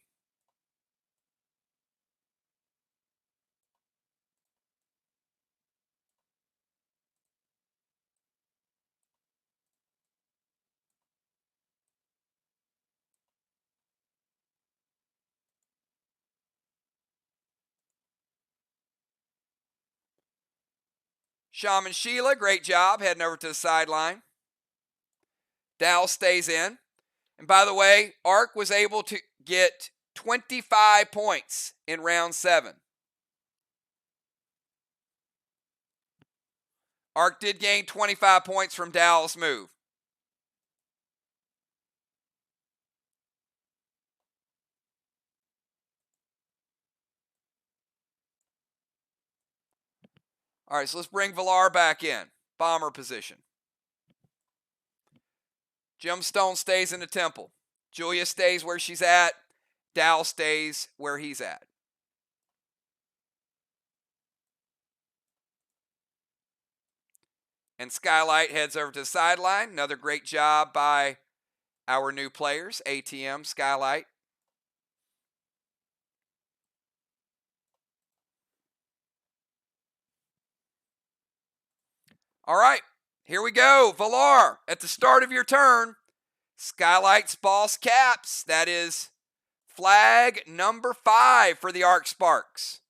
Shaman Sheila, great job, heading over to the sideline. Dal stays in. And by the way, Ark was able to get 25 points in round 7. Ark did gain 25 points from Dal's move. All right, so let's bring Villar back in. Bomber position. Gemstone stays in the temple. Julia stays where she's at. Dal stays where he's at. And Skylight heads over to the sideline. Another great job by our new players, ATM, Skylight. All right, here we go. Villar, at the start of your turn, Skylight's boss caps. That is flag number 5 for the Arc Sparks.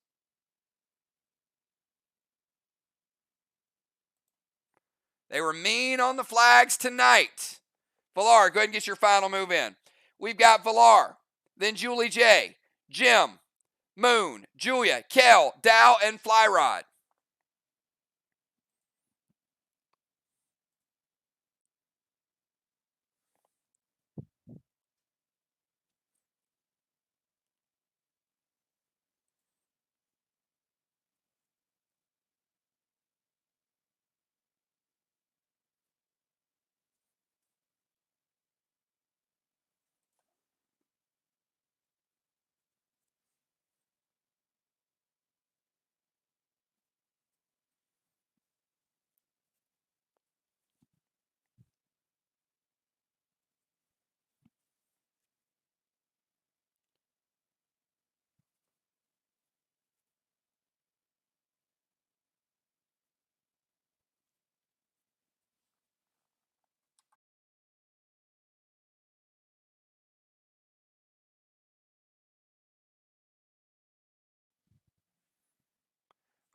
They were mean on the flags tonight. Villar, go ahead and get your final move in. We've got Villar, then Julie J, Jim, Moon, Julia, Kel, Dow, and Flyrod.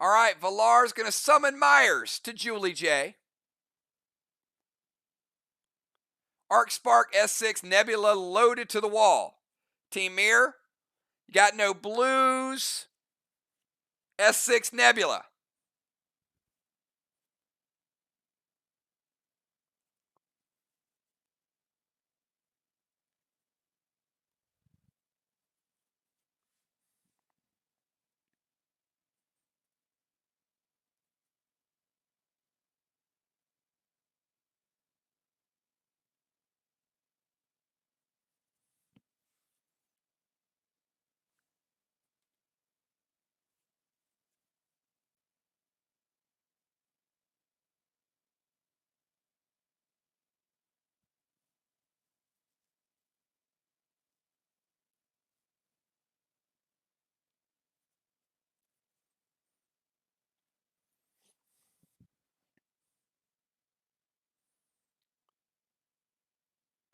All right, Valar's going to summon Myers to Julie J. Arc Spark S6 Nebula loaded to the wall. Team MIR, you got no blues. S6 Nebula.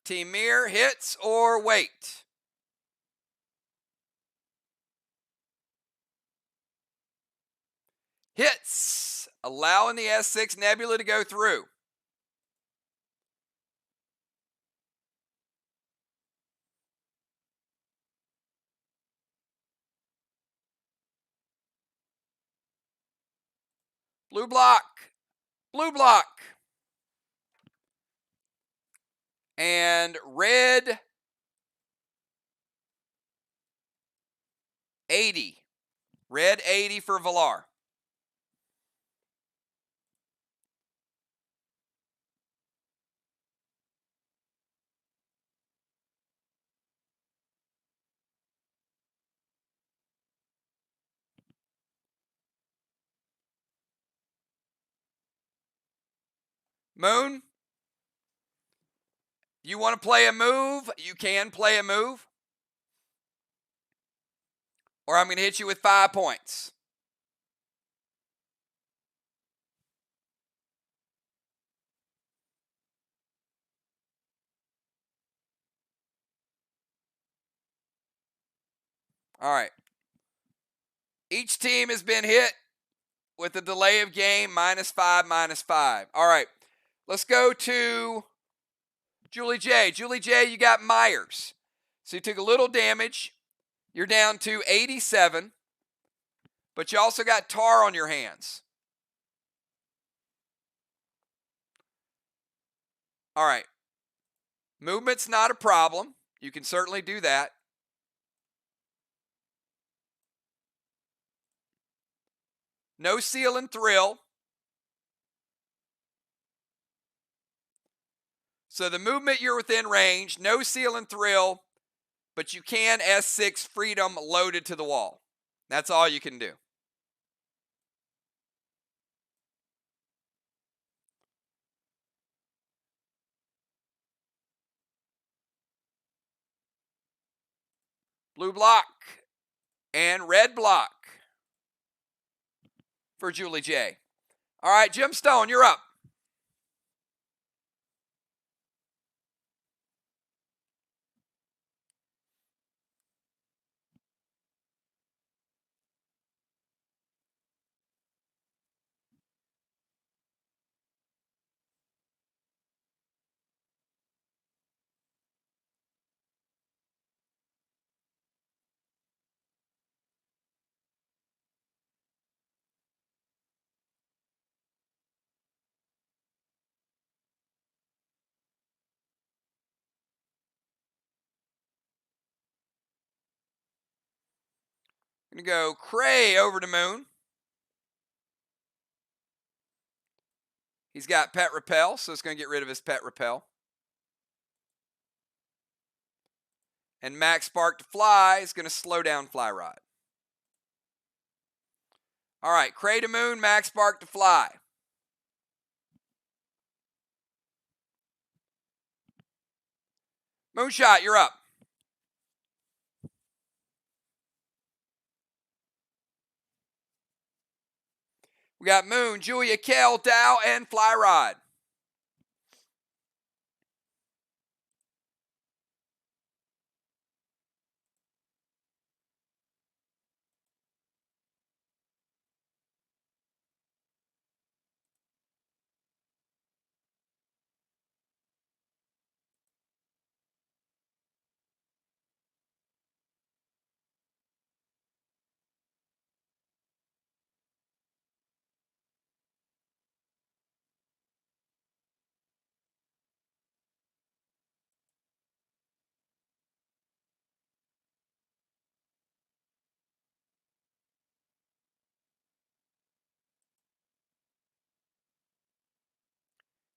Team MIR, hits or wait? Hits, allowing the S6 Nebula to go through. Blue block. Blue block. And red 80. Red 80 for Valar. Moon, you want to play a move? You can play a move. Or I'm going to hit you with 5 points. All right. Each team has been hit with a delay of game, -5, -5. All right. Let's go to Julie J. Julie J, you got Myers. So you took a little damage. You're down to 87. But you also got Tar on your hands. All right. Movement's not a problem. You can certainly do that. No seal and thrill. So the movement, you're within range. No seal and thrill. But you can S6 freedom loaded to the wall. That's all you can do. Blue block and red block for Julie J. All right, Jim Stone, you're up. I'm going to go Cray over to Moon. He's got Pet Repel, so it's going to get rid of his Pet Repel. And Max Spark to Fly is going to slow down Fly Rod. All right, Cray to Moon, Max Spark to Fly. Moonshot, you're up. We got Moon, Julia, Kel, Dow, and Fly Rod.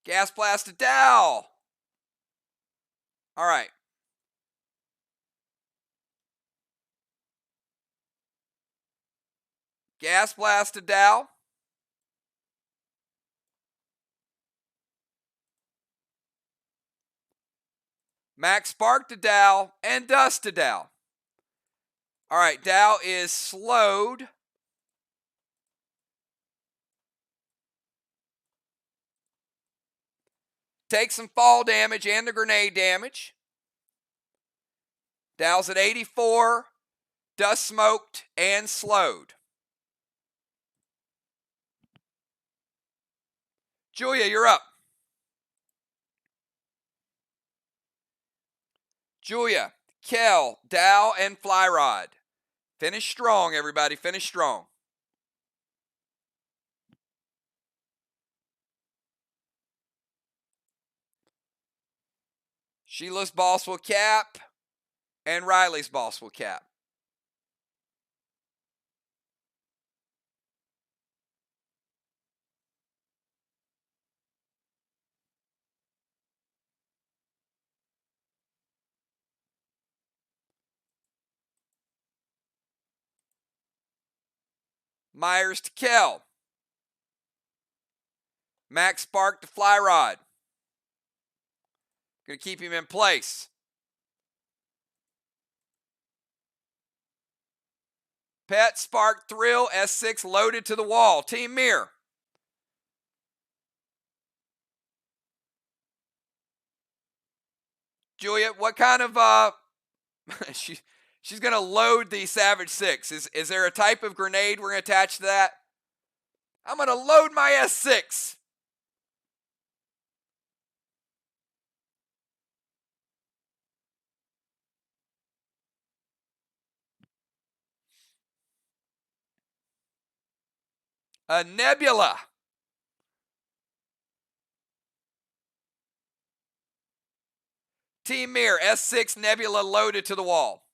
Gas blast to Dow. All right. Gas blast to Dow. Max spark to Dow and dust to Dow. All right, Dow is slowed. Take some fall damage and the grenade damage. Dow's at 84, dust smoked and slowed. Julia, you're up. Julia, Kel, Dow, and Fly Rod. Finish strong, everybody. Finish strong. Sheila's boss will cap, and Riley's boss will cap. Myers to Kel. Max spark to Fly Rod. Going to keep him in place. Pet, Spark, Thrill, S6 loaded to the wall. Team MIR. Julia, what kind of she's going to load the Savage 6. Is there a type of grenade we're going to attach to that? I'm going to load my S6. A Nebula. Team MIR, S6 Nebula loaded to the wall.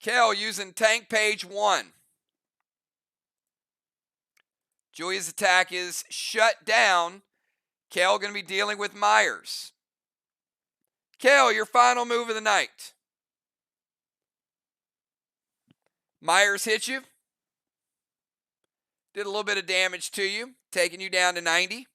Kel using tank page 1. Julia's attack is shut down. Kel going to be dealing with Myers. Kel, your final move of the night. Myers hit you. Did a little bit of damage to you, taking you down to 90.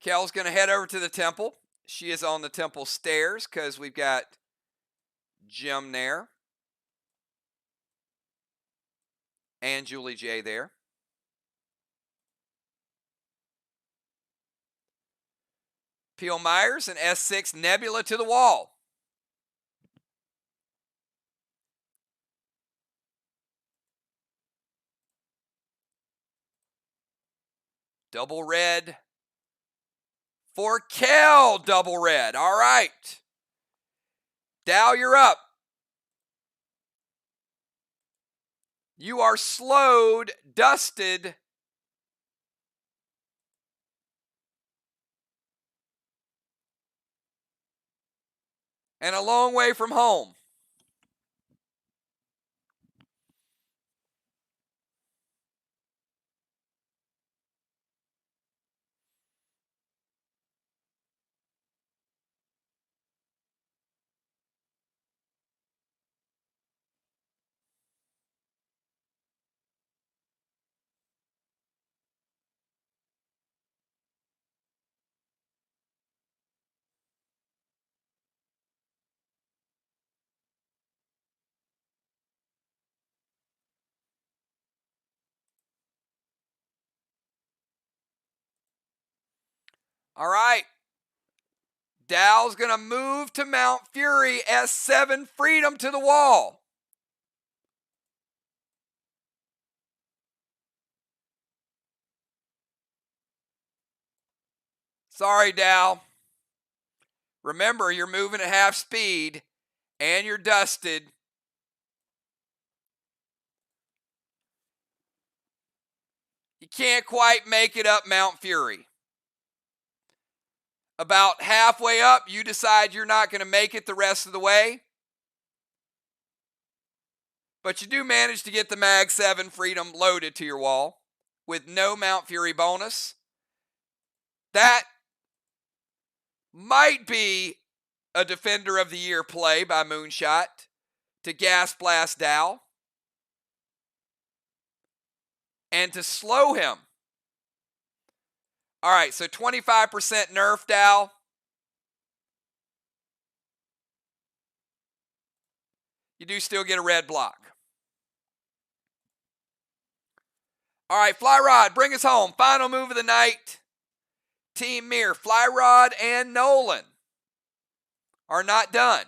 Kel's going to head over to the temple. She is on the temple stairs because we've got Jim there and Julie J there. Peel Myers and S6 Nebula to the wall. Double red for Kel. Double red. All right. Dow, you're up. You are slowed, dusted, and a long way from home. All right. Dow's going to move to Mount Fury, S7 Freedom to the wall. Sorry, Dow. Remember, you're moving at half speed and you're dusted. You can't quite make it up Mount Fury. About halfway up, you decide you're not going to make it the rest of the way. But you do manage to get the Mag 7 Freedom loaded to your wall with no Mount Fury bonus. That might be a Defender of the Year play by Moonshot to gas blast Dow and to slow him. All right, so 25% nerf Dow. You do still get a red block. All right, Fly Rod, bring us home. Final move of the night. Team MIR, Fly Rod and Nolan are not done.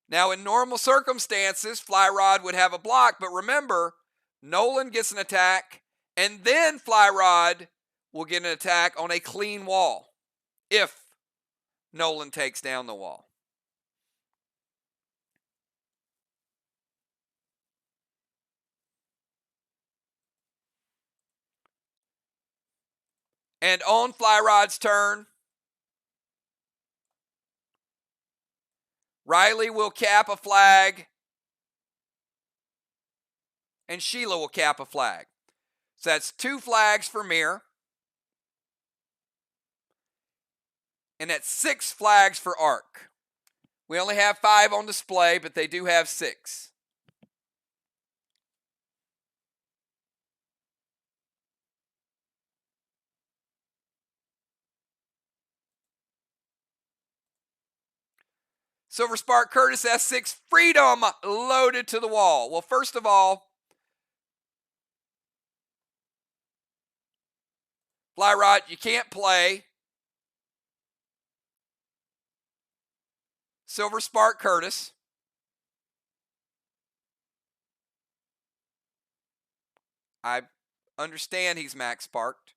Now, in normal circumstances, Fly Rod would have a block, but remember, Nolan gets an attack, and then Fly Rod will get an attack on a clean wall if Nolan takes down the wall. And on Fly Rod's turn, Riley will cap a flag, and Sheila will cap a flag. So that's 2 flags for MIR. And that's 6 flags for ARC. We only have 5 on display, but they do have 6. Silver Spark Curtis S6 Freedom loaded to the wall. Well, first of all, Fly Rod, you can't play Silver Spark Curtis. I understand he's max sparked.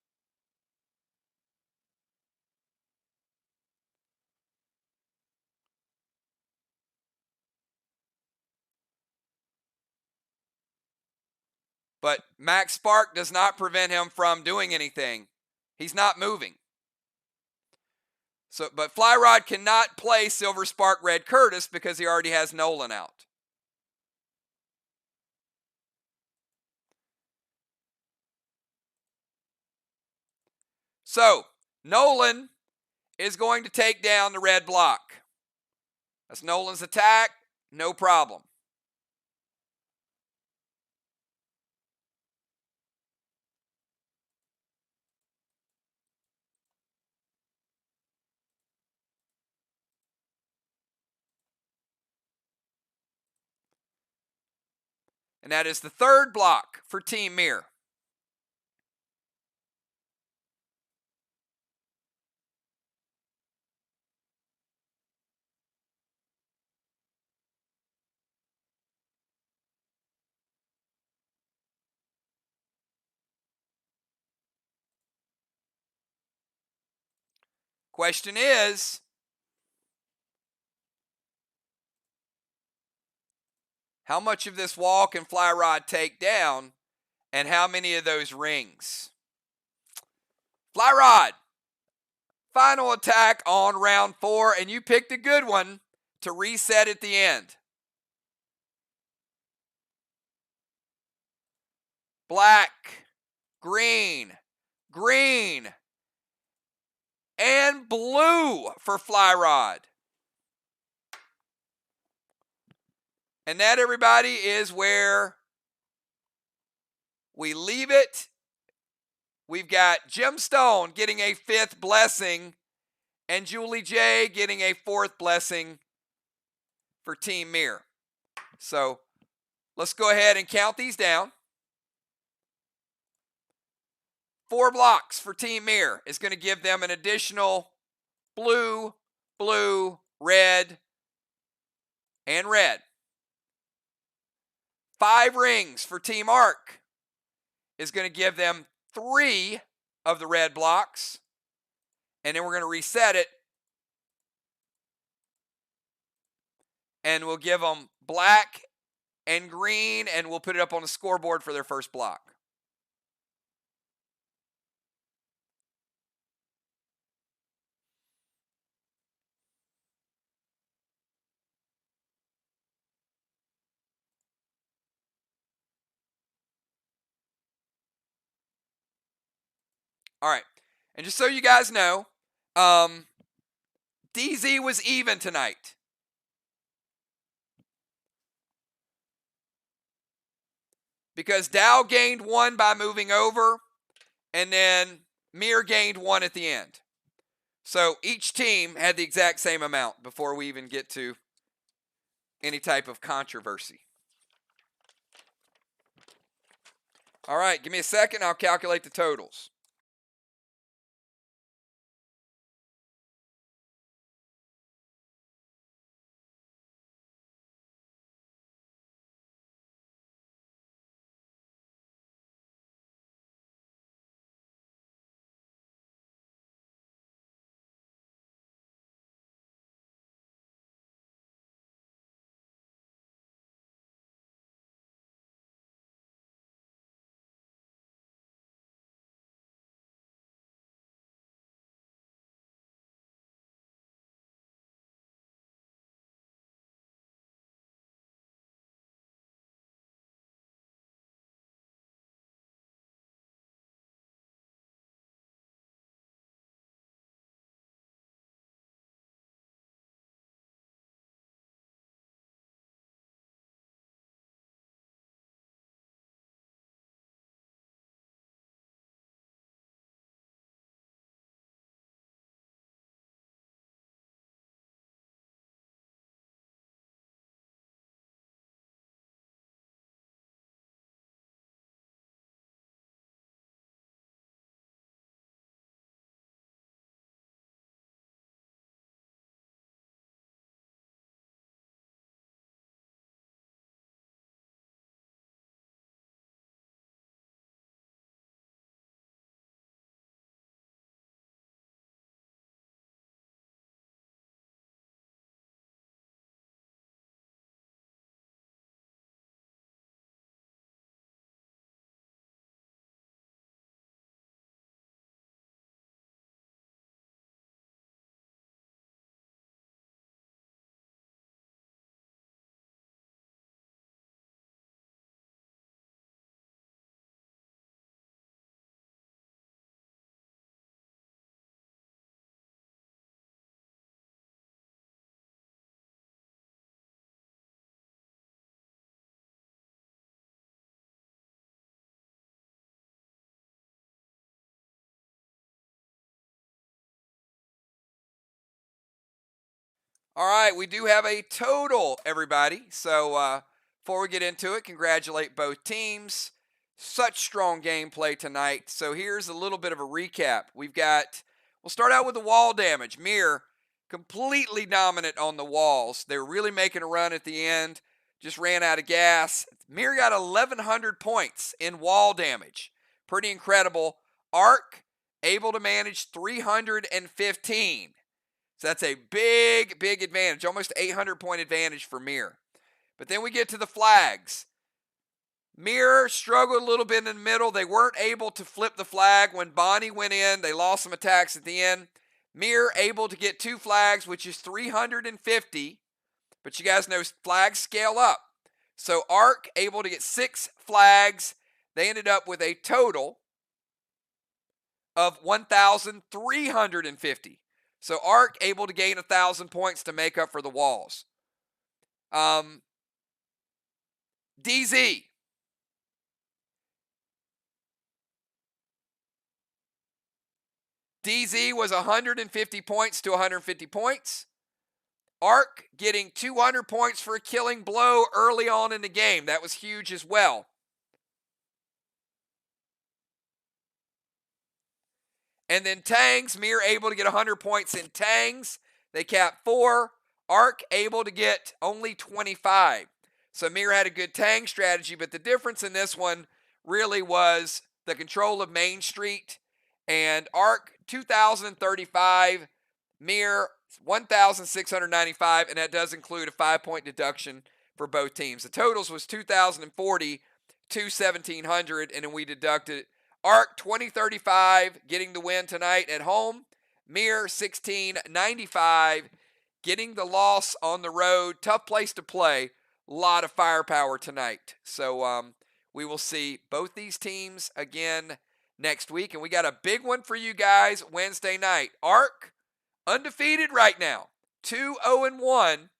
But max spark does not prevent him from doing anything. He's not moving. So, but Fly Rod cannot play Silver Spark Red Curtis because he already has Nolan out. So, Nolan is going to take down the red block. That's Nolan's attack, no problem. And that is the 3rd block for Team MIR. Question is, how much of this wall can Fly Rod take down, and how many of those rings? Fly Rod, final attack on round 4, and you picked a good one to reset at the end. Black, green, green, and blue for Fly Rod. And that, everybody, is where we leave it. We've got Gemstone getting a 5th blessing and Julie J getting a 4th blessing for Team MIR. So Let's go ahead and count these down. 4 blocks for Team MIR is going to give them an additional blue, blue, red, and red. 5 rings for Team ARC is going to give them 3 of the red blocks. And then we're going to reset it. And we'll give them black and green, and we'll put it up on the scoreboard for their first block. All right. And just so you guys know, DZ was even tonight. Because Dow gained 1 by moving over, and then MIR gained 1 at the end. So each team had the exact same amount before we even get to any type of controversy. All right, give me a second. I'll calculate the totals. All right, we do have a total, everybody. So before we get into it, congratulate both teams. Such strong gameplay tonight. So here's a little bit of a recap. We'll start out with the wall damage. MIR, completely dominant on the walls. They were really making a run at the end. Just ran out of gas. MIR got 1,100 points in wall damage. Pretty incredible. ARC, able to manage 315. So that's a big, big advantage, almost 800-point advantage for MIR. But then we get to the flags. MIR struggled a little bit in the middle. They weren't able to flip the flag when Bonnie went in. They lost some attacks at the end. MIR able to get 2 flags, which is 350. But you guys know flags scale up. So ARC able to get 6 flags. They ended up with a total of 1,350. So ARC able to gain 1,000 points to make up for the walls. DZ. DZ was 150 points to 150 points. Ark getting 200 points for a killing blow early on in the game. That was huge as well. And then Tangs, MIR able to get 100 points in Tangs. They capped 4. Ark able to get only 25. So MIR had a good Tang strategy, but the difference in this one really was the control of Main Street. And Ark 2,035, MIR 1,695, and that does include a 5-point deduction for both teams. The totals was 2,040 to 1,700, and then we deducted Ark 2035 getting the win tonight at home. MIR 1695 getting the loss on the road. Tough place to play. A lot of firepower tonight. So we will see both these teams again next week. And we got a big one for you guys Wednesday night. Ark undefeated right now. 2-0-1.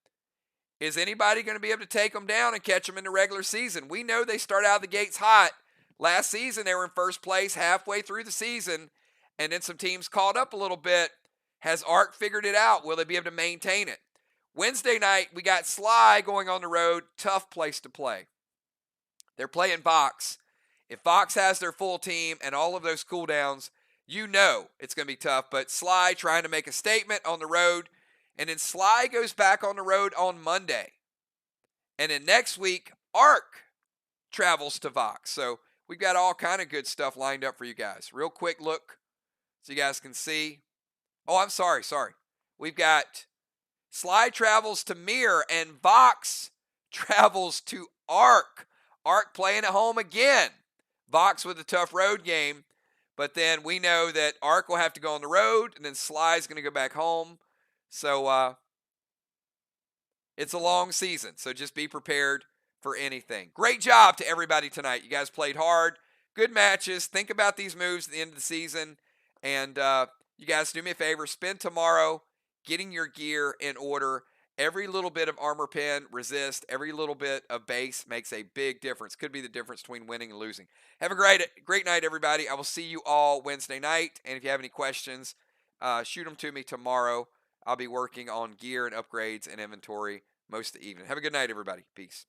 Is anybody going to be able to take them down and catch them in the regular season? We know they start out of the gates hot. Last season, they were in first place halfway through the season, and then some teams caught up a little bit. Has Ark figured it out? Will they be able to maintain it? Wednesday night, we got Sly going on the road. Tough place to play. They're playing Vox. If Vox has their full team and all of those cooldowns, you know it's going to be tough. But Sly trying to make a statement on the road, and then Sly goes back on the road on Monday. And then next week, Ark travels to Vox. So we've got all kind of good stuff lined up for you guys. Real quick look so you guys can see. Oh, I'm sorry. We've got Sly travels to MIR and Vox travels to Ark. Ark playing at home again. Vox with a tough road game. But then we know that Ark will have to go on the road, and then Sly's going to go back home. So it's a long season. So just be prepared for anything. Great job to everybody tonight. You guys played hard. Good matches. Think about these moves at the end of the season. And you guys do me a favor. Spend tomorrow getting your gear in order. Every little bit of armor pen, resist, every little bit of base makes a big difference. Could be the difference between winning and losing. Have a great night, everybody. I will see you all Wednesday night. And if you have any questions, shoot them to me tomorrow. I'll be working on gear and upgrades and inventory most of the evening. Have a good night, everybody. Peace.